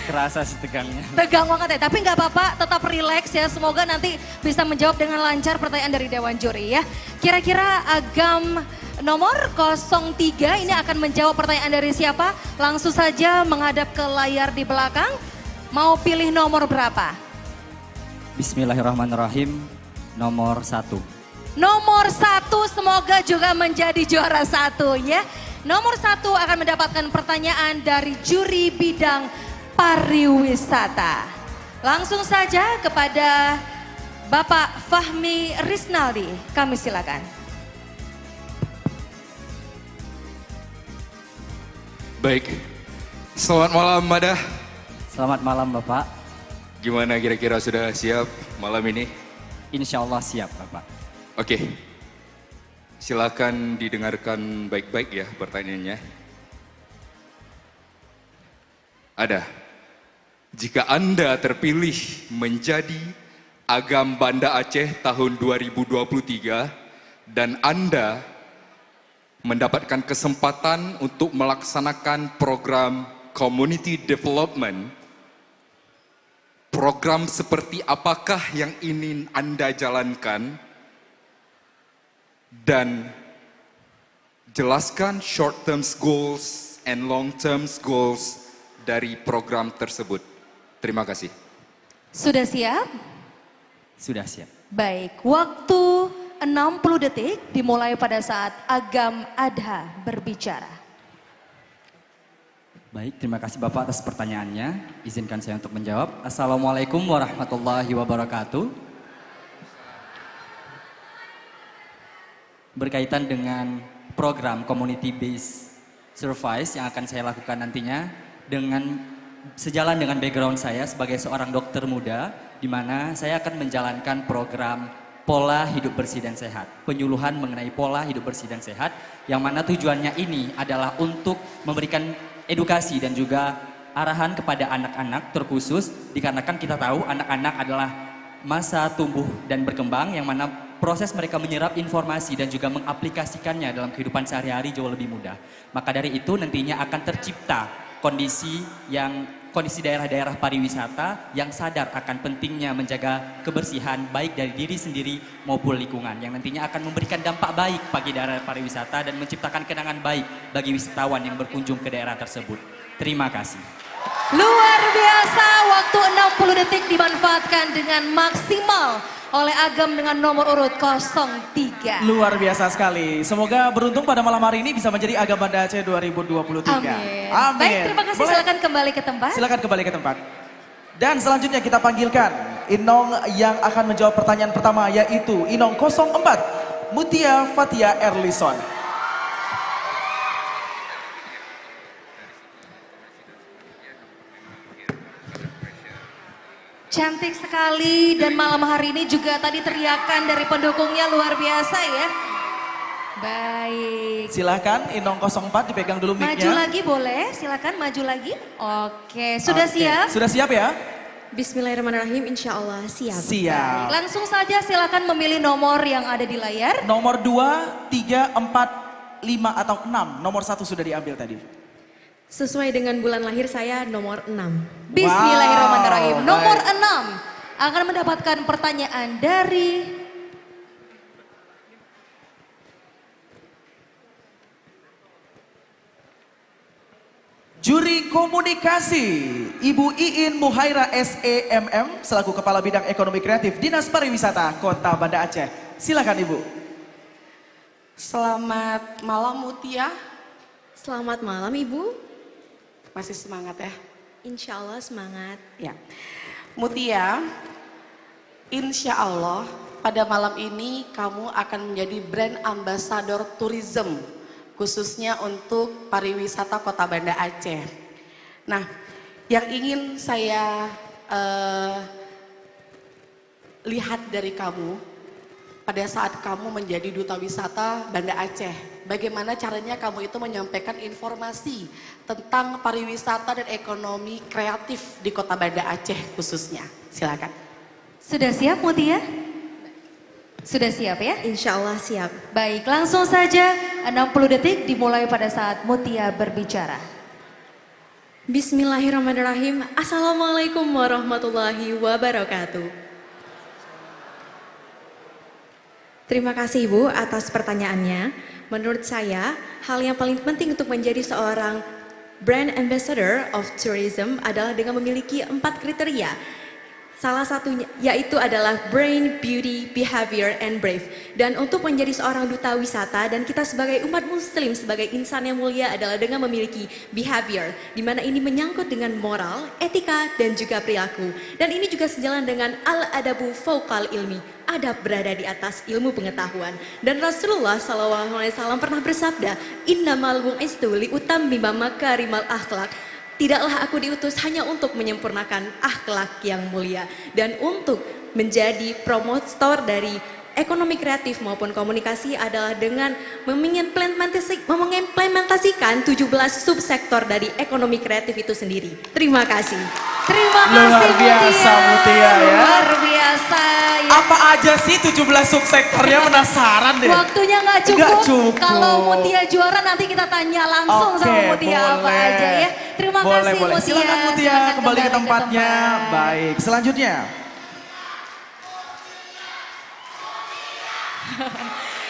Kerasa sih tegangnya. Tegang banget ya, tapi nggak apa-apa, tetap relax ya. Semoga nanti bisa menjawab dengan lancar pertanyaan dari Dewan Juri ya. Kira-kira Agam nomor 03 ini akan menjawab pertanyaan dari siapa? Langsung saja menghadap ke layar di belakang. Mau pilih nomor berapa? Bismillahirrahmanirrahim, nomor 1. Nomor 1 semoga juga menjadi juara 1 ya. Nomor 1 akan mendapatkan pertanyaan dari juri bidang pariwisata. Langsung saja kepada Bapak Fahmi Risnaldi, kami silakan. Baik, selamat malam Mada. Selamat malam Bapak. Gimana kira-kira sudah siap malam ini? Insya Allah siap Bapak. Oke, silakan didengarkan baik-baik ya pertanyaannya. Ada, jika Anda terpilih menjadi Agam Banda Aceh tahun 2023 dan Anda mendapatkan kesempatan untuk melaksanakan program Community Development, program seperti apakah yang ingin Anda jalankan? Dan jelaskan short term goals and long term goals dari program tersebut. Terima kasih. Sudah siap? Sudah siap. Baik, waktu 60 detik dimulai pada saat Agam Adha berbicara. Baik, terima kasih Bapak atas pertanyaannya. Izinkan saya untuk menjawab. Assalamualaikum warahmatullahi wabarakatuh. Berkaitan dengan program Community Based Service yang akan saya lakukan nantinya sejalan dengan background saya sebagai seorang dokter muda, di mana saya akan menjalankan program pola hidup bersih dan sehat. Penyuluhan mengenai pola hidup bersih dan sehat, yang mana tujuannya ini adalah untuk memberikan edukasi dan juga arahan kepada anak-anak terkhusus, dikarenakan kita tahu anak-anak adalah masa tumbuh dan berkembang, yang mana proses mereka menyerap informasi dan juga mengaplikasikannya dalam kehidupan sehari-hari jauh lebih mudah. Maka dari itu nantinya akan tercipta kondisi daerah-daerah pariwisata yang sadar akan pentingnya menjaga kebersihan baik dari diri sendiri maupun lingkungan, yang nantinya akan memberikan dampak baik bagi daerah pariwisata dan menciptakan kenangan baik bagi wisatawan yang berkunjung ke daerah tersebut. Terima kasih. Luar biasa, waktu 60 detik dimanfaatkan dengan maksimal oleh Agam dengan nomor urut 03. Luar biasa sekali. Semoga beruntung pada malam hari ini bisa menjadi Agam Banda Aceh 2023. Amin. Amin. Baik, terima kasih. Silakan kembali ke tempat. Silakan kembali ke tempat. Dan selanjutnya kita panggilkan Inong yang akan menjawab pertanyaan pertama, yaitu Inong 04, Mutia Fatia Erlison. Cantik sekali, dan malam hari ini juga tadi teriakan dari pendukungnya luar biasa ya. Baik. Silakan Inong 04 dipegang dulu mic-nya. Maju lagi boleh, silakan maju lagi. Oke, sudah siap? Sudah siap ya? Bismillahirrahmanirrahim, insya Allah siap. Siap. Baik, langsung saja silakan memilih nomor yang ada di layar. Nomor 2, 3, 4, 5 atau 6. Nomor 1 sudah diambil tadi. Sesuai dengan bulan lahir saya nomor 6. Bismillahirrahmanirrahim. Nomor baik. 6 akan mendapatkan pertanyaan dari Juri Komunikasi Ibu Iin Muhaira SEMM selaku Kepala Bidang Ekonomi Kreatif Dinas Pariwisata Kota Banda Aceh. Silakan Ibu. Selamat malam Mutia. Selamat malam Ibu. Masih semangat ya? Insya Allah semangat. Ya. Mutia, insya Allah pada malam ini kamu akan menjadi brand ambassador tourism, khususnya untuk pariwisata Kota Banda Aceh. Nah, yang ingin saya lihat dari kamu pada saat kamu menjadi duta wisata Banda Aceh, bagaimana caranya kamu itu menyampaikan informasi tentang pariwisata dan ekonomi kreatif di Kota Banda Aceh khususnya. Silakan. Sudah siap Mutia? Sudah siap ya? Insya Allah siap. Baik, langsung saja 60 detik dimulai pada saat Mutia berbicara. Bismillahirrahmanirrahim. Assalamualaikum warahmatullahi wabarakatuh. Terima kasih Ibu atas pertanyaannya. Menurut saya, hal yang paling penting untuk menjadi seorang brand ambassador of tourism adalah dengan memiliki 4 kriteria. Salah satunya yaitu adalah brain, beauty, behavior, and brave. Dan untuk menjadi seorang duta wisata dan kita sebagai umat muslim, sebagai insan yang mulia adalah dengan memiliki behavior. Di mana ini menyangkut dengan moral, etika, dan juga perilaku. Dan ini juga sejalan dengan al-adabu fauqal ilmi. Adab berada di atas ilmu pengetahuan. Dan Rasulullah SAW pernah bersabda, Innamal bu'istu liutammima makarimal akhlak. Tidaklah aku diutus hanya untuk menyempurnakan akhlak yang mulia dan untuk menjadi promotor dari ekonomi kreatif maupun komunikasi adalah dengan mengimplementasikan 17 subsektor dari ekonomi kreatif itu sendiri. Terima kasih. Terima Luar kasih biasa Mutia ya. Luar biasa ya. Apa aja sih 17 subsektornya, penasaran deh. Waktunya nggak cukup. Nggak cukup. Kalau Mutia juara nanti kita tanya langsung Oke, sama Mutia apa boleh. aja ya. Terima kasih Mutia. Silakan Mutia Silakan kembali ke tempatnya. tempat. Baik, selanjutnya.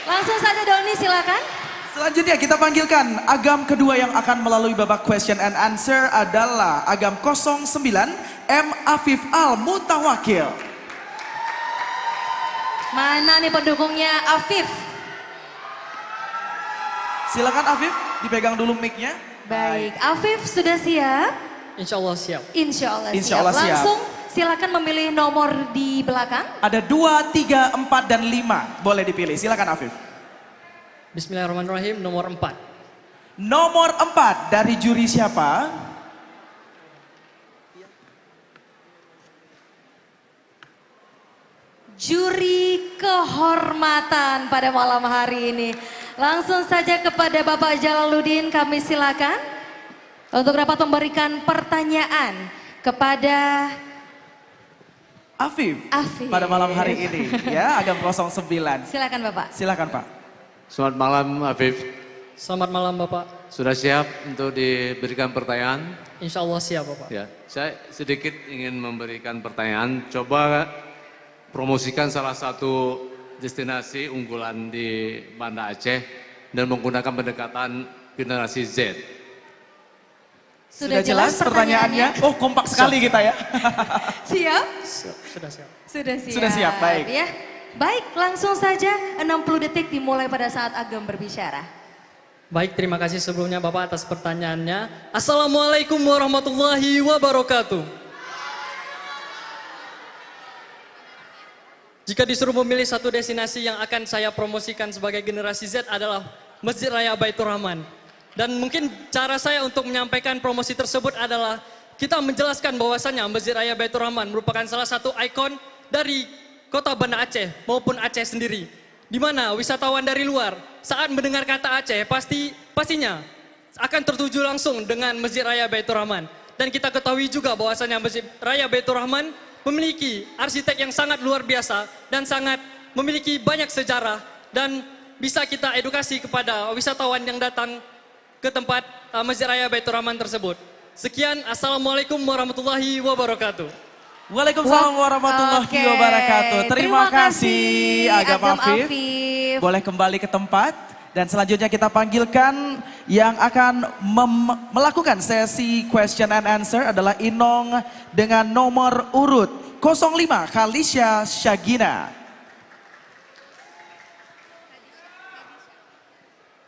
Langsung saja Doni silakan. Selanjutnya kita panggilkan agam kedua yang akan melalui babak question and answer adalah agam 09 M. Afif Al Mutawakil. Mana nih pendukungnya Afif? Silakan Afif, dipegang dulu mic-nya. Baik, Afif sudah siap? Insya Allah siap. Insya Allah Insya siap. Allah siap. Langsung silakan memilih nomor di belakang. Ada 2, 3, 4, dan 5. Boleh dipilih, silakan Afif. Bismillahirrahmanirrahim, nomor 4. Nomor 4 dari juri siapa? Juri kehormatan pada malam hari ini. Langsung saja kepada Bapak Jalaluddin kami silakan untuk dapat memberikan pertanyaan kepada Afif. Afif. Pada malam hari ini ya, agam 09. Silakan Bapak. Silakan Pak. Selamat malam Afif. Selamat malam Bapak. Sudah siap untuk diberikan pertanyaan? Insya Allah siap Bapak. Ya, saya sedikit ingin memberikan pertanyaan. Coba promosikan salah satu destinasi unggulan di Banda Aceh dan menggunakan pendekatan generasi Z. Sudah jelas pertanyaannya? Oh, kompak sekali kita ya. Siap? Sudah siap. Sudah siap. Sudah siap, baik. Ya. Baik, langsung saja 60 detik dimulai pada saat Agam berbicara. Baik, terima kasih sebelumnya Bapak atas pertanyaannya. Assalamualaikum warahmatullahi wabarakatuh. Jika disuruh memilih satu destinasi yang akan saya promosikan sebagai generasi Z adalah Masjid Raya Baitur Rahman. Dan mungkin cara saya untuk menyampaikan promosi tersebut adalah kita menjelaskan bahwasannya Masjid Raya Baitur Rahman merupakan salah satu ikon dari kota Banda Aceh maupun Aceh sendiri. Di mana wisatawan dari luar saat mendengar kata Aceh pastinya akan tertuju langsung dengan Masjid Raya Baitur Rahman. Dan kita ketahui juga bahwasannya Masjid Raya Baitur Rahman memiliki arsitek yang sangat luar biasa dan sangat memiliki banyak sejarah dan bisa kita edukasi kepada wisatawan yang datang ke tempat Masjid Raya Baitur Rahman tersebut. Sekian, Assalamualaikum warahmatullahi wabarakatuh. Waalaikumsalam warahmatullahi wabarakatuh. Terima kasih Agam Afif. Boleh kembali ke tempat. Dan selanjutnya kita panggilkan yang akan melakukan sesi question and answer adalah Inong dengan nomor urut 05 Khalisya Syagina.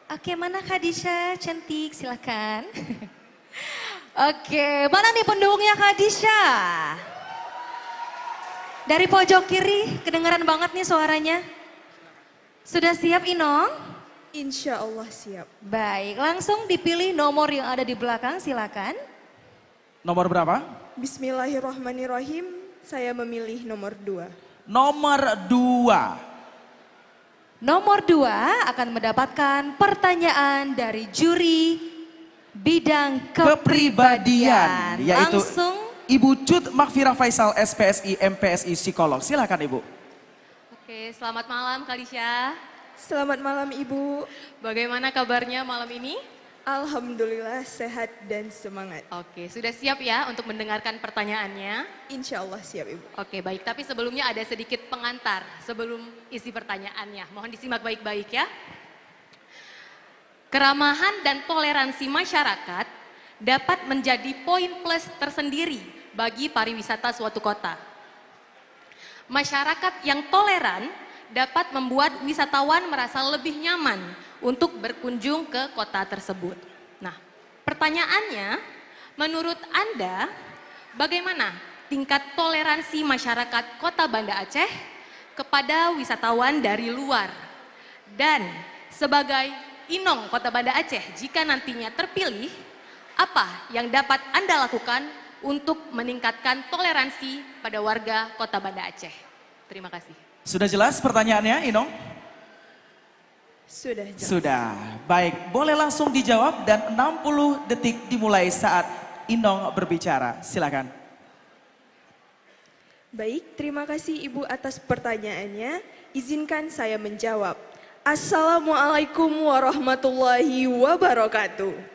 Oke, mana Khadisha? Cantik, silakan. Oke, mana nih pendukungnya Khadisha? Dari pojok kiri, kedengaran banget nih suaranya. Sudah siap Inong? Insya Allah siap. Baik, langsung dipilih nomor yang ada di belakang, silakan. Nomor berapa? Bismillahirrahmanirrahim, saya memilih nomor 2. Nomor 2. Nomor 2 akan mendapatkan pertanyaan dari juri bidang kepribadian. Yaitu Langsung Ibu Cut Makfirah Faisal SPSI MPSI Psikolog. Silakan Ibu. Oke, selamat malam Khalisya. Selamat malam Ibu. Bagaimana kabarnya malam ini? Alhamdulillah sehat dan semangat. Oke, sudah siap ya untuk mendengarkan pertanyaannya? Insya Allah siap Ibu. Oke, baik. Tapi sebelumnya ada sedikit pengantar sebelum isi pertanyaannya. Mohon disimak baik-baik ya. Keramahan dan toleransi masyarakat dapat menjadi poin plus tersendiri bagi pariwisata suatu kota. Masyarakat yang toleran dapat membuat wisatawan merasa lebih nyaman untuk berkunjung ke kota tersebut. Nah, pertanyaannya, menurut Anda, bagaimana tingkat toleransi masyarakat Kota Banda Aceh kepada wisatawan dari luar? Dan sebagai Inong Kota Banda Aceh, jika nantinya terpilih, apa yang dapat Anda lakukan untuk meningkatkan toleransi pada warga Kota Banda Aceh? Terima kasih. Sudah jelas pertanyaannya, Inong? Sudah jelas. Sudah. Baik, boleh langsung dijawab dan 60 detik dimulai saat Inong berbicara. Silakan. Baik, terima kasih Ibu atas pertanyaannya. Izinkan saya menjawab. Assalamualaikum warahmatullahi wabarakatuh.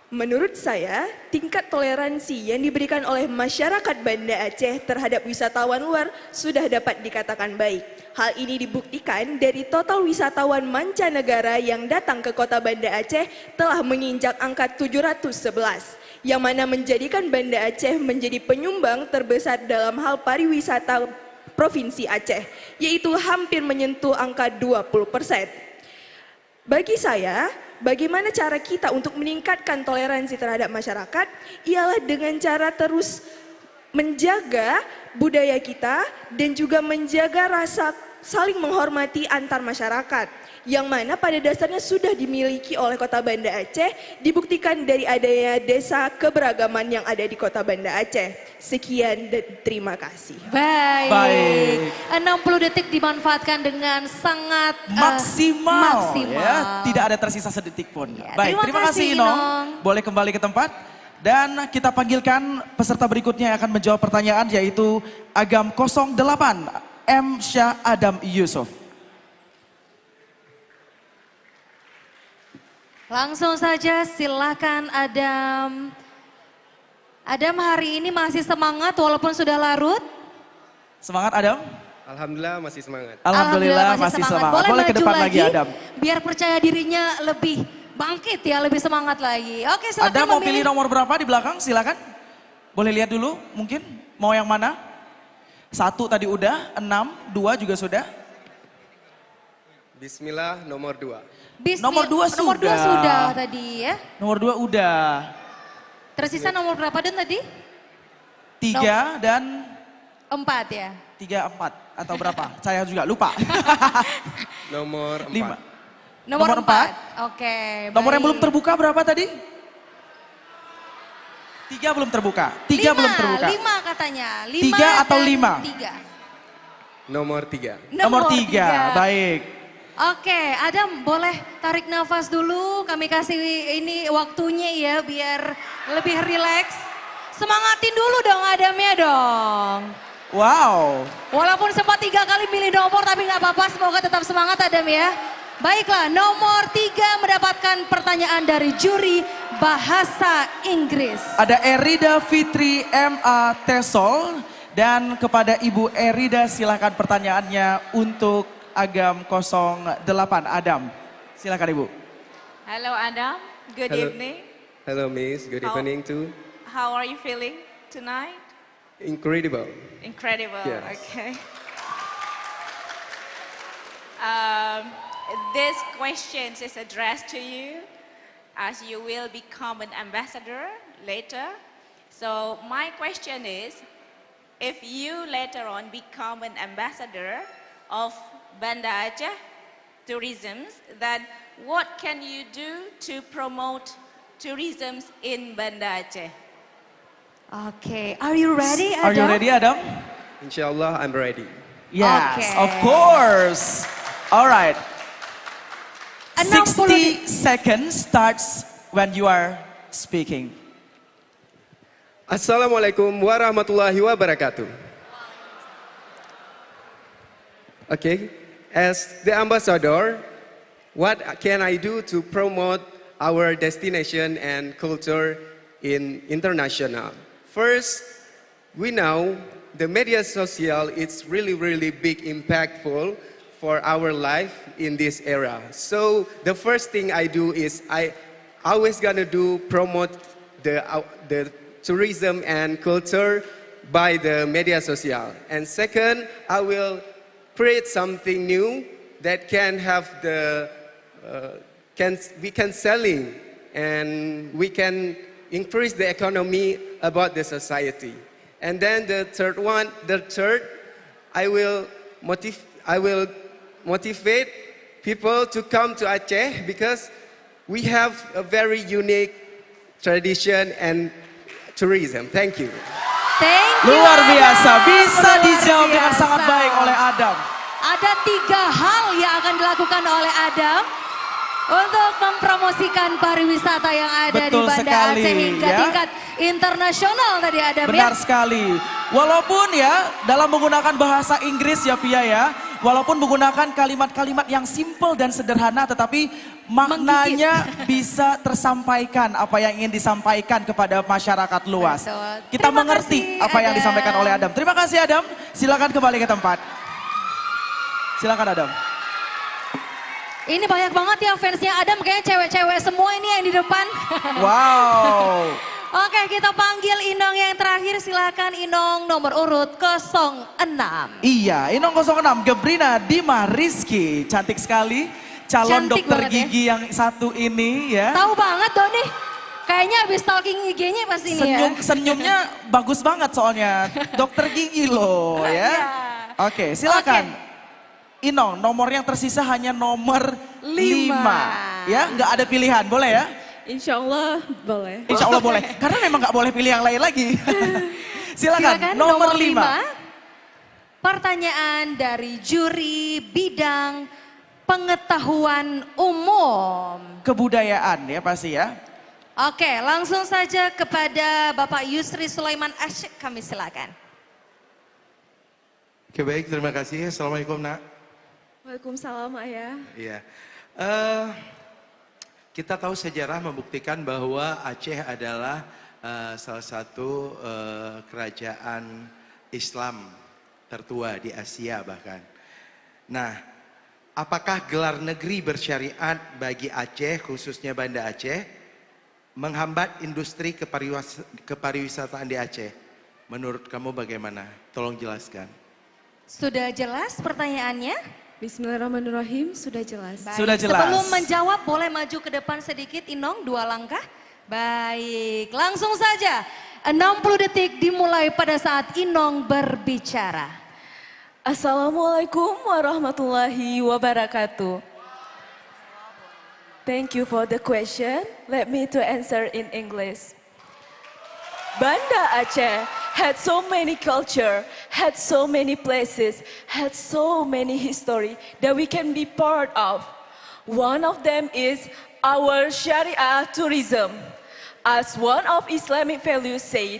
Menurut saya, tingkat toleransi yang diberikan oleh masyarakat Banda Aceh terhadap wisatawan luar sudah dapat dikatakan baik. Hal ini dibuktikan dari total wisatawan mancanegara yang datang ke kota Banda Aceh telah menginjak angka 711, yang mana menjadikan Banda Aceh menjadi penyumbang terbesar dalam hal pariwisata Provinsi Aceh, yaitu hampir menyentuh angka 20%. Bagi saya, bagaimana cara kita untuk meningkatkan toleransi terhadap masyarakat? Ialah dengan cara terus menjaga budaya kita dan juga menjaga rasa saling menghormati antar masyarakat. Yang mana pada dasarnya sudah dimiliki oleh Kota Banda Aceh, dibuktikan dari adanya desa keberagaman yang ada di Kota Banda Aceh. Sekian dan terima kasih. Baik. 60 detik dimanfaatkan dengan sangat Maksimal. maksimal. Ya, tidak ada tersisa sedetik pun. Ya, Baik, terima kasih Inong. Boleh kembali ke tempat. Dan kita panggilkan peserta berikutnya yang akan menjawab pertanyaan, yaitu Agam 08 M. Syah Adam Yusuf. Langsung saja silakan Adam. Adam hari ini masih semangat walaupun sudah larut? Semangat Adam? Alhamdulillah masih semangat. Alhamdulillah masih semangat. Boleh ke depan lagi Adam. Biar percaya dirinya lebih bangkit ya, lebih semangat lagi. Oke, silakan. Ada mau pilih nomor berapa di belakang? Silakan. Boleh lihat dulu mungkin. Mau yang mana? 1 tadi udah, 6, 2 juga sudah. Bismillah nomor 2. Nomor 2 sudah. Nomor 2 sudah tadi ya. Nomor 2 udah. Tersisa nomor berapa Dan tadi? 3 dan 4 ya. 3, 4 atau berapa? Saya juga lupa. Nomor 4. Nomor 4. Oke. Nomor yang belum terbuka berapa tadi? 3 belum terbuka. 3 belum terbuka. 5 katanya. 3 atau 5? 3. Nomor 3. Nomor 3. Baik. Oke, Adam boleh tarik nafas dulu. Kami kasih ini waktunya ya biar lebih rileks. Semangatin dulu dong Adamnya dong. Wow. Walaupun sempat 3 kali milih nomor tapi nggak apa-apa. Semoga tetap semangat Adam ya. Baiklah, nomor 3 mendapatkan pertanyaan dari juri bahasa Inggris. Ada Erida Fitri MA Tesol. Dan kepada Ibu Erida silakan pertanyaannya untuk Agam 08. Adam, silakan Ibu. Hello Adam, good Hello. evening. Hello Miss, good evening too. How are you feeling tonight? Incredible. Incredible, Yes. okay. This question is addressed to you as you will become an ambassador later. So my question is, if you later on become an ambassador of Banda Aceh tourism, then what can you do to promote tourism in Banda Aceh? Oke, are you ready Adam? Are you ready Adam? Inshallah I'm ready. Yes, Okay. of course. Alright. 60 detik. seconds starts when you are speaking. Assalamualaikum warahmatullahi wabarakatuh. Okay, as the ambassador, what can I do to promote our destination and culture in international? First, we know the media social is really big impactful for our life in this era. So the first thing I do is I always gonna promote the tourism and culture by the media social. And second, I will create something new that can have we can selling and we can increase the economy about the society. And then the third, I will motivate people to come to Aceh because we have a very unique tradition and tourism. Thank you. Thank you. Luar biasa, bisa Luar dijawab dengan biasa. sangat baik oleh Adam. Ada 3 hal yang akan dilakukan oleh Adam untuk mempromosikan pariwisata yang ada Betul di Banda sekali, Aceh hingga ya. tingkat internasional tadi Adam Benar ya. sekali. Walaupun ya dalam menggunakan bahasa Inggris ya Pia ya, walaupun menggunakan kalimat-kalimat yang simple dan sederhana tetapi maknanya bisa tersampaikan apa yang ingin disampaikan kepada masyarakat luas. Betul. Kita Terima mengerti kasih, apa yang Adam. disampaikan oleh Adam. Terima kasih Adam. Silakan kembali ke tempat. Silakan Adam. Ini banyak banget ya fansnya Adam, kayaknya cewek-cewek semua ini yang di depan. Wow. Oke, kita panggil Inong yang terakhir, silakan Inong nomor urut 06. Iya, Inong 06, Gebrina Dima Rizky. Cantik sekali. Calon Cantik dokter banget ya. gigi yang satu ini ya. Tahu banget Doni, kayaknya habis stalking IG-nya pas ini ya. Senyumnya bagus banget soalnya. Dokter gigi loh ya. Oke, silakan. Inong, nomor yang tersisa hanya nomor 5. Ya, nggak ada pilihan, boleh ya? Insya Allah boleh. Insya Allah boleh, karena memang nggak boleh pilih yang lain lagi. Silakan, nomor 5. Pertanyaan dari juri bidang pengetahuan umum. Kebudayaan ya pasti ya. Oke, langsung saja kepada Bapak Yusri Sulaiman Asyik, kami silakan. Oke baik, terima kasih. Assalamualaikum nak. Waalaikumsalam ayah. Iya. Kita tahu sejarah membuktikan bahwa Aceh adalah salah satu kerajaan Islam tertua di Asia bahkan. Nah, apakah gelar negeri bersyariat bagi Aceh, khususnya Banda Aceh, menghambat industri kepariwisataan di Aceh? Menurut kamu bagaimana? Tolong jelaskan. Sudah jelas pertanyaannya? Bismillahirrahmanirrahim, sudah jelas. Baik, Sudah jelas. Sebelum menjawab boleh maju ke depan sedikit Inong, 2 langkah. Baik, langsung saja 60 detik dimulai pada saat Inong berbicara. Assalamualaikum warahmatullahi wabarakatuh. Thank you for the question. Let me to answer in English. Banda Aceh had so many culture, had so many places, had so many history that we can be part of. One of them is our Sharia tourism. As one of Islamic values said,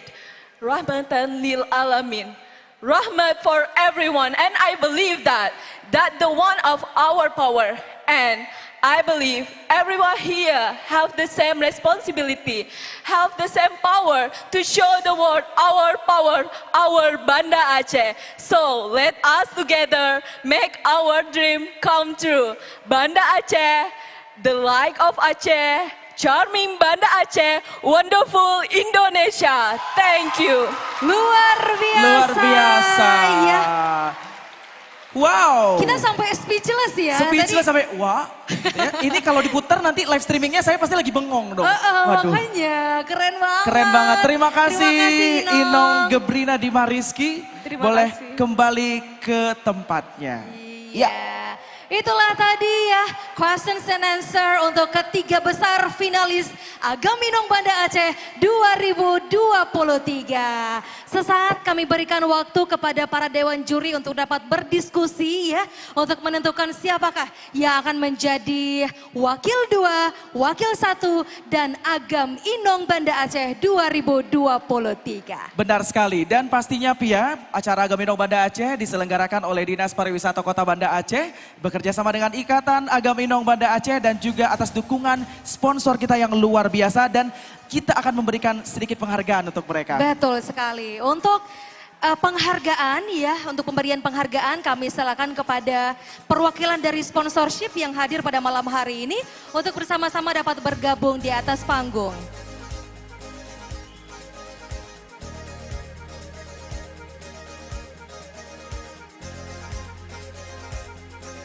Rahmatan lil alamin. Rahmat for everyone, and I believe that the one of our power, and I believe everyone here have the same responsibility, have the same power to show the world our power, our Banda Aceh. So let us together make our dream come true. Banda Aceh, the light of Aceh, charming Banda Aceh, wonderful Indonesia. Thank you. Luar biasa. Luar biasa. Ya. Wow. Kita sampai speechless ya. Speechless Tadi. sampai wah. Ya, ini kalau diputar nanti live streamingnya saya pasti lagi bengong dong. Waduh. Makanya keren banget. Keren banget. Terima kasih, Inong. Inong Gebrina Dima Rizky. Terima Boleh kasih. kembali ke tempatnya. Ya. Itulah tadi ya questions and answer untuk ketiga besar finalis Agam Inong Banda Aceh 2023. Sesaat kami berikan waktu kepada para dewan juri untuk dapat berdiskusi ya. Untuk menentukan siapakah yang akan menjadi wakil 2, wakil 1 dan Agam Inong Banda Aceh 2023. Benar sekali dan pastinya Pia, acara Agam Inong Banda Aceh diselenggarakan oleh Dinas Pariwisata Kota Banda Aceh bekerja sama dengan Ikatan Agam Inong Banda Aceh dan juga atas dukungan sponsor kita yang luar biasa dan kita akan memberikan sedikit penghargaan untuk mereka. Betul sekali. Untuk penghargaan ya, untuk pemberian penghargaan kami silakan kepada perwakilan dari sponsorship yang hadir pada malam hari ini untuk bersama-sama dapat bergabung di atas panggung.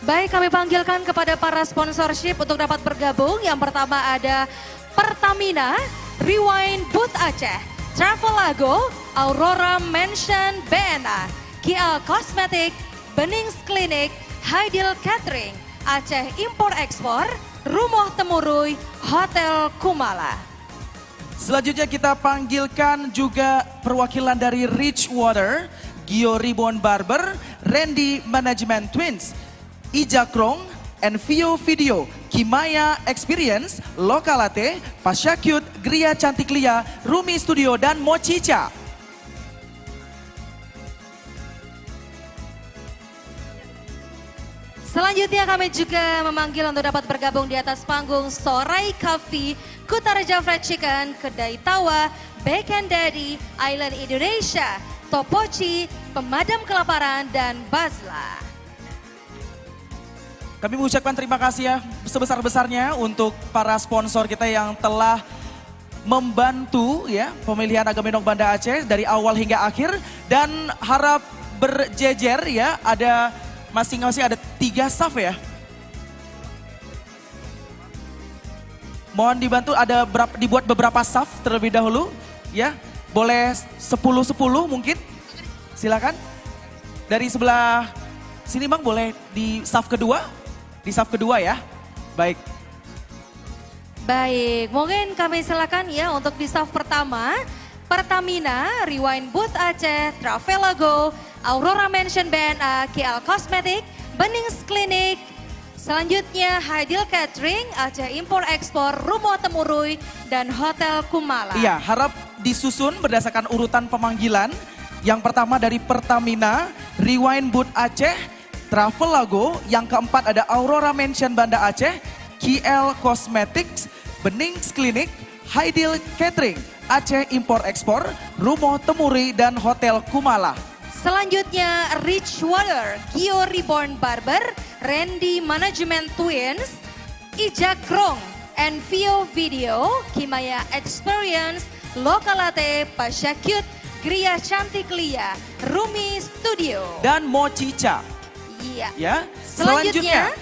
Baik, kami panggilkan kepada para sponsorship untuk dapat bergabung. Yang pertama ada Pertamina, Rewind Booth Aceh, Travelago, Aurora Mansion BNA, KL Cosmetic, Benings Clinic, Haidil Catering, Aceh Impor Ekspor, Rumoh Temurui, Hotel Kumala. Selanjutnya kita panggilkan juga perwakilan dari Rich Water, Gio Ribbon Barber, Randy Management Twins, Ijakrong, Envio Video, Kimaya Experience, Lokalate, Pasyakyut, Gria Cantik Lia, Rumi Studio, dan Mochicha. Selanjutnya kami juga memanggil untuk dapat bergabung di atas panggung Sorai Coffee, Kutaraja Fried Chicken, Kedai Tawa, Bacon Daddy, Island Indonesia, Topochi, Pemadam Kelaparan, dan Bazla. Kami mengucapkan terima kasih ya sebesar-besarnya untuk para sponsor kita yang telah membantu ya pemilihan Agam Indong Banda Aceh dari awal hingga akhir, dan harap berjejer ya, ada masing-masing ada 3 staff ya. Mohon dibantu, ada dibuat beberapa staff terlebih dahulu ya. Boleh 10-10 mungkin, silakan. Dari sebelah sini Bang, boleh di staff kedua. Di staff kedua ya, baik. Baik, mungkin kami silakan ya untuk di staff pertama, Pertamina, Rewind Booth Aceh, Travelago, Aurora Mansion BNA, KL Cosmetic, Benings Clinic, selanjutnya Haidil Catering, Aceh Impor Ekspor, Rumoh Temurui, dan Hotel Kumala. Iya, harap disusun berdasarkan urutan pemanggilan. Yang pertama dari Pertamina, Rewind Booth Aceh, Travelago, yang keempat ada Aurora Mansion Banda Aceh, KL Cosmetics, Benings Clinic, Haidil Catering, Aceh Impor Ekspor, Rumoh Temuri, dan Hotel Kumala. Selanjutnya Rich Water, Gio Reborn Barber, Randy Management Twins, Ijakrong, Envio Video, Kimaya Experience, Lokalate, Pasyakyut, Gria Cantik Lia, Rumi Studio, dan Mochicha. Iya. Ya. Selanjutnya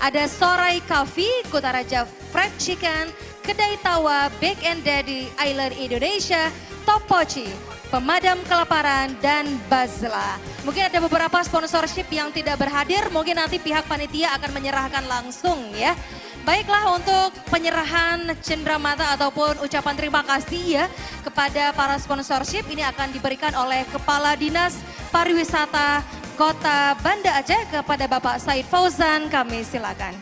ada Sorai Coffee, Kutaraja Fried Chicken, Kedai Tawa, Big and Daddy, Island Indonesia, Topochi, Pemadam Kelaparan, dan Bazla. Mungkin ada beberapa sponsorship yang tidak berhadir, mungkin nanti pihak panitia akan menyerahkan langsung ya. Baiklah, untuk penyerahan cenderamata ataupun ucapan terima kasih ya kepada para sponsorship ini akan diberikan oleh Kepala Dinas Pariwisata Kota Banda Aceh kepada Bapak Said Fauzan, kami silakan.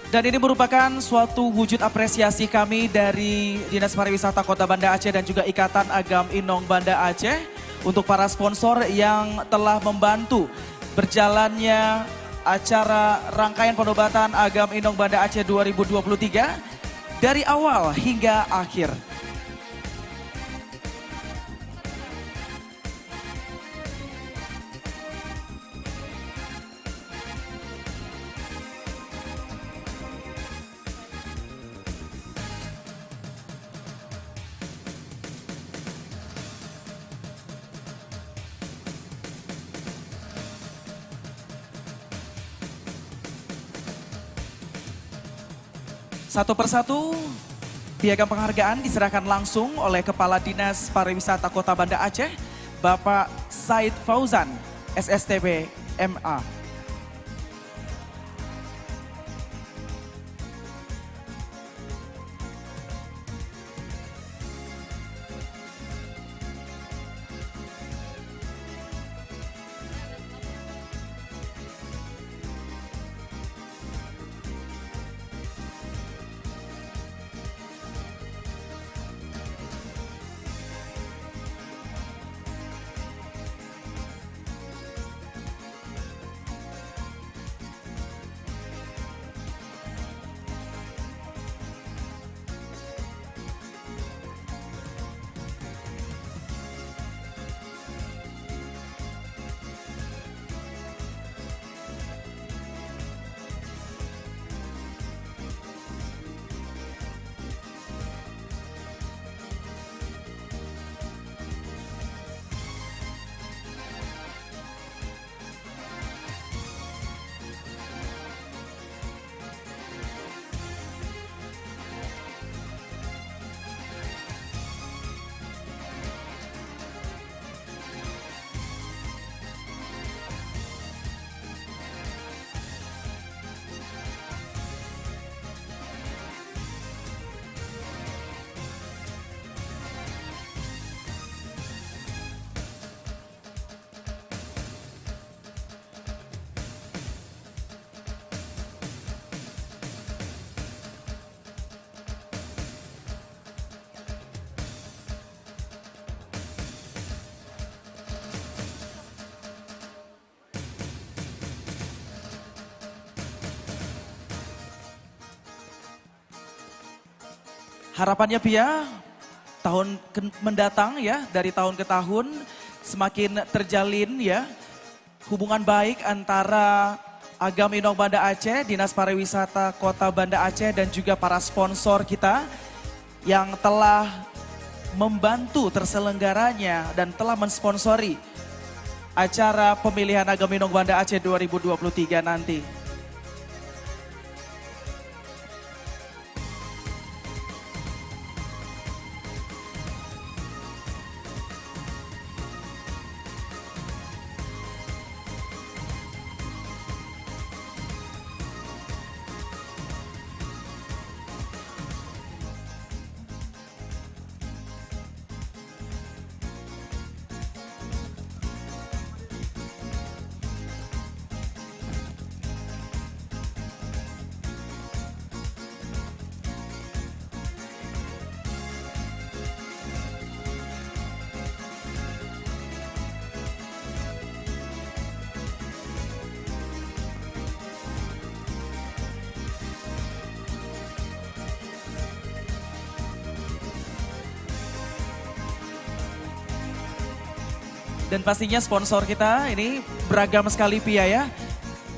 Dan ini merupakan suatu wujud apresiasi kami dari Dinas Pariwisata Kota Banda Aceh dan juga Ikatan Agam Indong Banda Aceh untuk para sponsor yang telah membantu berjalannya acara rangkaian penobatan Agam Indong Banda Aceh 2023 dari awal hingga akhir. Satu persatu piagam penghargaan diserahkan langsung oleh Kepala Dinas Pariwisata Kota Banda Aceh, Bapak Said Fauzan, SSTB MA. Harapannya Pia, tahun mendatang ya, dari tahun ke tahun semakin terjalin ya, hubungan baik antara Agam Inong Banda Aceh, Dinas Pariwisata Kota Banda Aceh dan juga para sponsor kita yang telah membantu terselenggaranya dan telah mensponsori acara pemilihan Agam Inong Banda Aceh 2023 nanti. Dan pastinya sponsor kita ini beragam sekali Pia ya.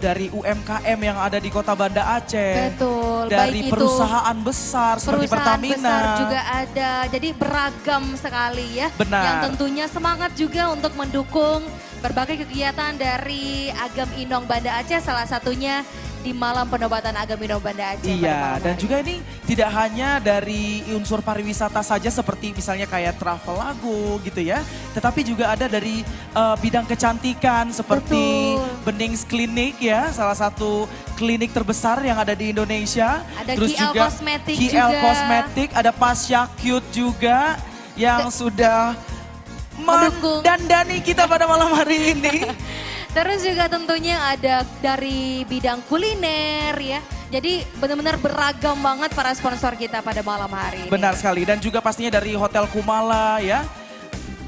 Dari UMKM yang ada di Kota Banda Aceh. Betul. Dari baik perusahaan besar seperti perusahaan Pertamina. besar juga ada. Jadi beragam sekali ya. Benar. Yang tentunya semangat juga untuk mendukung berbagai kegiatan dari Agam Inong Banda Aceh. Salah satunya di malam penobatan Agam Inong Banda Aceh. Iya, dan juga ini tidak hanya dari unsur pariwisata saja seperti misalnya kayak travel lagu gitu ya. Tetapi juga ada dari bidang kecantikan seperti Benings Klinik ya. Salah satu klinik terbesar yang ada di Indonesia. Ada Terus KL juga Kosmetik KL juga. Kosmetik, ada Pasya Cute juga yang sudah mendandani kita pada malam hari ini. Terus juga tentunya ada dari bidang kuliner ya. Jadi benar-benar beragam banget para sponsor kita pada malam hari ini. Benar sekali, dan juga pastinya dari Hotel Kumala ya.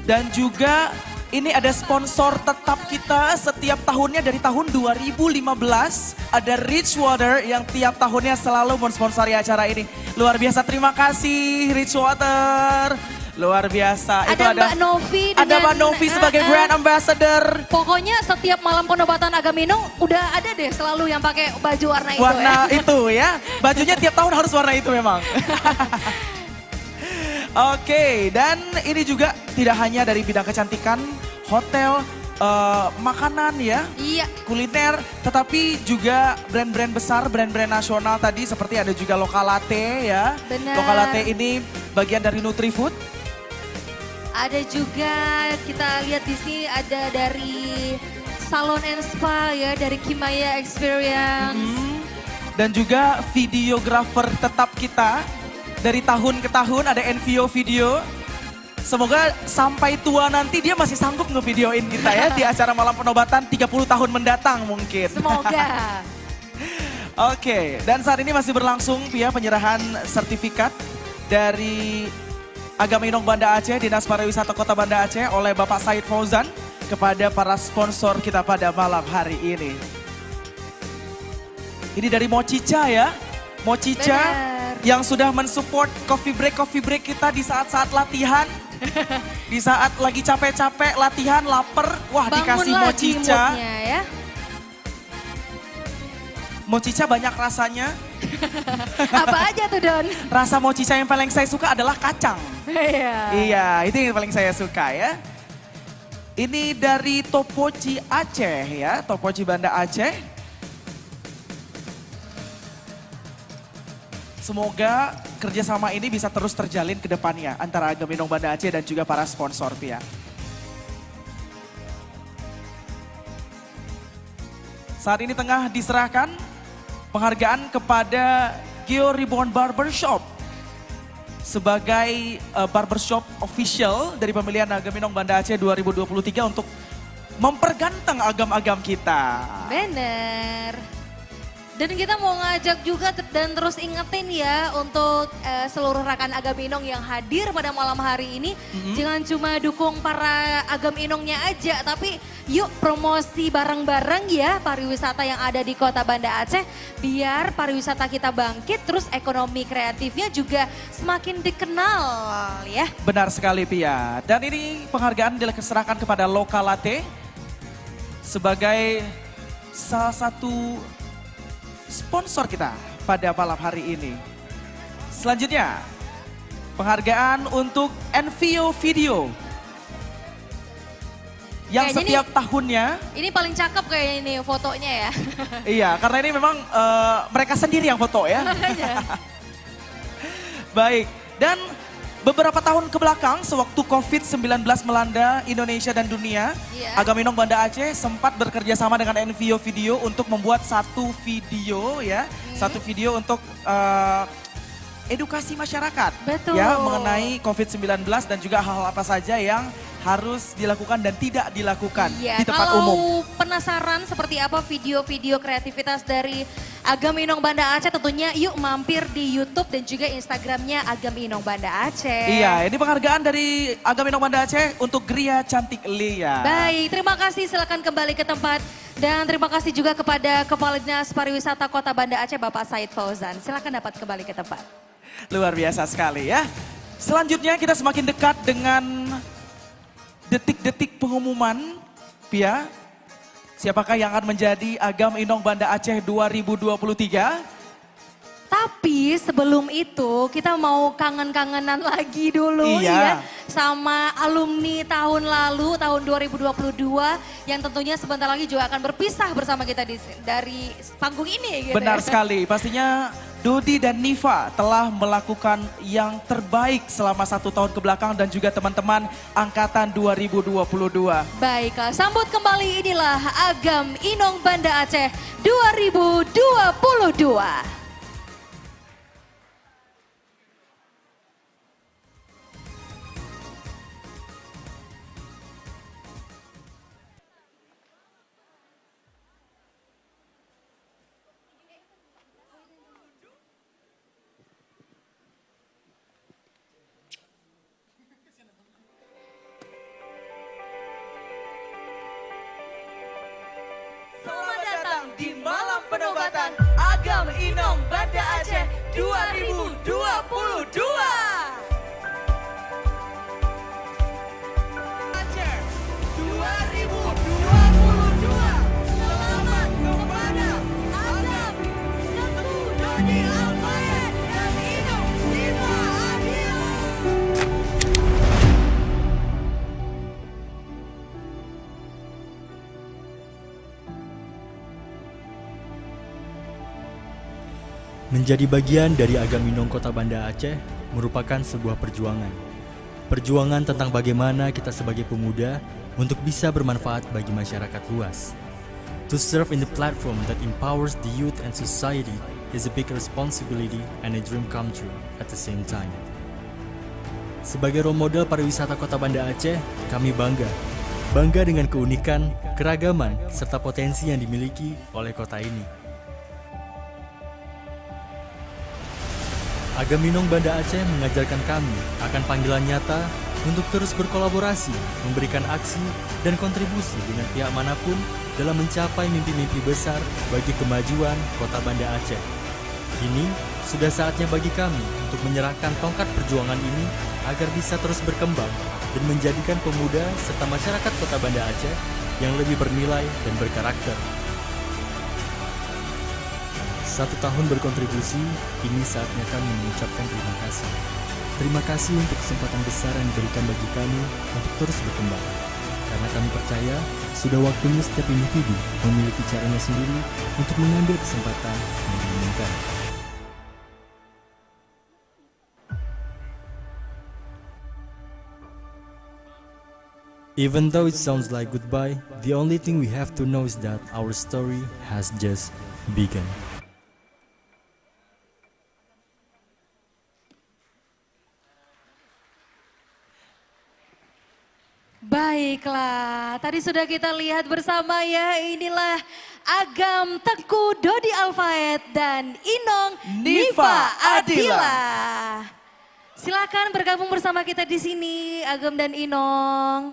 Dan juga ini ada sponsor tetap kita setiap tahunnya dari tahun 2015. Ada Richwater yang tiap tahunnya selalu mensponsori acara ini. Luar biasa, terima kasih Richwater. Luar biasa. Ada Mbak Novi ada Mbak Novi sebagai brand ambassador. Pokoknya setiap malam penobatan Agam Inong udah ada deh selalu yang pakai baju warna itu ya. Warna itu ya. Bajunya tiap tahun harus warna itu memang. Oke, dan ini juga tidak hanya dari bidang kecantikan, hotel, makanan ya, kuliner, tetapi juga brand-brand besar, brand-brand nasional tadi seperti ada juga Lokalate ya. Benar. Lokalate ini bagian dari Nutrifood. Ada juga kita lihat di sini ada dari Salon and Spa ya, dari Kimaya Experience. Dan juga videografer tetap kita dari tahun ke tahun ada Envio Video. Semoga sampai tua nanti dia masih sanggup ngevideoin kita ya di acara malam penobatan 30 tahun mendatang mungkin. Semoga. Oke, dan saat ini masih berlangsung Pia penyerahan sertifikat dari Agam Inong Banda Aceh, Dinas Pariwisata Kota Banda Aceh oleh Bapak Said Fauzan kepada para sponsor kita pada malam hari ini. Ini dari Mochicha ya, Mochicha yang sudah mensupport coffee break kita di saat-saat latihan. Di saat lagi capek-capek latihan, lapar, wah Bangun dikasih lagi Mochicha. moodnya ya. Mochicha banyak rasanya. Apa aja tuh Don? Rasa mochicha yang paling saya suka adalah kacang. Iya. Iya, itu yang paling saya suka ya. Ini dari Topoci Aceh ya, Topoci Banda Aceh. Semoga kerjasama ini bisa terus terjalin ke depannya antara Agam Inong Banda Aceh dan juga para sponsor Pia. Saat ini tengah diserahkan penghargaan kepada Geo Reborn Barbershop sebagai barbershop official dari pemilihan Agam Inong Banda Aceh 2023 untuk memperganteng agam-agam kita. Bener. Dan kita mau ngajak juga dan terus ingetin ya untuk seluruh rekan Agam Inong yang hadir pada malam hari ini. Jangan cuma dukung para Agam Inongnya aja, tapi yuk promosi bareng-bareng ya pariwisata yang ada di Kota Banda Aceh. Biar pariwisata kita bangkit, terus ekonomi kreatifnya juga semakin dikenal ya. Benar sekali Pia. Dan ini penghargaan diserahkan kepada Lokalate sebagai salah satu sponsor kita pada malam hari ini. Selanjutnya, penghargaan untuk Envio Video. Yang Kayaknya setiap tahunnya. Ini paling cakep kayaknya ini fotonya ya. Iya, karena ini memang mereka sendiri yang foto ya. Baik, dan beberapa tahun ke belakang sewaktu COVID-19 melanda Indonesia dan dunia, Agam Inong Banda Aceh sempat bekerja sama dengan Envio Video untuk membuat satu video ya, satu video untuk edukasi masyarakat. Betul. Ya, mengenai COVID-19 dan juga hal-hal apa saja yang harus dilakukan dan tidak dilakukan di tempat umum. Kalau penasaran seperti apa video-video kreativitas dari Agam Inong Banda Aceh, tentunya yuk mampir di YouTube dan juga Instagramnya Agam Inong Banda Aceh. Iya, ini penghargaan dari Agam Inong Banda Aceh untuk Gria Cantik Lia. Baik, terima kasih, silakan kembali ke tempat. Dan terima kasih juga kepada Kepala Dinas Pariwisata Kota Banda Aceh, Bapak Said Fauzan. Silakan dapat kembali ke tempat. Luar biasa sekali ya. Selanjutnya kita semakin dekat dengan detik-detik pengumuman, Pia. Siapakah yang akan menjadi Agam Inong Banda Aceh 2023? Tapi sebelum itu kita mau kangen-kangenan lagi dulu Iya. ya. Sama alumni tahun lalu, tahun 2022. Yang tentunya sebentar lagi juga akan berpisah bersama kita dari panggung ini. Gitu. Benar sekali, pastinya Dodi dan Niva telah melakukan yang terbaik selama 1 tahun kebelakang dan juga teman-teman angkatan 2022. Baiklah, sambut kembali inilah Agam Inong Banda Aceh 2022. Selamat datang di malam penobatan Agam Inong Banda Aceh 2022. Aceh 2022. Selamat kepada Agam, Teguh Dodi Alfayed dan Inong Diva Adil. Menjadi bagian dari Agam Inong Kota Banda Aceh merupakan sebuah perjuangan. Perjuangan tentang bagaimana kita sebagai pemuda untuk bisa bermanfaat bagi masyarakat luas. To serve in the platform that empowers the youth and society is a big responsibility and a dream come true at the same time. Sebagai role model pariwisata Kota Banda Aceh, kami bangga. Bangga dengan keunikan, keragaman, serta potensi yang dimiliki oleh kota ini. Agam Inong Banda Aceh mengajarkan kami akan panggilan nyata untuk terus berkolaborasi, memberikan aksi dan kontribusi dengan pihak manapun dalam mencapai mimpi-mimpi besar bagi kemajuan Kota Banda Aceh. Kini sudah saatnya bagi kami untuk menyerahkan tongkat perjuangan ini agar bisa terus berkembang dan menjadikan pemuda serta masyarakat Kota Banda Aceh yang lebih bernilai dan berkarakter. 1 tahun berkontribusi, kini saatnya kami mengucapkan terima kasih. Terima kasih untuk kesempatan besar yang diberikan bagi kami untuk terus berkembang. Karena kami percaya, sudah waktunya setiap individu memiliki caranya sendiri untuk mengambil kesempatan yang diinginkan. Even though it sounds like goodbye, the only thing we have to know is that our story has just begun. Baiklah, tadi sudah kita lihat bersama ya, inilah Agam Teguh Dodi Alfaed dan Inong Nifa Adila. Silakan bergabung bersama kita di sini, Agam dan Inong.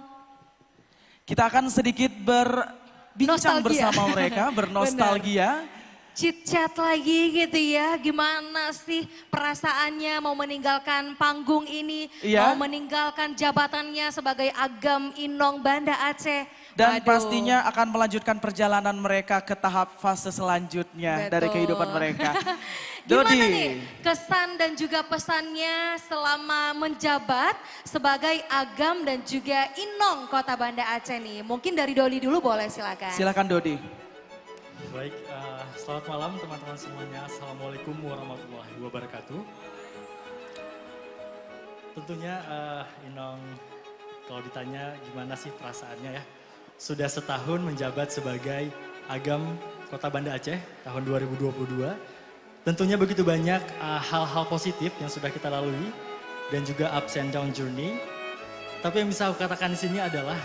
Kita akan sedikit berbincang Nostalgia. bersama mereka, bernostalgia. Chit-chat lagi gitu ya, gimana sih perasaannya mau meninggalkan panggung ini, Iya. mau meninggalkan jabatannya sebagai Agam Inong Banda Aceh. Dan Aduh. pastinya akan melanjutkan perjalanan mereka ke tahap fase selanjutnya dari Betul. kehidupan mereka. Gimana Dodi. nih kesan dan juga pesannya selama menjabat sebagai Agam dan juga Inong Kota Banda Aceh nih? Mungkin dari Doli dulu boleh silakan. Silakan Dodi. Baik, selamat malam teman-teman semuanya. Assalamualaikum warahmatullahi wabarakatuh. Tentunya Inong, kalau ditanya gimana sih perasaannya ya. Sudah setahun menjabat sebagai Agam Kota Banda Aceh tahun 2022. Tentunya begitu banyak hal-hal positif yang sudah kita lalui dan juga ups and down journey. Tapi yang bisa aku katakan di sini adalah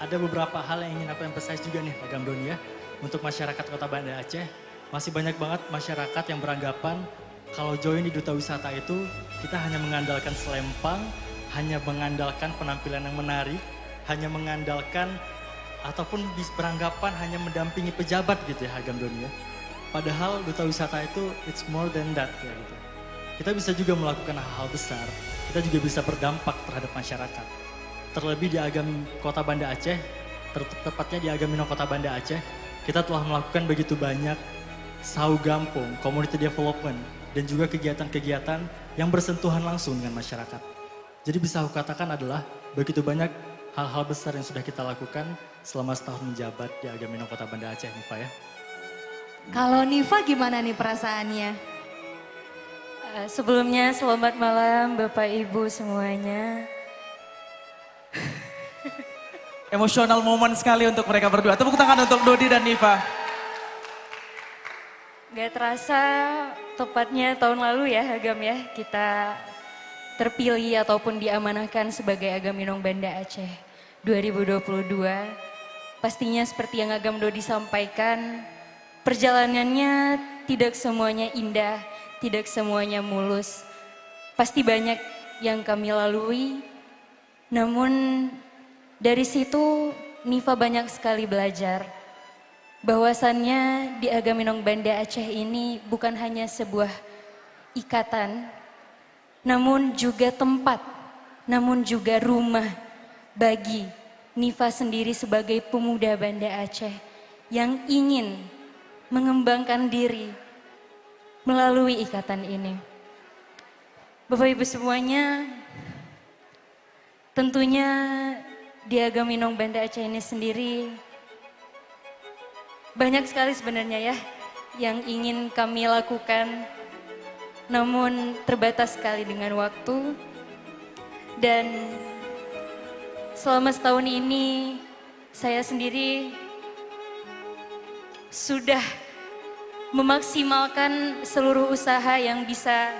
ada beberapa hal yang ingin aku emphasize juga nih Agam Doni ya. Untuk masyarakat Kota Banda Aceh, masih banyak banget masyarakat yang beranggapan kalau join di Duta Wisata itu kita hanya mengandalkan selempang, hanya mengandalkan penampilan yang menarik, hanya mengandalkan ataupun beranggapan hanya mendampingi pejabat gitu ya Agam Doni ya. Padahal Duta Wisata itu it's more than that ya gitu. Kita bisa juga melakukan hal-hal besar, kita juga bisa berdampak terhadap masyarakat. Terlebih di Agam Kota Banda Aceh, tepatnya di Agam Inong Kota Banda Aceh, kita telah melakukan begitu banyak saugampung, community development, dan juga kegiatan-kegiatan yang bersentuhan langsung dengan masyarakat. Jadi bisa aku katakan adalah begitu banyak hal-hal besar yang sudah kita lakukan selama setahun menjabat di Agam Inong Kota Banda Aceh, Nifa ya. Kalau Nifa gimana nih perasaannya? Sebelumnya selamat malam Bapak Ibu semuanya. Emosional momen sekali untuk mereka berdua. Tepuk tangan untuk Dodi dan Nifa. Gak terasa tepatnya tahun lalu ya Agam ya, kita terpilih ataupun diamanahkan sebagai Agam Inong Banda Aceh 2022. Pastinya seperti yang Agam Dodi sampaikan, perjalanannya tidak semuanya indah, tidak semuanya mulus. Pasti banyak yang kami lalui, namun dari situ Nifa banyak sekali belajar. Bahwasannya di Agam Inong Banda Aceh ini bukan hanya sebuah ikatan, namun juga tempat, namun juga rumah bagi Nifa sendiri sebagai pemuda Banda Aceh yang ingin mengembangkan diri melalui ikatan ini. Bapak Ibu semuanya, tentunya di Agam Inong Banda Aceh ini sendiri banyak sekali sebenarnya ya yang ingin kami lakukan, namun terbatas sekali dengan waktu. Dan selama setahun ini saya sendiri sudah memaksimalkan seluruh usaha yang bisa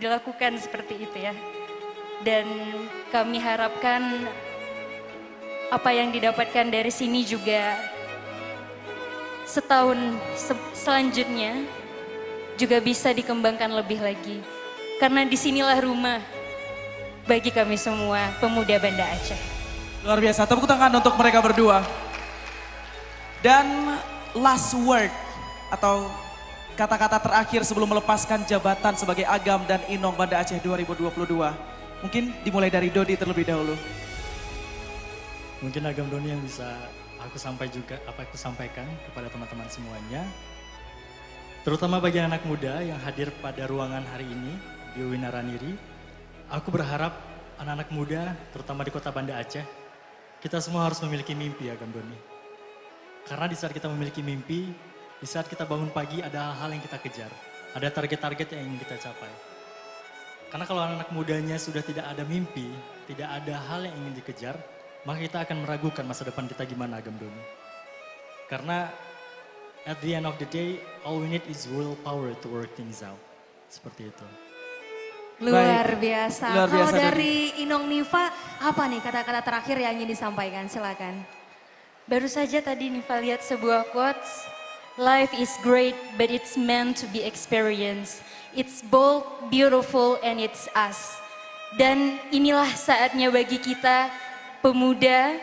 dilakukan seperti itu ya. Dan kami harapkan apa yang didapatkan dari sini juga setahun selanjutnya juga bisa dikembangkan lebih lagi. Karena disinilah rumah bagi kami semua pemuda Banda Aceh. Luar biasa, tepuk tangan untuk mereka berdua. Dan last word atau kata-kata terakhir sebelum melepaskan jabatan sebagai Agam dan Inong Banda Aceh 2022. Mungkin dimulai dari Dodi terlebih dahulu. Mungkin Agam Doni yang bisa aku sampaikan kepada teman-teman semuanya. Terutama bagi anak muda yang hadir pada ruangan hari ini di Winaraniri. Aku berharap anak-anak muda terutama di Kota Banda Aceh, kita semua harus memiliki mimpi Agam Doni. Karena di saat kita memiliki mimpi, di saat kita bangun pagi ada hal-hal yang kita kejar. Ada target-target yang ingin kita capai. Karena kalau anak mudanya sudah tidak ada mimpi, tidak ada hal yang ingin dikejar, maka kita akan meragukan masa depan kita gimana Agam Doni. Karena at the end of the day, all we need is willpower to work things out. Seperti itu. Luar biasa. Luar biasa, Kalau dari Inong Nifa, apa nih kata-kata terakhir yang ingin disampaikan? Silakan. Baru saja tadi Nifa lihat sebuah quotes. Life is great, but it's meant to be experienced. It's bold, beautiful, and it's us. Dan inilah saatnya bagi kita, pemuda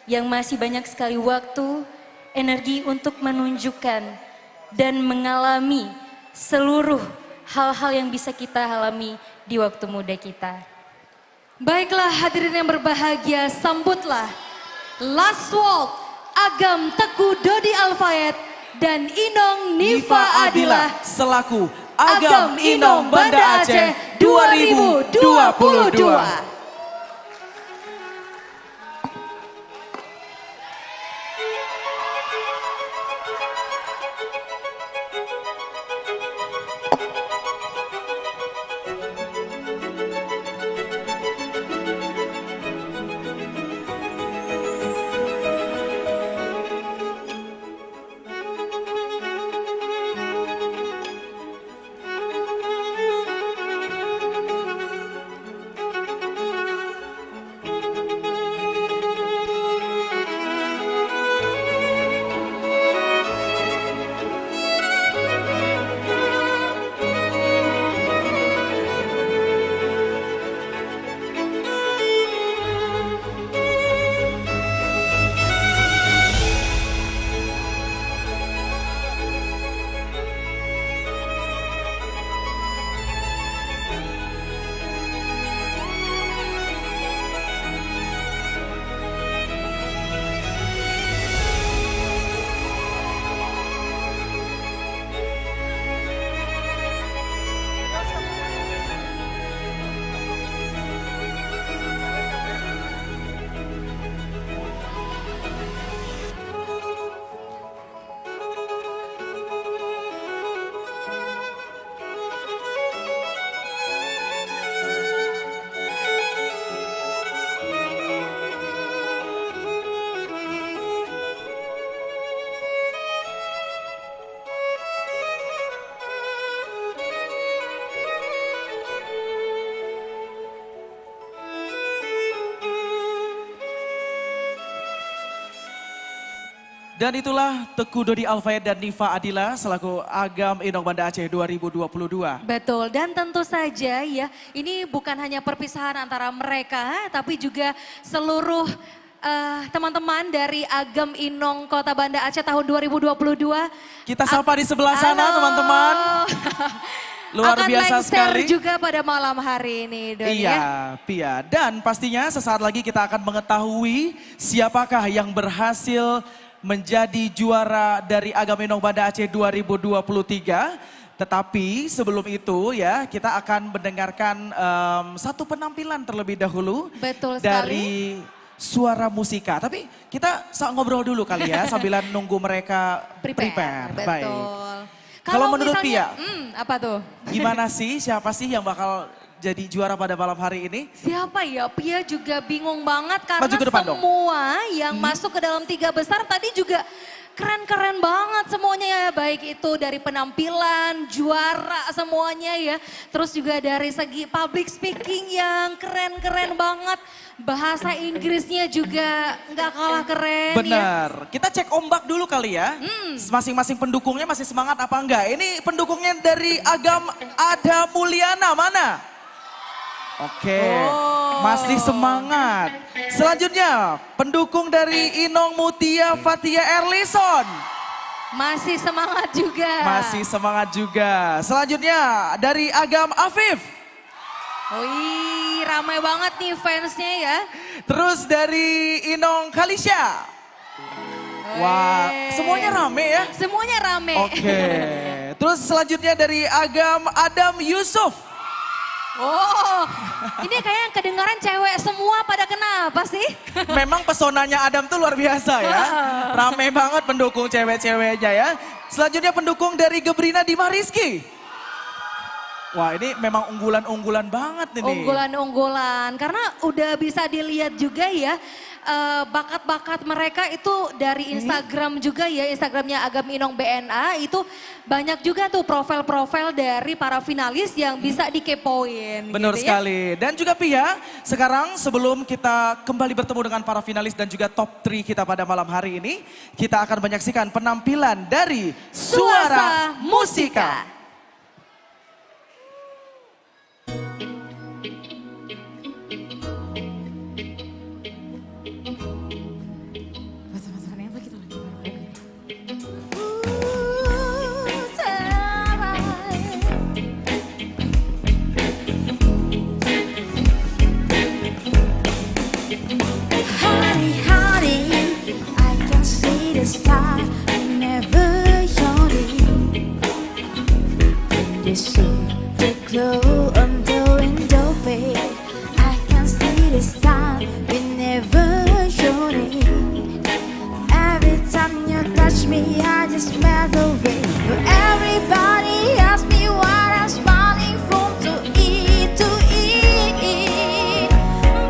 yang masih banyak sekali waktu, energi untuk menunjukkan dan mengalami seluruh hal-hal yang bisa kita alami di waktu muda kita. Baiklah hadirin yang berbahagia, sambutlah Last Walk Agam Teguh Dodi Alfayed dan Inong Nifa Adilah selaku Agam Inong Banda Aceh 2022. Dan itulah Teguh Dodi Alfayed dan Nifa Adilah selaku Agam Inong Banda Aceh 2022. Betul, dan tentu saja ya ini bukan hanya perpisahan antara mereka, tapi juga seluruh teman-teman dari Agam Inong Kota Banda Aceh tahun 2022. Kita sapa di sebelah sana teman-teman. Luar akan biasa sekali. juga pada malam hari ini, Doni Iya, ya. Pia. Dan pastinya sesaat lagi kita akan mengetahui siapakah yang berhasil menjadi juara dari Agam Inong Banda Aceh 2023. Tetapi sebelum itu ya kita akan mendengarkan satu penampilan terlebih dahulu. Betul dari Suara Musika. Tapi kita ngobrol dulu kali ya sambilan nunggu mereka prepare. Betul. Baik. Kalau menurut misalnya, Pia, apa tuh? gimana sih, siapa sih yang bakal jadi juara pada malam hari ini? Siapa ya? Pia juga bingung banget karena Maju ke depan dong. semua yang masuk ke dalam 3 besar tadi juga keren-keren banget semuanya ya. Baik itu dari penampilan, juara semuanya ya. Terus juga dari segi public speaking yang keren-keren banget. Bahasa Inggrisnya juga nggak kalah keren ya. Benar. Kita cek ombak dulu kali ya. Masing-masing pendukungnya masih semangat apa enggak? Ini pendukungnya dari Agam Ada Mulyana, mana? Oke, masih semangat. Selanjutnya, pendukung dari Inong Mutia Fatia Erlison. Masih semangat juga. Masih semangat juga. Selanjutnya, dari Agam Afif. Wih, ramai banget nih fansnya ya. Terus dari Inong Kalisya. Wah, semuanya rame ya? Semuanya rame. Oke, terus selanjutnya dari Agam Adam Yusuf. Oh, ini kayak yang kedengaran cewek semua pada kenapa sih? Memang pesonanya Adam tuh luar biasa ya. Rame banget pendukung cewek-ceweknya ya. Selanjutnya pendukung dari Gebrina Dima Rizky. Wah ini memang unggulan-unggulan banget ini. Unggulan-unggulan, karena udah bisa dilihat juga ya. bakat-bakat mereka itu dari Instagram juga ya, Instagramnya Agam Inong BNA itu banyak juga tuh profil-profil dari para finalis yang bisa dikepoin. Benar gitu sekali. Dan juga Pia, sekarang sebelum kita kembali bertemu dengan para finalis dan juga top 3 kita pada malam hari ini, kita akan menyaksikan penampilan dari Suara Musika. Glow on the window pane, I can see the sun, we never showing. Every time you touch me, I just melt away. But everybody asks me what I'm smiling from to eat, But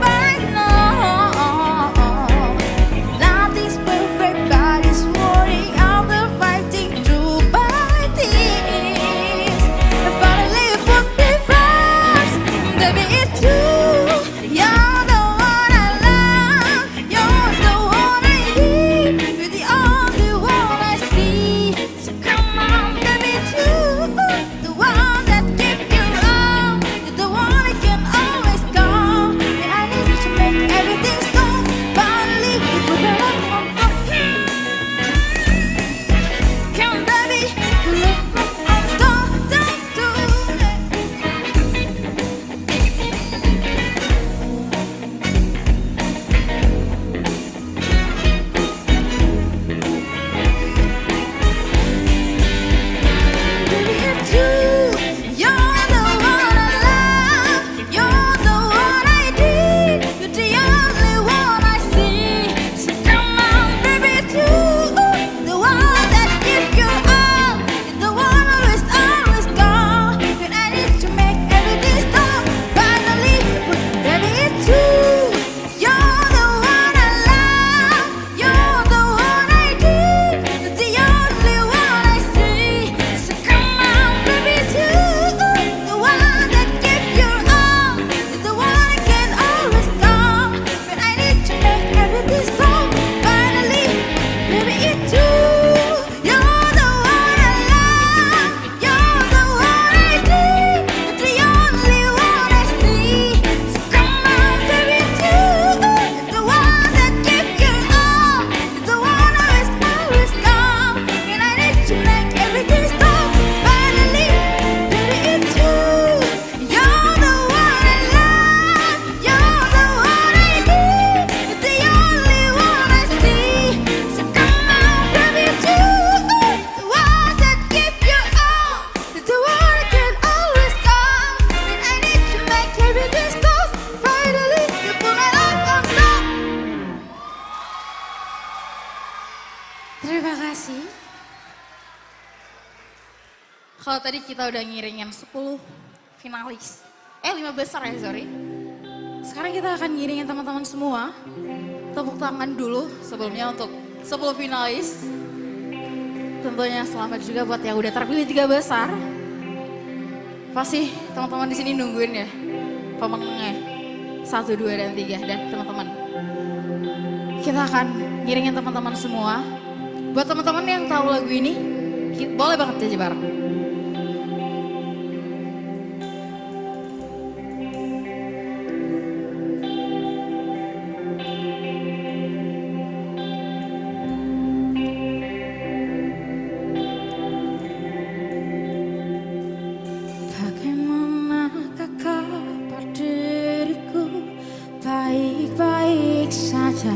I know nothing's perfect, but it's worrying. I'm the fighting through by this. And finally put me first, baby, it's true. You're the one I love, you're the one I need, you're the only one I see. So come on, baby, too. The one that gives you all, you're the one I can always call. And I need to make everything stop. Finally, we put our love on top. Come, baby, look on top, Baby, it's true. You're the one I love, you're the one I need, you're the only one I see. So come on, baby, too. The one that gives you all, you're the one who is always gone. And I need to make everything stop. Finally, baby, it's true. You're the one I love, you're the one I need, you're the only one I see. So come on, baby, too. The one that gives you all, you're the one I can always call. But I need to make everything stop. Finally, baby, it's true. You're the one I love, you're the one I need, you're the only one I see. So come on, baby, too. The one that gives you all, you're the one who is always gone. And I need to make everything stop. Finally, baby, it's true. You're the one I love, you're the one I need, you're the only one I see. So come on, baby, too. The one that gives you all, you're the one I can always call. And I need to make everything stop. Finally, you put my life on top. Terima kasih. Kalau tadi kita udah ngiringin 10 finalis. 5 besar ya, sorry. Sekarang kita akan ngiringin teman-teman semua. Tepuk tangan dulu sebelumnya untuk 10 finalis. Tentunya selamat juga buat yang udah terpilih 3 besar. Pasti teman-teman di sini nungguin ya pemenangnya 1, 2, dan 3. Dan teman-teman, kita akan ngiringin teman-teman semua. Buat teman-teman yang tahu lagu ini, boleh banget nyanyi bareng. Bagaimanakah kabar diriku? Baik-baik saja.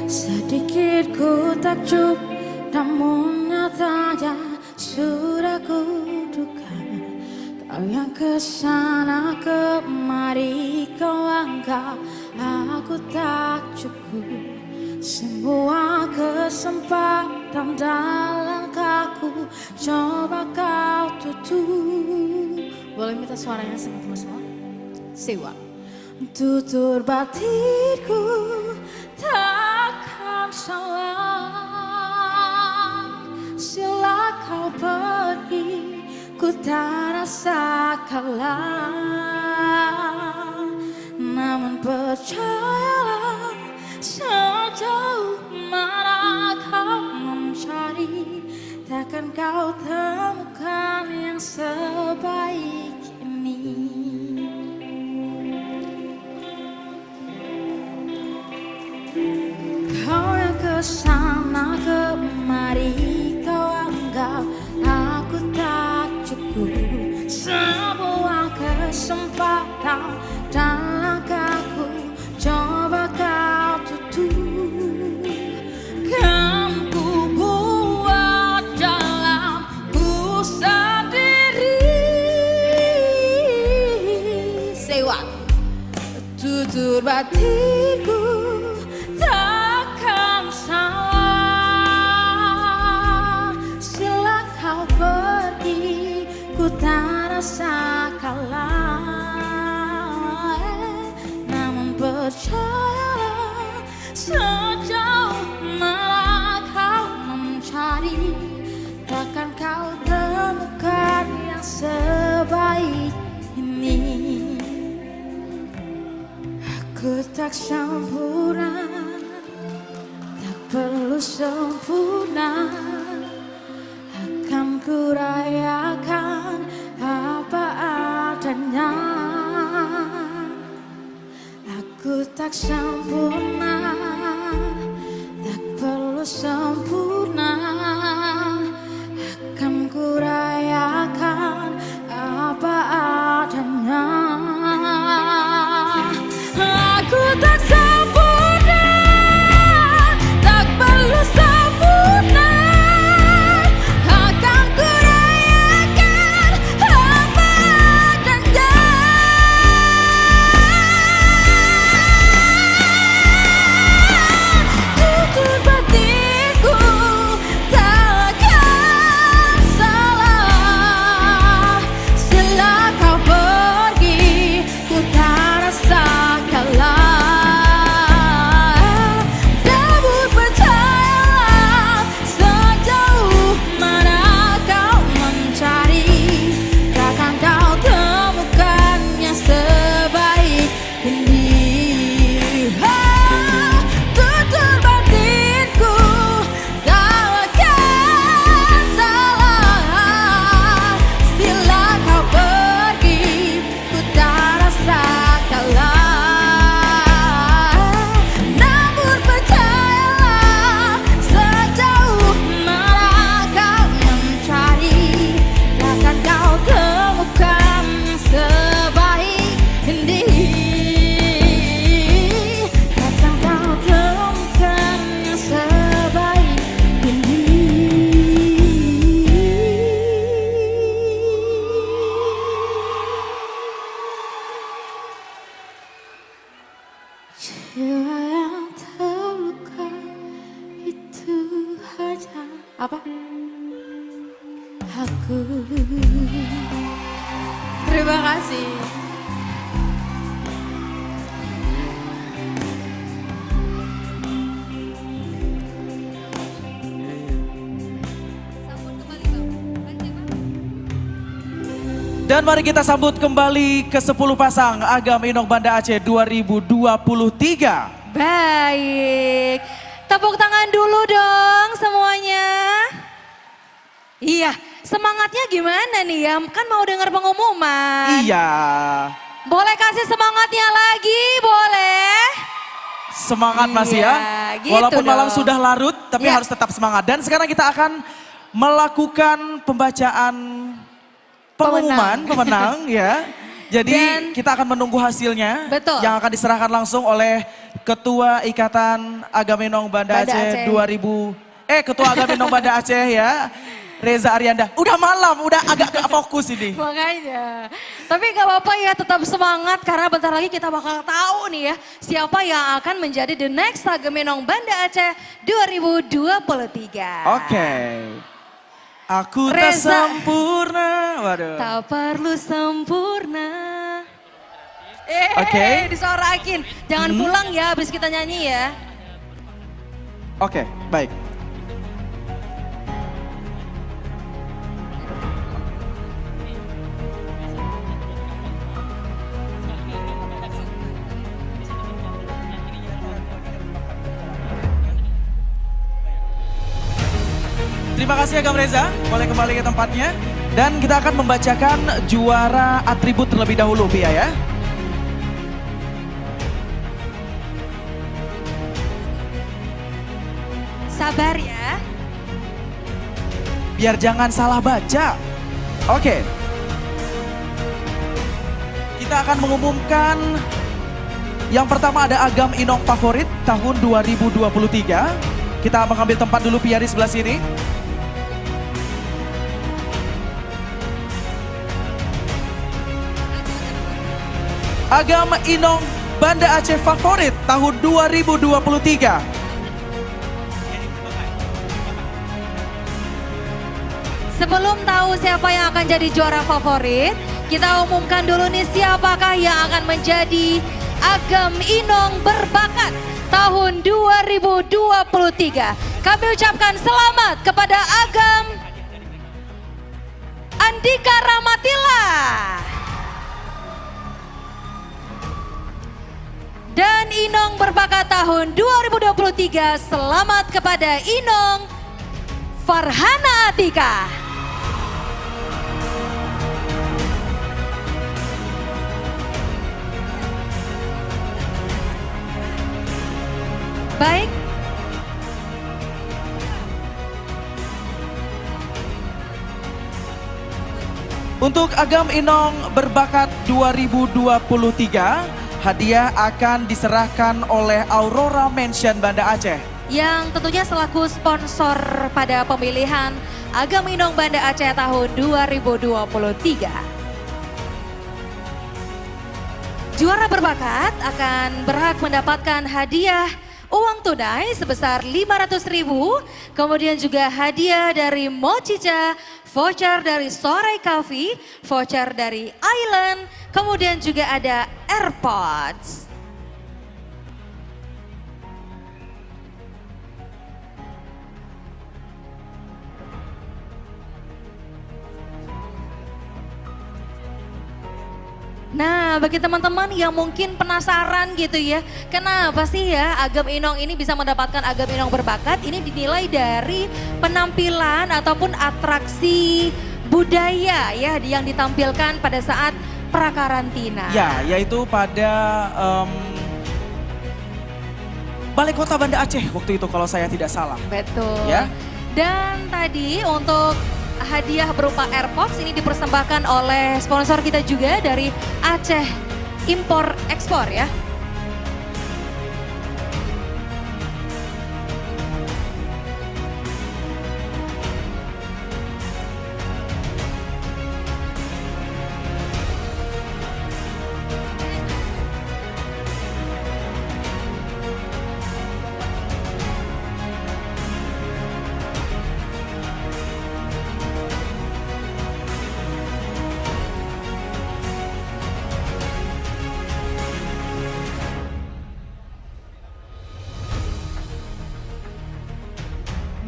Sedikit ku takjub, namun nyatanya sudah kuduga. Kau yang kesana kemari, kau anggap aku tak cukup. Semua kesempatan dalam kaku coba kau tutup. Boleh minta suaranya sama teman semua? Sewa. Tutur batinku takkan salah. Sila kau pergi, ku tak rasa kalah. Namun percayalah, sejauh mana kau mencari, takkan kau temukan yang sebaik ini. Kau yang kesana kemari, kau anggap aku tak cukup. Sebuah kesempatan dan langkahku coba kau tutup. Kan ku buat jalanku sendiri. Say what? Tutur batinku takkan salah. Sila kau pergi, ku tak rasa kalah. Namun percayalah, sejauh mana kau mencari, takkan kau temukan yang sebaik ini. Aku tak sempurna, tak perlu sempurna. Akan ku rayakan apa adanya. Aku tak sempurna, tak perlu sempurna. Akan ku rayakan apa adanya. Aku tak sempurna, tak perlu sempurna. Akan ku rayakan apa adanya. Tutur batinku takkan salah. Setelah kau pergi, ku tak rasa kalah. Namun percayalah, sejauh mana kau mencari, takkan kau temukan yang sebaik ini. Tutur batinku takkan salah. Sila kau pergi, ku tak rasa kalah. Namun percayalah, sejauh mana kau mencari, takkan kau temukan yang sebaik ini. Takkan kau temukan yang sebaik ini. Jiwa yang terluka itu hanya apa? Aku. Terima kasih. Dan mari kita sambut kembali ke 10 pasang Agam Inong Banda Aceh 2023. Baik, tepuk tangan dulu dong semuanya. Iya, semangatnya gimana nih ya? Kan mau dengar pengumuman. Iya. Boleh kasih semangatnya lagi, boleh? Semangat masih ya. gitu Walaupun malam dong. sudah larut, tapi Ya. harus tetap semangat. Dan sekarang kita akan melakukan pembacaan pengumuman pemenang ya. Jadi kita akan menunggu hasilnya. Betul. Yang akan diserahkan langsung oleh Ketua Ikatan Agam Inong Banda Aceh 2000. Ketua Agam Inong Banda Aceh ya. Reza Arianda. Udah malam, udah agak gak fokus ini. Makanya. Tapi gak apa-apa ya, tetap semangat karena bentar lagi kita bakal tahu nih ya siapa yang akan menjadi the next Agam Inong Banda Aceh 2023. Oke. Aku tak Reza. sempurna. Waduh. Tak perlu sempurna. Oke. Disorakin. Jangan pulang ya habis kita nyanyi ya. Oke, baik. Terima kasih Agam Reza, boleh kembali ke tempatnya. Dan kita akan membacakan juara atribut terlebih dahulu, Pia ya. Sabar ya. Biar jangan salah baca. Oke. Kita akan mengumumkan yang pertama ada Agam Inong Favorit tahun 2023. Kita mengambil tempat dulu Pia di sebelah sini. Agam Inong Banda Aceh Favorit tahun 2023. Sebelum tahu siapa yang akan jadi juara favorit, kita umumkan dulu nih siapakah yang akan menjadi Agam Inong Berbakat tahun 2023. Kami ucapkan selamat kepada Agam Andika Ramatila. Dan Inong Berbakat tahun 2023, selamat kepada Inong Farhana Atika. Baik. Untuk Agam Inong Berbakat 2023, hadiah akan diserahkan oleh Aurora Mansion Banda Aceh. Yang tentunya selaku sponsor pada pemilihan Agam Inong Banda Aceh tahun 2023. Juara berbakat akan berhak mendapatkan hadiah uang tunai sebesar 500.000, kemudian juga hadiah dari Mochicha, voucher dari Sore Coffee, voucher dari Island, kemudian juga ada AirPods. Nah, bagi teman-teman yang mungkin penasaran gitu ya, kenapa sih ya Agam Inong ini bisa mendapatkan Agam Inong Berbakat? Ini dinilai dari penampilan ataupun atraksi budaya ya yang ditampilkan pada saat prakarantina. Ya, yaitu pada Balai Kota Banda Aceh waktu itu kalau saya tidak salah. Betul. Ya. Dan tadi untuk hadiah berupa AirPods ini dipersembahkan oleh sponsor kita juga dari Aceh Impor Ekspor ya.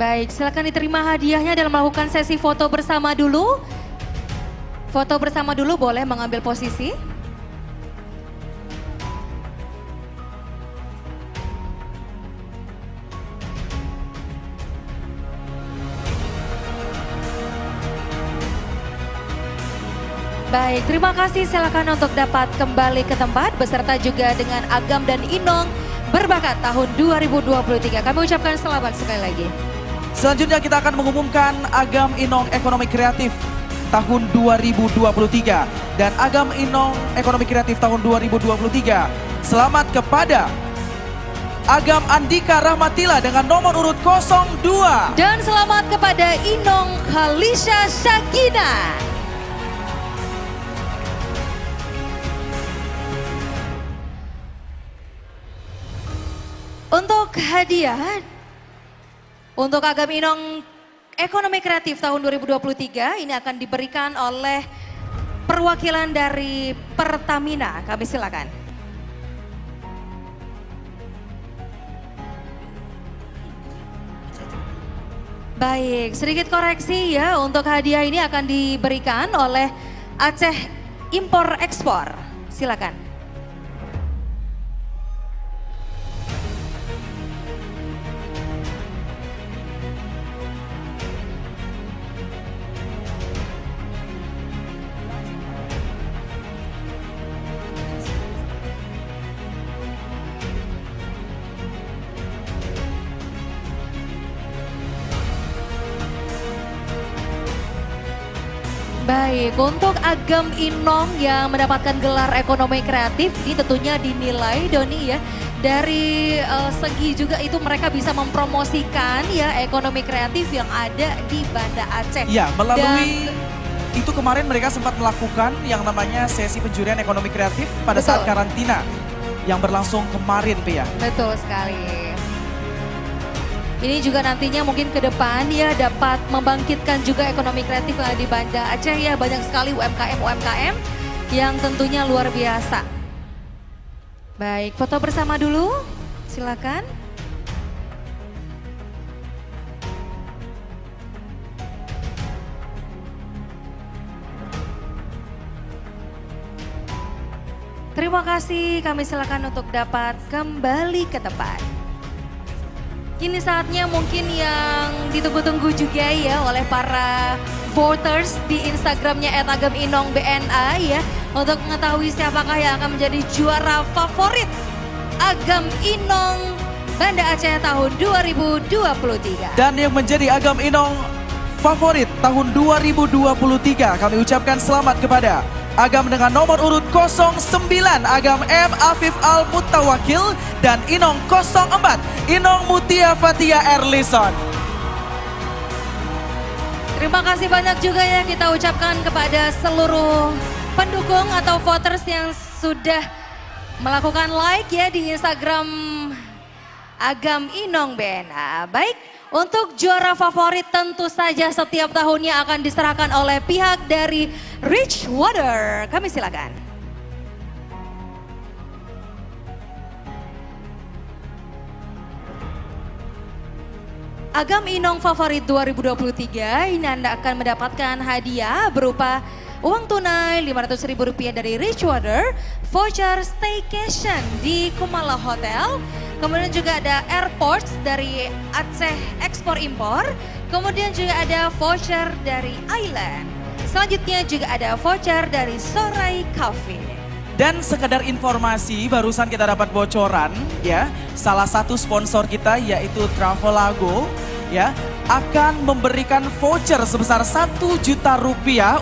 Baik, silakan diterima hadiahnya dalam melakukan sesi foto bersama dulu. Foto bersama dulu, boleh mengambil posisi. Baik, terima kasih. Silakan untuk dapat kembali ke tempat beserta juga dengan Agam dan Inong Berbakat tahun 2023. Kami ucapkan selamat sekali lagi. Selanjutnya kita akan mengumumkan Agam Inong Ekonomi Kreatif tahun 2023 dan Agam Inong Ekonomi Kreatif tahun 2023. Selamat kepada Agam Andika Rahmatila dengan nomor urut 02. Dan selamat kepada Inong Khalisha Syakina. Untuk hadiah untuk Agam Inong Ekonomi Kreatif tahun 2023 ini akan diberikan oleh perwakilan dari Pertamina. Kami silakan. Baik, sedikit koreksi ya, untuk hadiah ini akan diberikan oleh Aceh Impor Ekspor. Silakan. Baik, untuk Agam Inong yang mendapatkan gelar ekonomi kreatif ini tentunya dinilai Doni ya, dari segi juga itu mereka bisa mempromosikan ya ekonomi kreatif yang ada di Banda Aceh. Ya, melalui itu kemarin mereka sempat melakukan yang namanya sesi penjurian ekonomi kreatif pada saat karantina yang berlangsung kemarin, Pia. Betul sekali. Ini juga nantinya mungkin ke depan ya dapat membangkitkan juga ekonomi kreatif yang ada di Banda Aceh ya. Banyak sekali UMKM yang tentunya luar biasa. Baik, foto bersama dulu, silakan. Terima kasih, kami silakan untuk dapat kembali ke tempat. Kini saatnya mungkin yang ditunggu-tunggu juga ya oleh para voters di Instagramnya @agaminongbna ya. Untuk mengetahui siapakah yang akan menjadi juara favorit Agam Inong Banda Aceh tahun 2023. Dan yang menjadi Agam Inong favorit tahun 2023 kami ucapkan selamat kepada Agam dengan nomor urut 09 Agam M. Afif Al Mutawakil dan Inong 04 Inong Mutia Fatia Erlison. Terima kasih banyak juga ya kita ucapkan kepada seluruh pendukung atau voters yang sudah melakukan like ya di Instagram Agam Inong BNA. Baik, untuk juara favorit tentu saja setiap tahunnya akan diserahkan oleh pihak dari Richwater. Kami silakan. Agam Inong favorit 2023 ini Anda akan mendapatkan hadiah berupa uang tunai Rp500.000 dari Richwater, voucher staycation di Kumala Hotel, kemudian juga ada airports dari Aceh Ekspor Impor, kemudian juga ada voucher dari Island. Selanjutnya juga ada voucher dari Sorai Cafe. Dan sekedar informasi barusan kita dapat bocoran ya, salah satu sponsor kita yaitu Travelago ya akan memberikan voucher sebesar Rp1 juta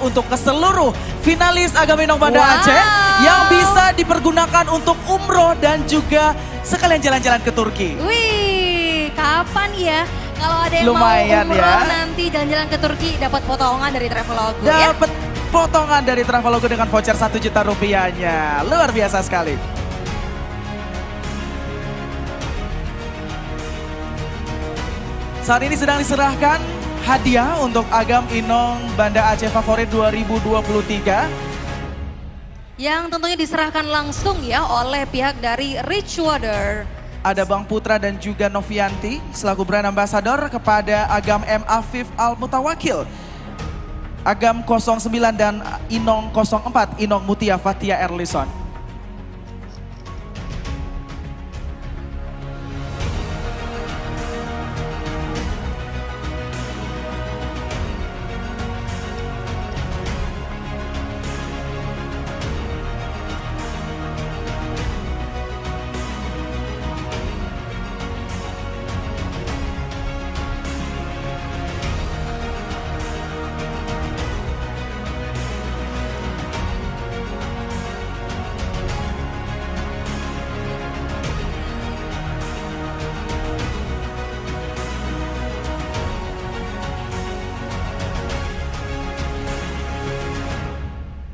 untuk ke seluruh finalis Agam Inong Banda Aceh yang bisa dipergunakan untuk umroh dan juga sekalian jalan-jalan ke Turki. Wih, kapan ya? Kalau ada yang lumayan mau umroh ya. nanti jalan-jalan ke Turki dapat potongan dari Travelogo ya. Dapat potongan dari Travelogo dengan voucher Rp1 juta-nya. Luar biasa sekali. Saat ini sedang diserahkan hadiah untuk Agam Inong Banda Aceh Favorit 2023. Yang tentunya diserahkan langsung ya oleh pihak dari Richwater. Ada Bang Putra dan juga Novianti selaku brand ambassador kepada Agam M. Afif Al Mutawakil. Agam 09 dan Inong 04 Inong Mutia Fatia Erlison.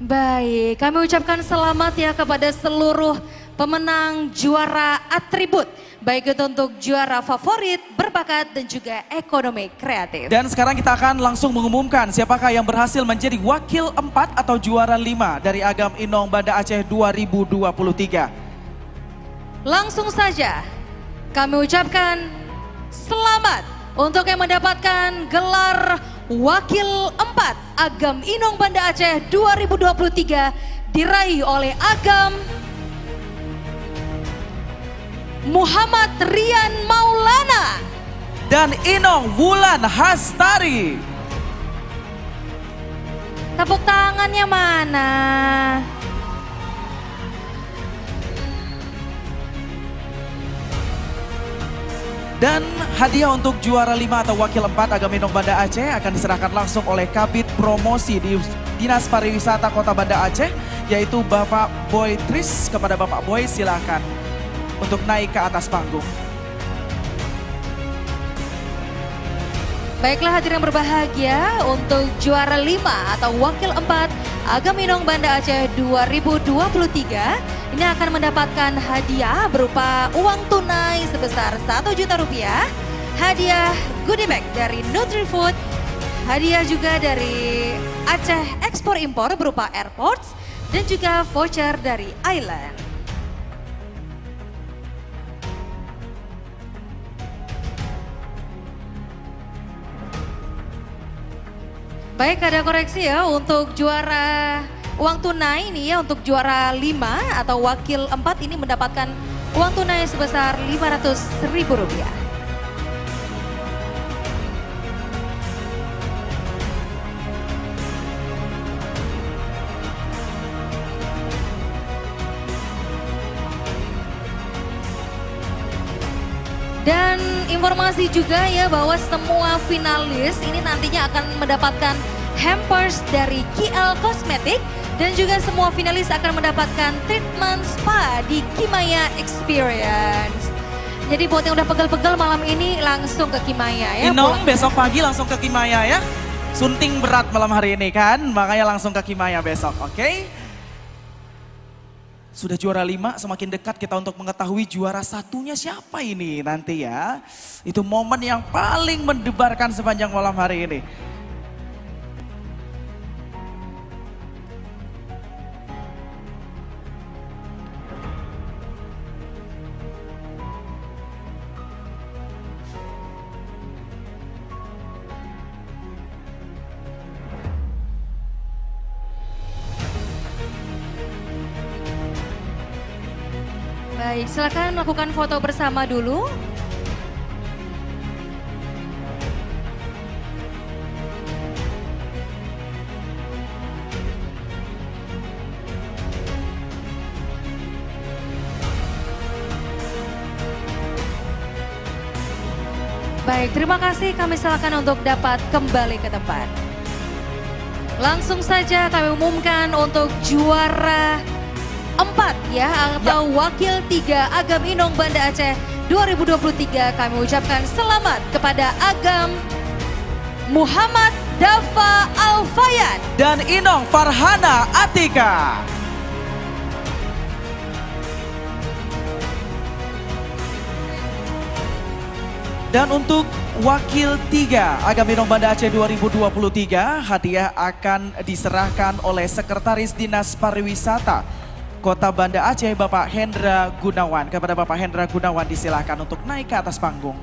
Baik, kami ucapkan selamat ya kepada seluruh pemenang juara atribut. Baik itu untuk juara favorit, berbakat dan juga ekonomi kreatif. Dan sekarang kita akan langsung mengumumkan siapakah yang berhasil menjadi wakil 4 atau juara 5 dari Agam Inong Banda Aceh 2023. Langsung saja kami ucapkan selamat Untuk yang mendapatkan gelar Wakil 4 Agam Inong Banda Aceh 2023 diraih oleh Agam Muhammad Rian Maulana dan Inong Wulan Hastari. Tepuk tangannya mana? Dan hadiah untuk juara 5 atau wakil 4 Agam Inong Banda Aceh akan diserahkan langsung oleh Kabid Promosi di Dinas Pariwisata Kota Banda Aceh, yaitu Bapak Boy Tris. Kepada Bapak Boy silakan untuk naik ke atas panggung. Baiklah hadirin berbahagia, untuk juara 5 atau wakil 4 Agam Inong Banda Aceh 2023 ini akan mendapatkan hadiah berupa uang tunai sebesar Rp1.000.000, hadiah goodie bag dari Nutrifood, hadiah juga dari Aceh Ekspor Impor berupa Airports, dan juga voucher dari Island. Baik, ada koreksi ya untuk juara uang tunai ini ya, untuk juara 5 atau wakil 4 ini mendapatkan uang tunai sebesar Rp500.000. Dan informasi juga ya bahwa semua finalis ini nantinya akan mendapatkan hampers dari KL Cosmetic, dan juga semua finalis akan mendapatkan treatment spa di Kimaya Experience. Jadi buat yang udah pegel-pegel malam ini langsung ke Kimaya ya. Inong besok pagi langsung ke Kimaya ya. Sunting berat malam hari ini kan, makanya langsung ke Kimaya besok, oke? Sudah juara 5, semakin dekat kita untuk mengetahui juara satunya siapa ini nanti ya. Itu momen yang paling mendebarkan sepanjang malam hari ini. Baik, silakan melakukan foto bersama dulu. Baik, terima kasih. Kami silakan untuk dapat kembali ke tempat. Langsung saja kami umumkan untuk juara 4 ya, atau wakil 3 Agam Inong Banda Aceh 2023, kami ucapkan selamat kepada Agam Muhammad Dafa Alfayan dan Inong Farhana Atika. Dan untuk wakil 3 Agam Inong Banda Aceh 2023, hadiah akan diserahkan oleh Sekretaris Dinas Pariwisata Kota Banda Aceh, Bapak Hendra Gunawan. Kepada Bapak Hendra Gunawan disilahkan untuk naik ke atas panggung.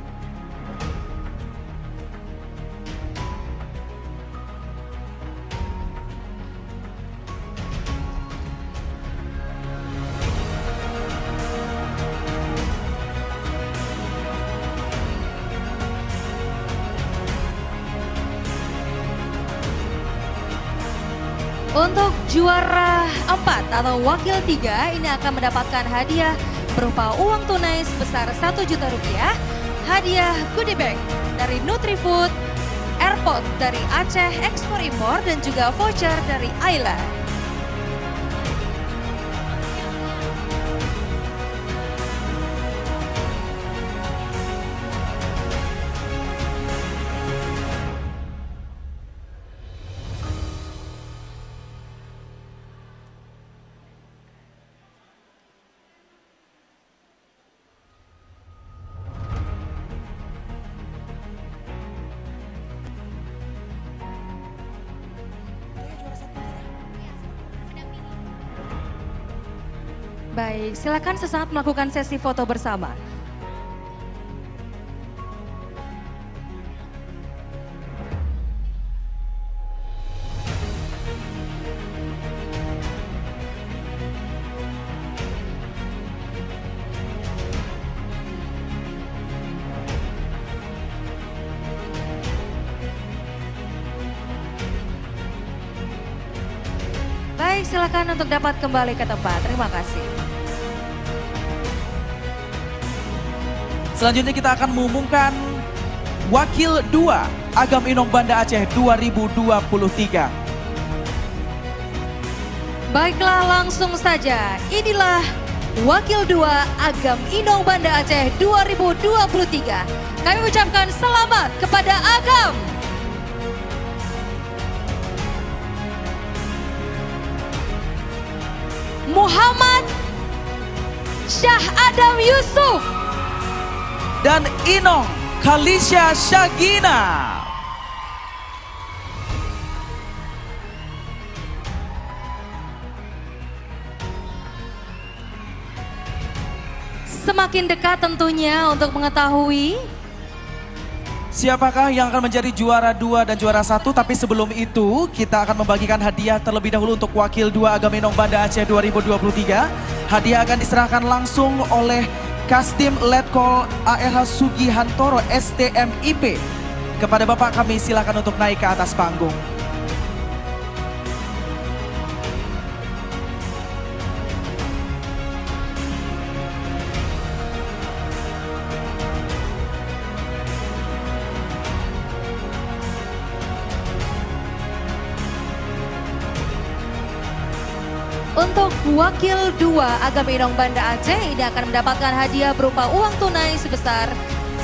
Untuk juara 4 atau wakil 3 ini akan mendapatkan hadiah berupa uang tunai sebesar Rp1.000.000, hadiah goodie bag dari Nutrifood, Airport dari Aceh Ekspor Impor, dan juga voucher dari Island. Baik, silakan sesaat melakukan sesi foto bersama. silakan untuk dapat kembali ke tempat. Terima kasih. Selanjutnya kita akan mengumumkan Wakil 2 Agam Inong Banda Aceh 2023. Baiklah, langsung saja. Inilah Wakil 2 Agam Inong Banda Aceh 2023. Kami ucapkan selamat kepada Agam. Muhammad Syah Adam Yusuf dan Inong Khalisha Syagina. Semakin dekat tentunya untuk mengetahui siapakah yang akan menjadi juara 2 dan juara 1. Tapi sebelum itu kita akan membagikan hadiah terlebih dahulu untuk Wakil 2 Agam Inong Banda Aceh 2023. Hadiah akan diserahkan langsung oleh Kastim Letkol ARH Sugihantoro STMIP. Kepada Bapak kami silakan untuk naik ke atas panggung. Untuk Wakil 2 Agam Inong Banda Aceh ini akan mendapatkan hadiah berupa uang tunai sebesar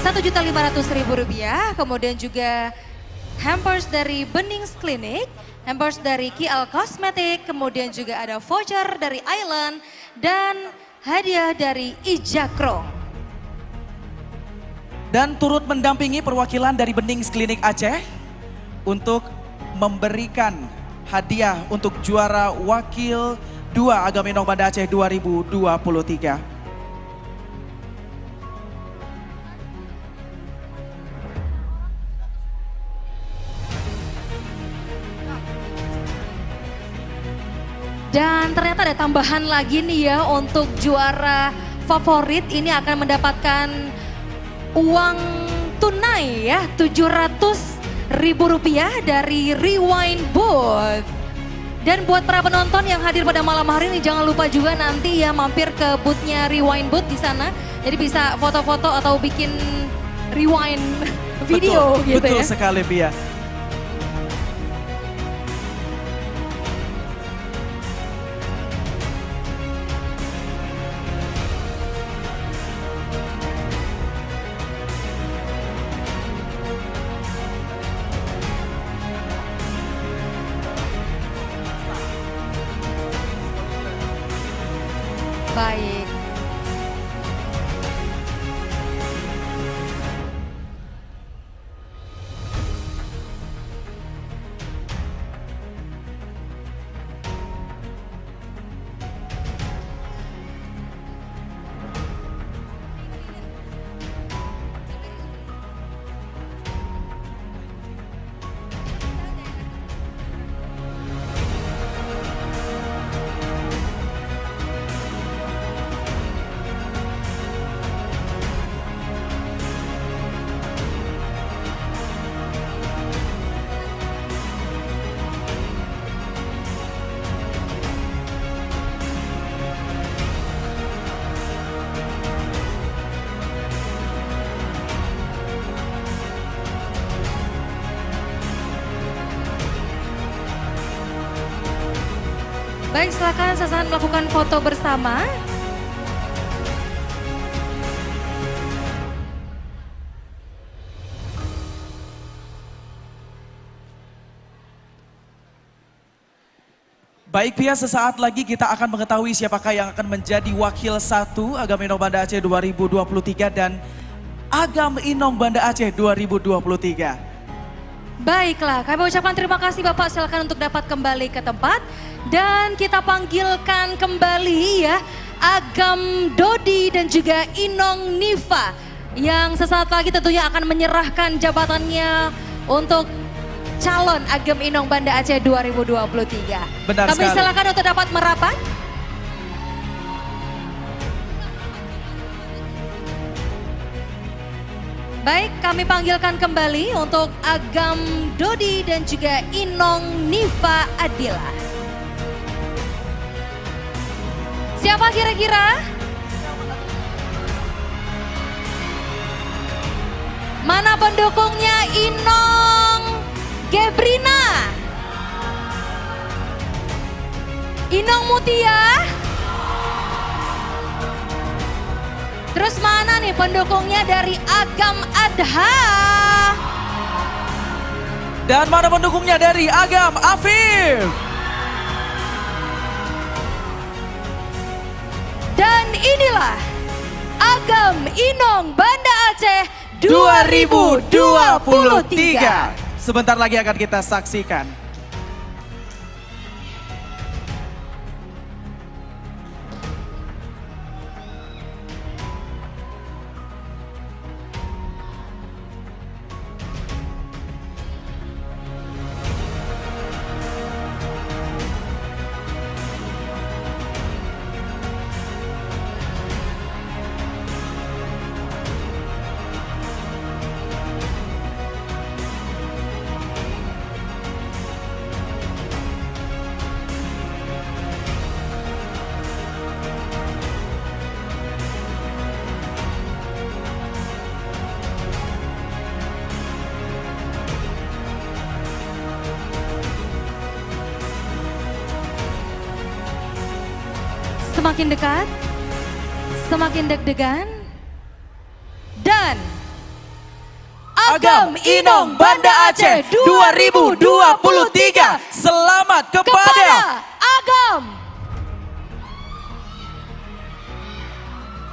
Rp1.500.000, kemudian juga hampers dari Benings Clinic, hampers dari KL Cosmetic, kemudian juga ada voucher dari Island dan hadiah dari Ijakro. Dan turut mendampingi perwakilan dari Benings Clinic Aceh untuk memberikan hadiah untuk juara Wakil 2 Agam Inong Banda Aceh 2023. Dan ternyata ada tambahan lagi nih ya untuk juara favorit ini akan mendapatkan uang tunai ya Rp700.000 dari Rewind Booth. Dan buat para penonton yang hadir pada malam hari ini jangan lupa juga nanti ya mampir ke boothnya Rewind Booth di sana. Jadi bisa foto-foto atau bikin rewind video betul, gitu betul ya. Betul sekali Pia. Baik. Baik, silakan sesaat melakukan foto bersama. Baik Pia, sesaat lagi kita akan mengetahui siapakah yang akan menjadi Wakil 1 Agam Inong Banda Aceh 2023 dan Agam Inong Banda Aceh 2023. Baiklah, kami ucapkan terima kasih Bapak, silakan untuk dapat kembali ke tempat. Dan kita panggilkan kembali ya Agam Dodi dan juga Inong Nifa yang sesaat lagi tentunya akan menyerahkan jabatannya untuk calon Agam Inong Banda Aceh 2023. Benar kami sekali. silakan untuk dapat merapat. Baik, kami panggilkan kembali untuk Agam Dodi dan juga Inong Nifa Adila. Siapa kira-kira? Mana pendukungnya Inong Gebrina? Inong Mutia? Terus mana nih pendukungnya dari Agam Adha? Dan mana pendukungnya dari Agam Afif? Dan inilah Agam Inong Banda Aceh 2023. Sebentar lagi akan kita saksikan. Semakin dekat, semakin deg-degan, dan Agam Inong Banda Aceh 2023. Selamat kepada Agam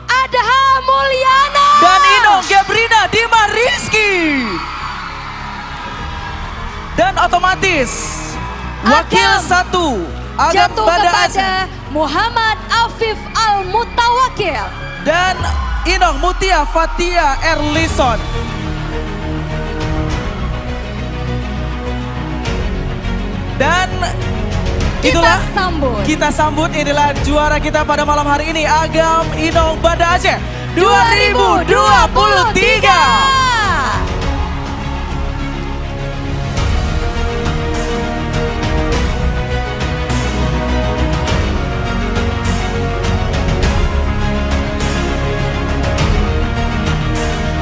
Adha Mulyana dan Inong Gebrina Dima Rizky. Dan otomatis wakil satu Agam jatuh Banda kepada Aceh Muhammad Afif Al-Mutawakil dan Inong Mutia Fatia Erlison. Dan itulah kita sambut inilah juara kita pada malam hari ini, Agam Inong Banda Aceh 2023.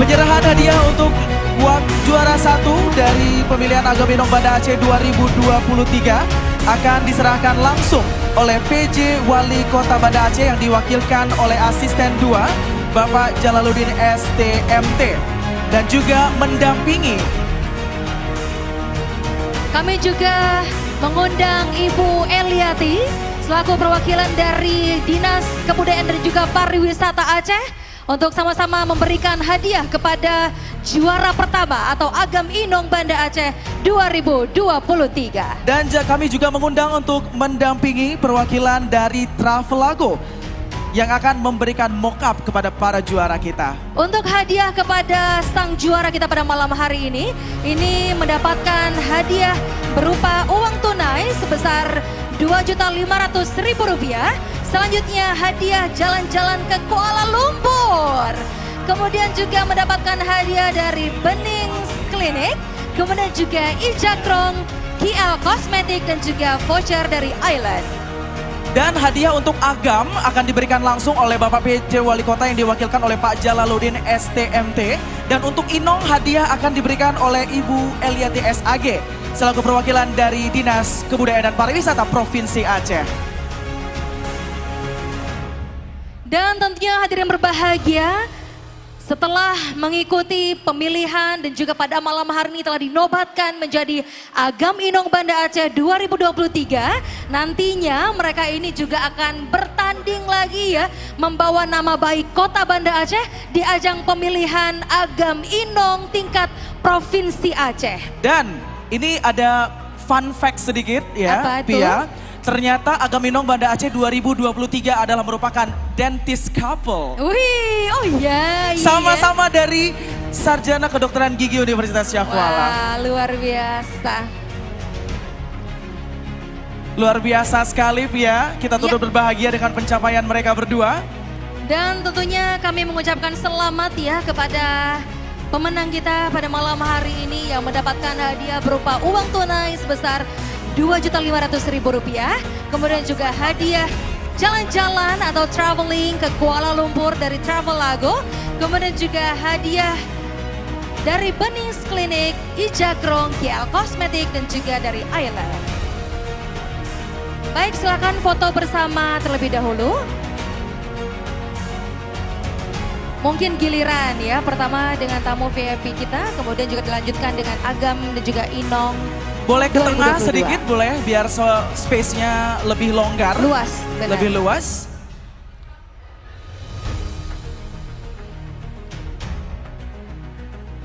Penyerahan hadiah untuk juara satu dari pemilihan Agam Inong Banda Aceh 2023 akan diserahkan langsung oleh PJ Wali Kota Banda Aceh yang diwakilkan oleh Asisten 2 Bapak Jalaluddin STMT dan juga mendampingi. Kami juga mengundang Ibu Eliati selaku perwakilan dari Dinas Kebudayaan dan juga Pariwisata Aceh untuk sama-sama memberikan hadiah kepada juara pertama atau Agam Inong Banda Aceh 2023. Dan kami juga mengundang untuk mendampingi perwakilan dari Travelago yang akan memberikan mock-up kepada para juara kita. Untuk hadiah kepada sang juara kita pada malam hari ini mendapatkan hadiah berupa uang tunai sebesar Rp2.500.000. Selanjutnya hadiah jalan-jalan ke Kuala Lumpur. Kemudian juga mendapatkan hadiah dari Benings Clinic. Kemudian juga Ijakrong, KL Cosmetic dan juga voucher dari Island. Dan hadiah untuk Agam akan diberikan langsung oleh Bapak PJ Wali Kota yang diwakilkan oleh Pak Jalaluddin STMT. Dan untuk Inong hadiah akan diberikan oleh Ibu Eliati SAG selaku perwakilan dari Dinas Kebudayaan dan Pariwisata Provinsi Aceh. Dan tentunya hadirin berbahagia, setelah mengikuti pemilihan dan juga pada malam hari ini telah dinobatkan menjadi Agam Inong Banda Aceh 2023. Nantinya mereka ini juga akan bertanding lagi ya, membawa nama baik Kota Banda Aceh di ajang pemilihan Agam Inong tingkat Provinsi Aceh. Dan ini ada fun fact sedikit ya, apa itu? Pia. Ternyata Agam Inong Banda Aceh 2023 adalah merupakan dentist couple. Wih, oh iya. Sama-sama dari Sarjana Kedokteran Gigi Universitas Syah Kuala. Wah, luar biasa. Luar biasa sekali Pia, kita turut berbahagia dengan pencapaian mereka berdua. Dan tentunya kami mengucapkan selamat ya kepada pemenang kita pada malam hari ini yang mendapatkan hadiah berupa uang tunai sebesar Rp2.500.000. Kemudian juga hadiah jalan-jalan atau traveling ke Kuala Lumpur dari Travelago. Kemudian juga hadiah dari Benings Clinic, Ijakrong, KL Cosmetic, dan juga dari Island. Baik, silakan foto bersama terlebih dahulu. Mungkin giliran ya, pertama dengan tamu VIP kita, kemudian juga dilanjutkan dengan Agam dan juga Inong. Boleh ke tengah 2022. sedikit, boleh biar space-nya lebih longgar. Luas, benar. Lebih luas.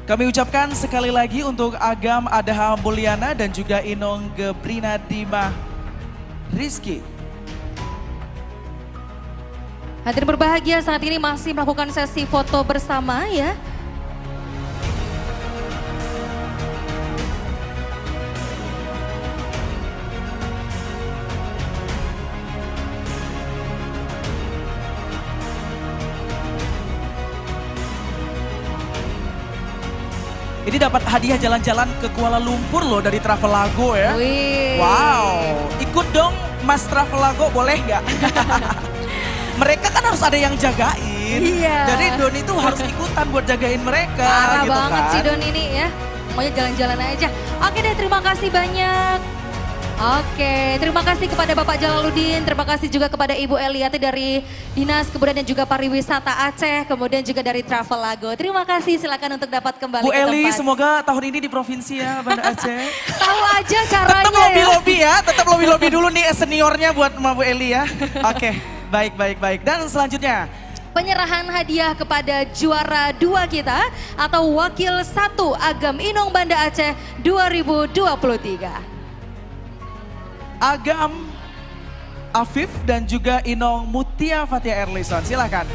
Kami ucapkan sekali lagi untuk Agam Adaha Mulyana dan juga Inong Gebrina Dima Rizky. Hadirin berbahagia, saat ini masih melakukan sesi foto bersama ya. Ini dapat hadiah jalan-jalan ke Kuala Lumpur loh dari Travelago ya. Wih. Wow, ikut dong Mas Travelago, boleh nggak? Mereka kan harus ada yang jagain. Iya. Jadi Doni tuh harus ikutan buat jagain mereka. Parah gitu banget kan. sih Don ini ya. Maunya jalan-jalan aja. Oke deh, terima kasih banyak. Oke, terima kasih kepada Bapak Jalaluddin, terima kasih juga kepada Ibu Eliati dari Dinas Kebudayaan dan juga Pariwisata Aceh, kemudian juga dari Travelago. Terima kasih, silakan untuk dapat kembali Bu ke Eli, tempat. semoga tahun ini di provinsi ya Banda Aceh. Tahu aja caranya Tetap lobby-lobby ya, tetap lobby-lobby dulu nih seniornya buat Bu Eli ya. Oke, baik. Dan selanjutnya. Penyerahan hadiah kepada juara 2 kita atau wakil 1 Agam Inong Banda Aceh 2023. Agam Afif dan juga Inong Mutia Fatia Erlison, silakan.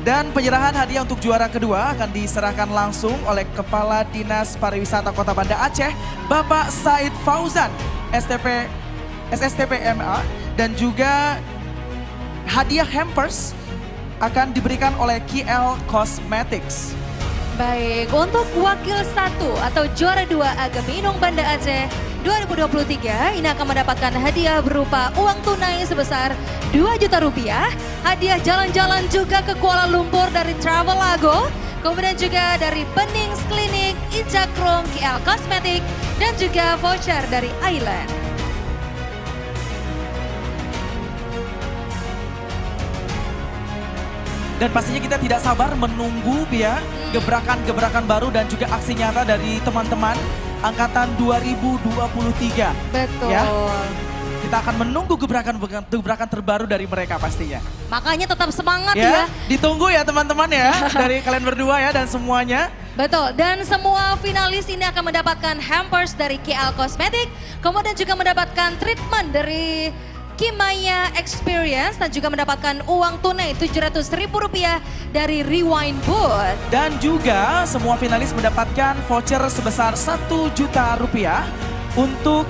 Dan penyerahan hadiah untuk juara kedua akan diserahkan langsung oleh Kepala Dinas Pariwisata Kota Banda Aceh, Bapak Said Fauzan, SSTP MA, dan juga hadiah hampers akan diberikan oleh KL Cosmetics. Baik, untuk wakil 1 atau juara 2 Agam Inong Banda Aceh 2023 ini akan mendapatkan hadiah berupa uang tunai sebesar 2 juta rupiah, hadiah jalan-jalan juga ke Kuala Lumpur dari Travelago, kemudian juga dari Benings Clinic, Ijakrong, KL Cosmetic, dan juga voucher dari Island. Dan pastinya kita tidak sabar menunggu ya gebrakan-gebrakan baru dan juga aksi nyata dari teman-teman angkatan 2023. Betul. Ya. Kita akan menunggu gebrakan terbaru dari mereka pastinya. Makanya tetap semangat Ya, ya. ditunggu ya teman-teman ya dari kalian berdua ya dan semuanya. Betul, dan semua finalis ini akan mendapatkan hampers dari KL Cosmetic, kemudian juga mendapatkan treatment dari Kimaya Experience dan juga mendapatkan uang tunai Rp700.000 dari Rewind Booth. Dan juga semua finalis mendapatkan voucher sebesar Rp1 juta untuk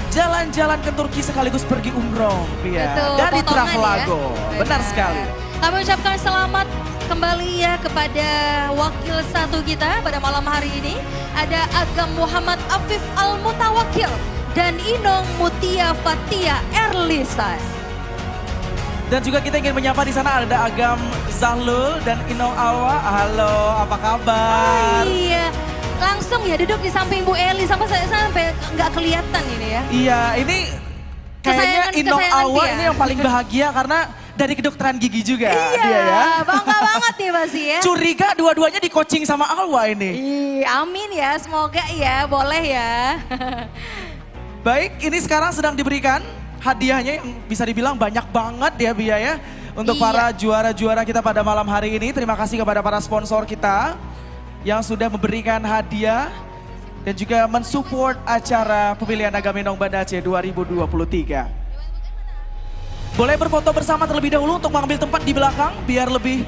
jalan-jalan ke Turki sekaligus pergi umroh. Ya, Betul, dari potongan Travelago. ya. Benar sekali. Kami ucapkan selamat kembali ya kepada wakil 1 kita pada malam hari ini. Ada Agam Muhammad Afif Al-Mutawakil dan Inong Mutia Fatia Erlisan. Dan juga kita ingin menyapa di sana ada Agam Zahlul dan Inong Awa. Halo, apa kabar? Iya, langsung ya duduk di samping Bu Eli sampai nggak kelihatan ini ya. Iya, ini kayaknya Inong Kesayangan Awa dia. ini yang paling bahagia karena dari kedokteran gigi juga Iya, dia ya. bangga banget nih pasti ya. Curiga dua-duanya di coaching sama Alwa ini. Amin ya, semoga ya, boleh ya. Baik, ini sekarang sedang diberikan hadiahnya yang bisa dibilang banyak banget ya Bia ya. Untuk Iya. para juara-juara kita pada malam hari ini. Terima kasih kepada para sponsor kita yang sudah memberikan hadiah dan juga mensupport acara pemilihan Agam Inong Banda Aceh 2023. Boleh berfoto bersama terlebih dahulu untuk mengambil tempat di belakang biar lebih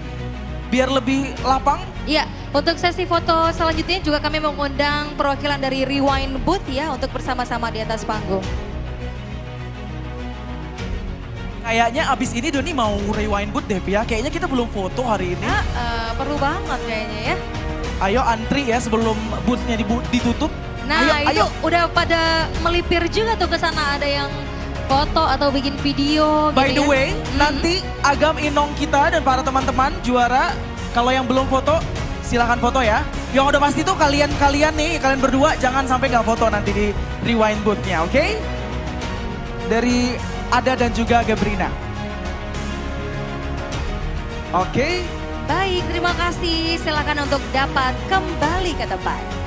lapang. Iya, untuk sesi foto selanjutnya juga kami mengundang perwakilan dari Rewind Booth ya untuk bersama-sama di atas panggung. Kayaknya abis ini Doni mau rewind booth deh Pia. Kayaknya kita belum foto hari ini. Perlu banget kayaknya ya. Ayo antri ya sebelum boothnya ditutup. Nah ayo, itu udah pada melipir juga tuh ke sana, ada yang foto atau bikin video By gitu the ya. way, nanti Agam Inong kita dan para teman-teman juara, kalau yang belum foto, silahkan foto ya. Yang udah pasti tuh kalian nih, kalian berdua jangan sampai nggak foto nanti di rewind booth-nya, oke? Dari Ada dan juga Gabrina. Oke. Baik, terima kasih. Silakan untuk dapat kembali ke tempat.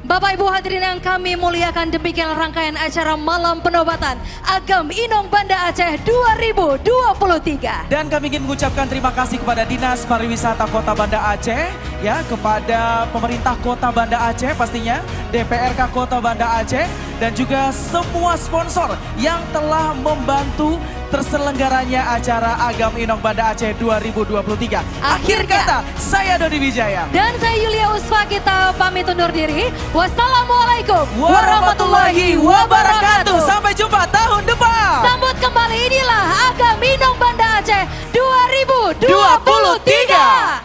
Bapak Ibu hadirin yang kami muliakan, demikian rangkaian acara Malam Penobatan Agam Inong Banda Aceh 2023. Dan kami ingin mengucapkan terima kasih kepada Dinas Pariwisata Kota Banda Aceh, ya, kepada pemerintah Kota Banda Aceh pastinya, DPRK Kota Banda Aceh, dan juga semua sponsor yang telah membantu terselenggaranya acara Agam Inong Banda Aceh 2023. Akhir kata, saya Dodi Wijaya. Dan saya Yulia Usfa, kita pamit undur diri. Wassalamualaikum warahmatullahi wabarakatuh. Sampai jumpa tahun depan. Sambut kembali, inilah Agam Inong Banda Aceh 2023.